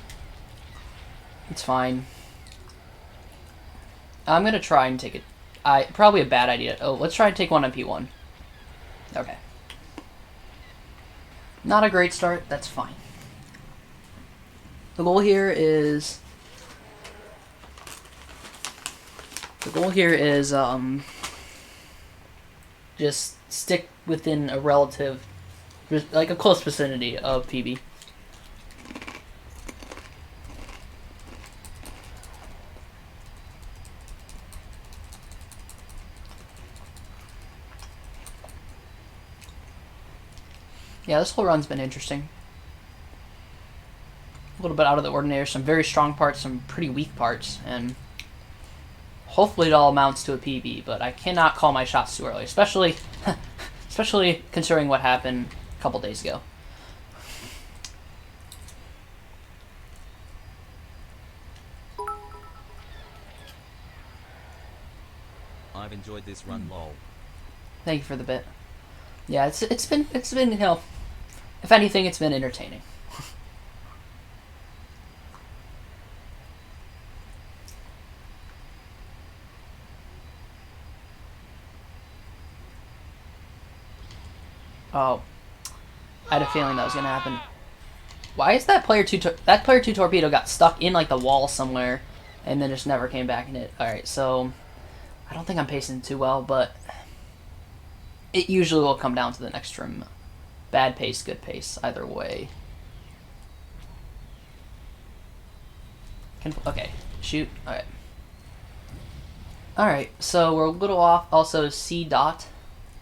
It's fine. I'm going to try and take it. Probably a bad idea. Oh, let's try and take one on P1. Okay. Not a great start. That's fine. The goal here is... just stick within a relative... like a close vicinity of PB. Yeah, this whole run's been interesting. A little bit out of the ordinary. Some very strong parts, some pretty weak parts, and hopefully it all amounts to a PB, but I cannot call my shots too early, especially considering what happened a couple days ago. I've enjoyed this run, lol. Thank you for the bit. Yeah, it's been you know, if anything, it's been entertaining. Oh, I had a feeling that was gonna happen. Why is that player two torpedo got stuck in like the wall somewhere, and then just never came back in it? All right, so I don't think I'm pacing too well, but it usually will come down to the next trim. Bad pace, good pace, either way. Okay, shoot. All right. All right, so we're a little off. Also, C dot.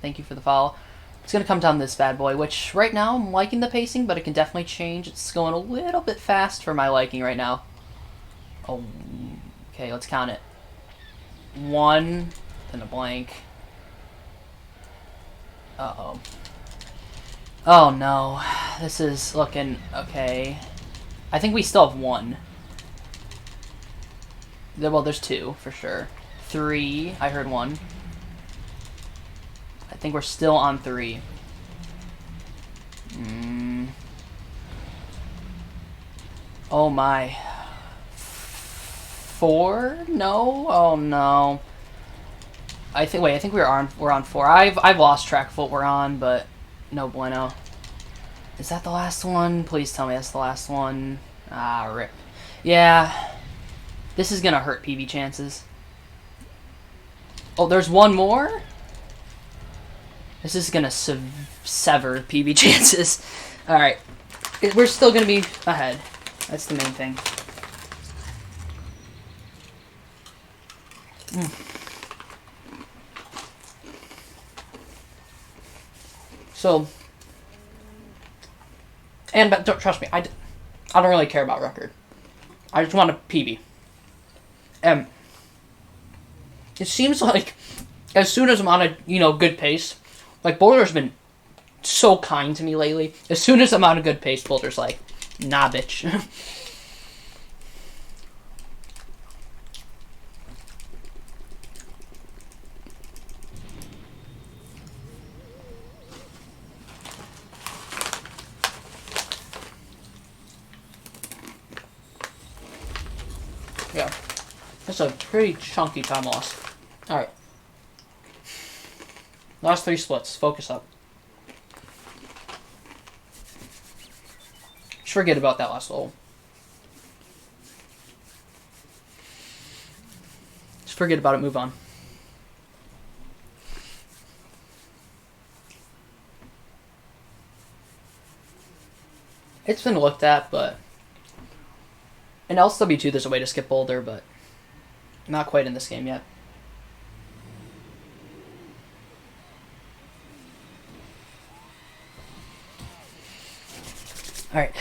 Thank you for the follow. It's going to come down to this bad boy, which right now I'm liking the pacing, but it can definitely change. It's going a little bit fast for my liking right now. Oh, okay, let's count it. 1, then a blank. Uh-oh. Oh, no. This is looking... okay. I think we still have 1. Well, there's 2, for sure. 3. I heard 1. I think we're still on 3. Oh my. 4? No? Oh no. I think we're on 4. I've lost track of what we're on, but no bueno. Is that the last one? Please tell me that's the last one. Ah, rip. Yeah. This is gonna hurt PB chances. Oh, there's one more? This is gonna sever PB chances. Alright. We're still gonna be ahead. That's the main thing. So, but trust me, I don't really care about record. I just want a PB. It seems like as soon as I'm on a good pace, like Boulder's been so kind to me lately. As soon as I'm on a good pace, Boulder's like, nah, bitch. Yeah. That's a pretty chunky time loss. Alright. Last 3 splits. Focus up. Just forget about that last hole. Just forget about it. Move on. It's been looked at, but... In LSW2, there's a way to skip Boulder, but... Not quite in this game yet. Alright.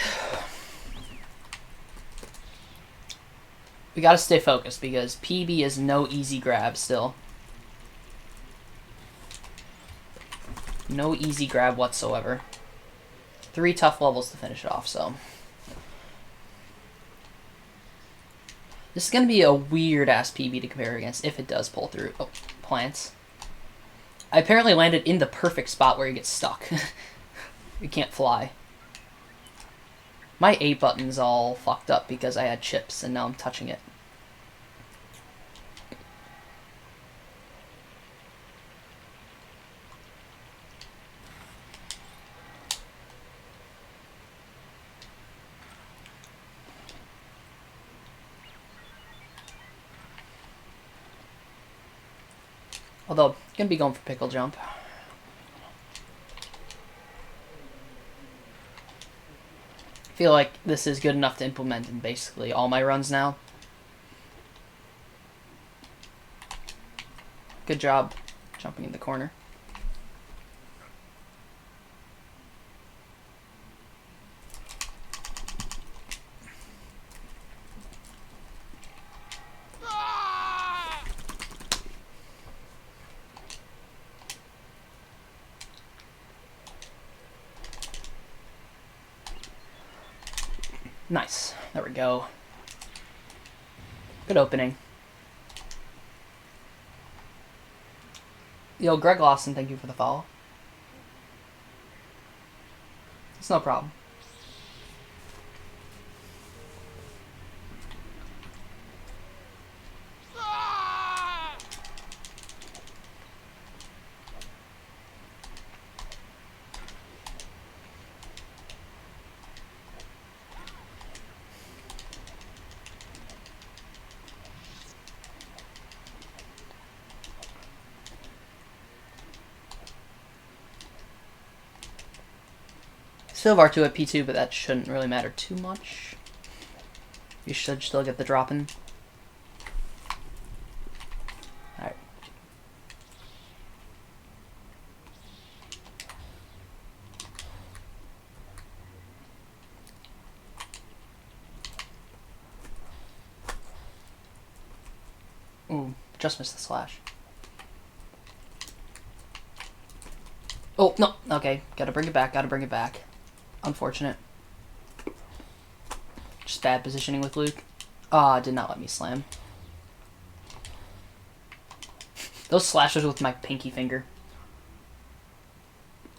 We gotta stay focused, because PB is no easy grab still. No easy grab whatsoever. 3 tough levels to finish it off, so... This is going to be a weird-ass PB to compare against if it does pull through. Oh, plants. I apparently landed in the perfect spot where you get stuck. You can't fly. My A button's all fucked up because I had chips and now I'm touching it. Although, gonna be going for pickle jump. Feel like this is good enough to implement in basically all my runs now. Good job jumping in the corner. Nice. There we go. Good opening. Yo, Greg Lawson, thank you for the follow. It's no problem. Still have R2 at P2, but that shouldn't really matter too much. You should still get the drop in. Alright. Ooh, just missed the slash. Oh, no. Okay, gotta bring it back, gotta bring it back. Unfortunate. Just bad positioning with Luke. Ah, did not let me slam. Those slashes with my pinky finger.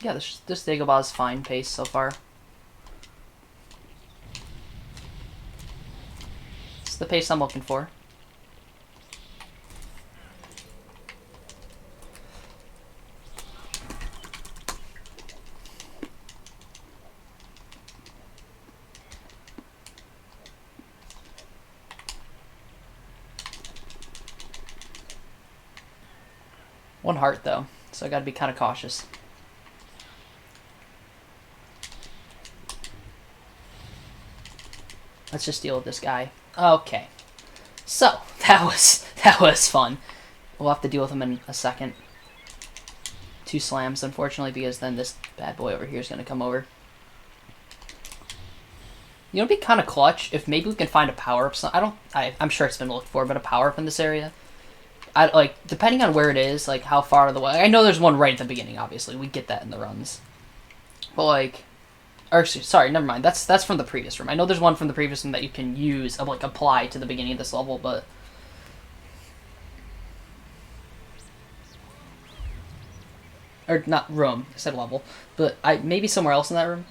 Yeah, this Dagobah is fine pace so far. It's the pace I'm looking for. 1 heart, though, so I gotta be kind of cautious. Let's just deal with this guy. Okay. So, that was fun. We'll have to deal with him in a second. 2 slams, unfortunately, because then this bad boy over here is going to come over. You know, it'd be kind of clutch if maybe we can find a power-up. I'm sure it's been looked for, but a power-up in this area. Depending on where it is, like, how far the way. I know there's one right at the beginning, obviously. We get that in the runs. But, like... Or, sorry, never mind. That's from the previous room. I know there's one from the previous room that you can use, like, apply to the beginning of this level, but... Or, not room. I said level. But maybe somewhere else in that room.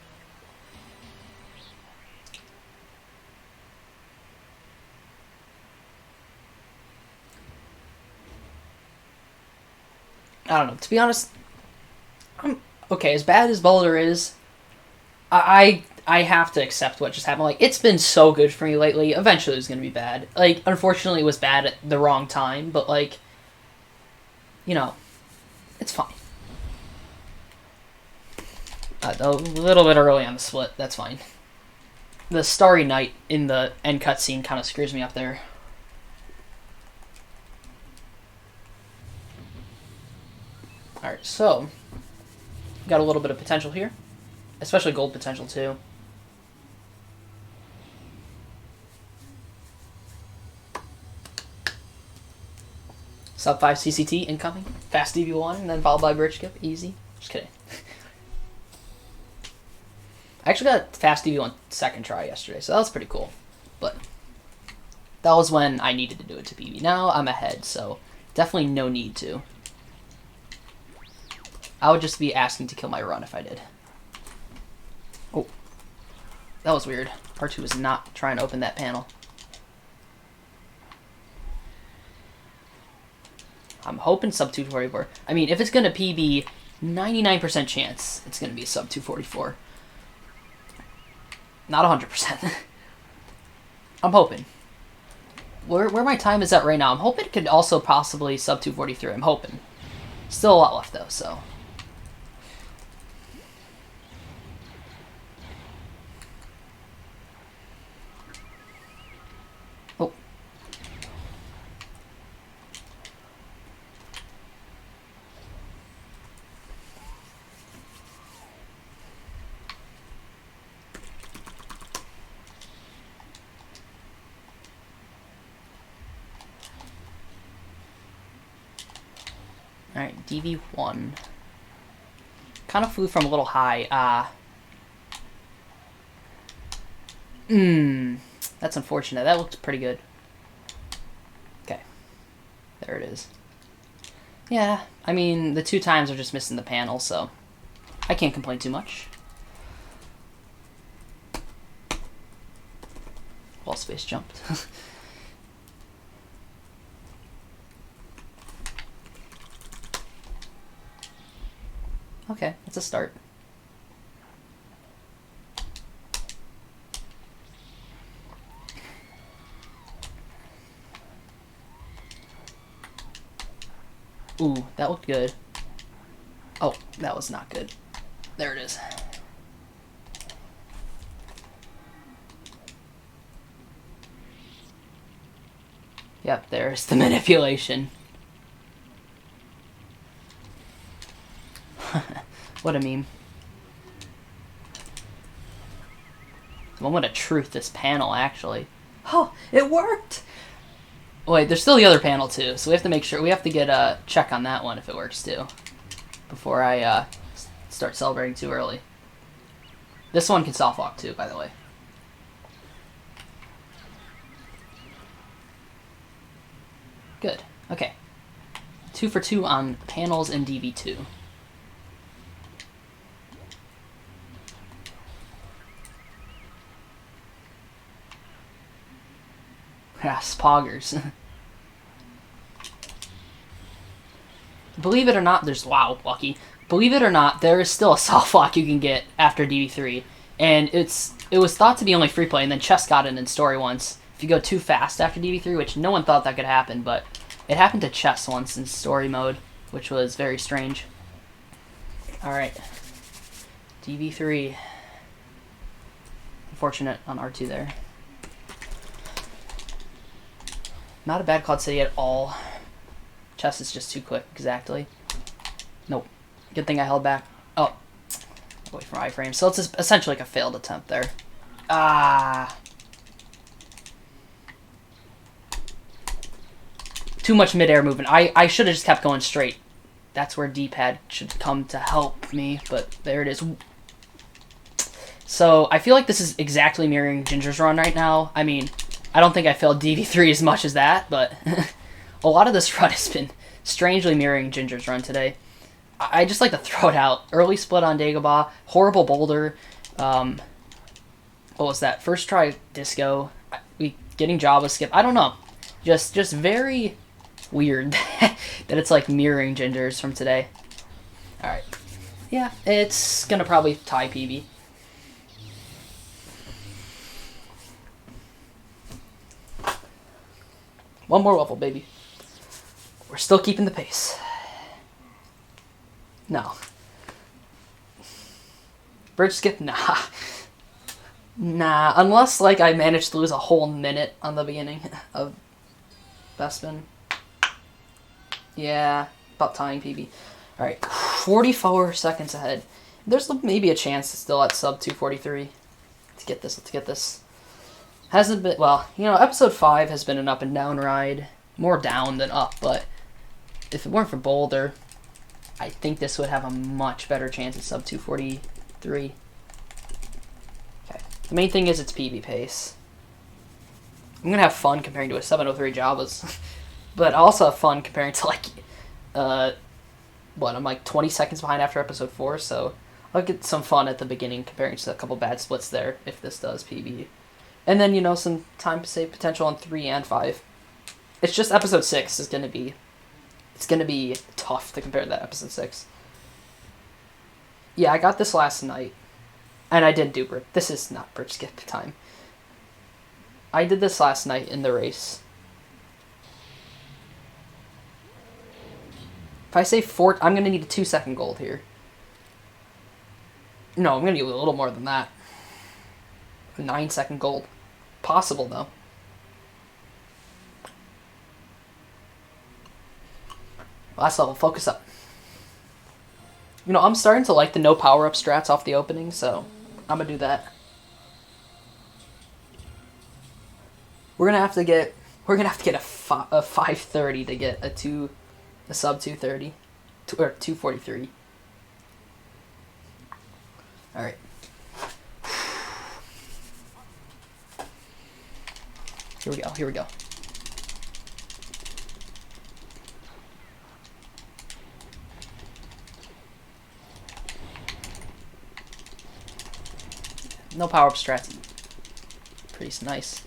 I don't know. To be honest, okay, as bad as Boulder is, I have to accept what just happened. Like, it's been so good for me lately. Eventually it was going to be bad. Like, unfortunately it was bad at the wrong time, but, like, you know, it's fine. A little bit early on the split, that's fine. The Starry Night in the end cutscene kind of screws me up there. Alright, so, got a little bit of potential here. Especially gold potential, too. Sub 5 CCT incoming. Fast DV1, and then followed by bridge skip. Easy. Just kidding. I actually got fast DV1 second try yesterday, so that was pretty cool. But that was when I needed to do it to PB. Now I'm ahead, so definitely no need to. I would just be asking to kill my run if I did. Oh. That was weird. R2 was not trying to open that panel. I'm hoping sub 244. I mean, if it's going to PB, 99% chance it's going to be a sub 244. Not 100%. I'm hoping. Where my time is at right now, I'm hoping it could also possibly sub 243. I'm hoping. Still a lot left, though, so... Oh. Alright, DV1. Kind of flew from a little high. That's unfortunate. That looked pretty good. Okay. There it is. Yeah, I mean, the 2 times are just missing the panel, so I can't complain too much. Wall space jumped. Okay, that's a start. Ooh, that looked good. Oh, that was not good. There it is. Yep, there's the manipulation. What a meme. The moment of truth, this panel, actually. Oh, it worked! Wait, there's still the other panel, too, so we have to make sure. We have to get a check on that one if it works, too. Before I start celebrating too early. This one can soft walk, too, by the way. Good. Okay. 2 for 2 on panels and DV2. Yeah, spoggers. Believe it or not, wow, lucky. Believe it or not, there is still a soft lock you can get after DB3, and it was thought to be only free play, and then Chess got it in story once. If you go too fast after DB3, which no one thought that could happen, but it happened to Chess once in story mode which was very strange. Alright. DV3. Unfortunate on R2 there. Not a bad Cloud City at all. Chess is just too quick, exactly. Nope. Good thing I held back. Oh. Away from iframe. So it's essentially like a failed attempt there. Ah. Too much mid-air movement. I should have just kept going straight. That's where D-pad should come to help me, but there it is. So I feel like this is exactly mirroring Ginger's run right now. I mean, I don't think I failed DV3 as much as that, but a lot of this run has been strangely mirroring Ginger's run today. I just like to throw it out. Early split on Dagobah, horrible boulder. What was that? First try disco. We getting Java skip. I don't know. Just very weird that it's like mirroring Ginger's from today. All right. Yeah, it's gonna probably tie PB. One more level, baby. We're still keeping the pace. No. Bridge skip? Nah. Nah, unless, like, I managed to lose a whole minute on the beginning of Bespin. Yeah, about tying PB. Alright, 44 seconds ahead. There's maybe a chance still at sub 243. Let's get this, let's get this. Hasn't been, well, you know, episode 5 has been an up and down ride. More down than up, but if it weren't for Boulder, I think this would have a much better chance at sub 243. Okay. The main thing is it's PB pace. I'm going to have fun comparing to a 703 Java's, but I also have fun comparing to, like, I'm like 20 seconds behind after episode 4, so I'll get some fun at the beginning comparing to a couple bad splits there if this does PB. And then, you know, some time to save potential on 3 and 5. It's just episode 6 is going to be... It's going to be tough to compare to that episode 6. Yeah, I got this last night. And I did do bridge. This is not bridge skip time. I did this last night in the race. If I say 4... I'm going to need a 2-second gold here. No, I'm going to need a little more than that. A 9-second gold. Possible, though. Last level, focus up. You know, I'm starting to like the no power-up strats off the opening, so I'm going to do that. We're going to have to get a 530 to get a sub 230 or 243. All right. Here we go, here we go. No power-up strats. Pretty nice.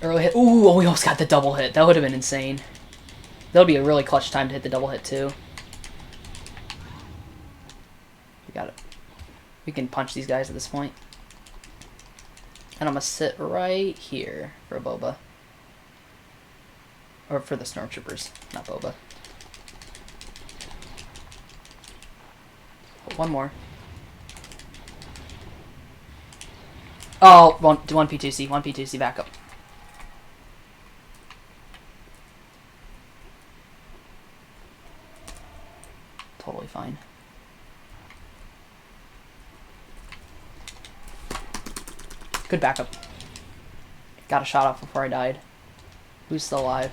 Early hit. Ooh, we almost got the double hit. That would have been insane. That would be a really clutch time to hit the double hit, too. We got it. We can punch these guys at this point. And I'm going to sit right here for a Boba. Or for the Stormtroopers, not Boba. One more. Oh, one P2C, one P2C backup. Totally fine. Good backup. Got a shot off before I died. Who's still alive?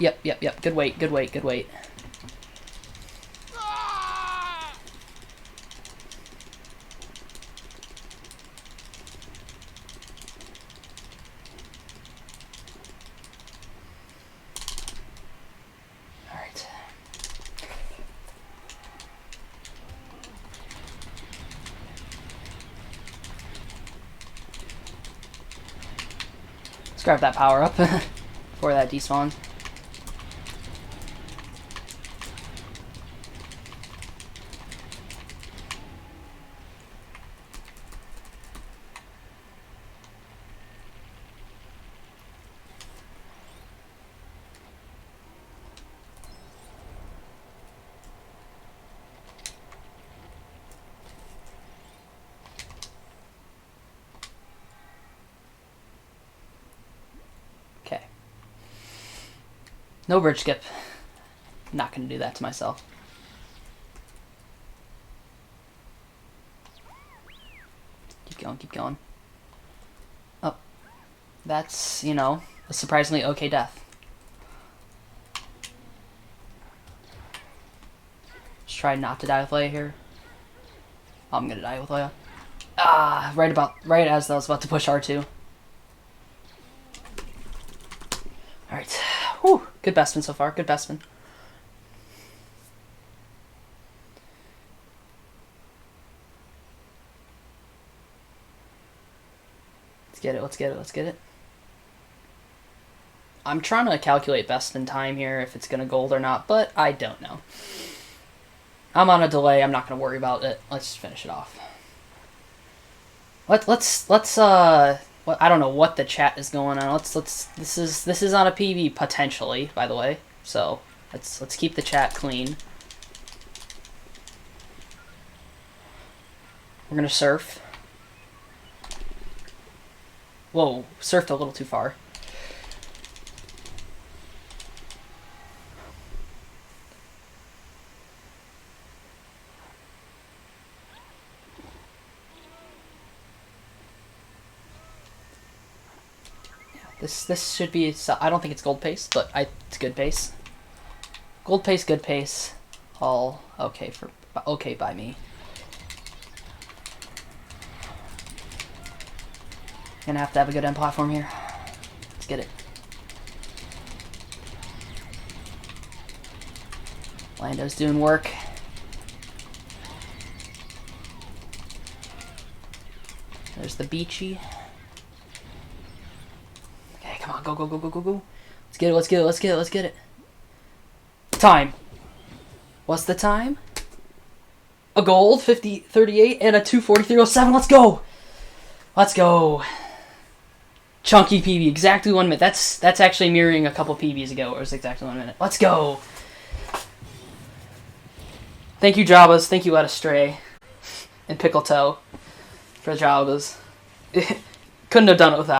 Yep. Good wait. Alright. Let's grab that power up before that despawns. No bridge skip. I'm not going to do that to myself. Keep going, keep going. Oh. That's, you know, a surprisingly okay death. Just try not to die with Leia here. Oh, I'm going to die with Leia. Ah, right as I was about to push R2. Alright. Whew. Good Bestman so far. Good Bestman. Let's get it. Let's get it. Let's get it. I'm trying to calculate Bestman time here, if it's going to gold or not, but I don't know. I'm on a delay. I'm not going to worry about it. Let's finish it off. Let's I don't know what the chat is going on. This is on a PB potentially, by the way. So let's keep the chat clean. We're gonna surf. Whoa, surfed a little too far. This should be. I don't think it's gold pace, but it's good pace. Gold pace, good pace. All okay by me. Gonna have to have a good end platform here. Let's get it. Lando's doing work. There's the beachy. Come on, go, go, go, go, go, go. Let's get it, let's get it, let's get it, let's get it. Time. What's the time? A gold, 50.38, and a 2:43.07. Let's go! Let's go. Chunky PB, exactly 1 minute. That's actually mirroring a couple PBs ago, where it was exactly 1 minute. Let's go! Thank you, Jabas. Thank you, Led Astray. And Pickle Toe for Jabas. Couldn't have done it without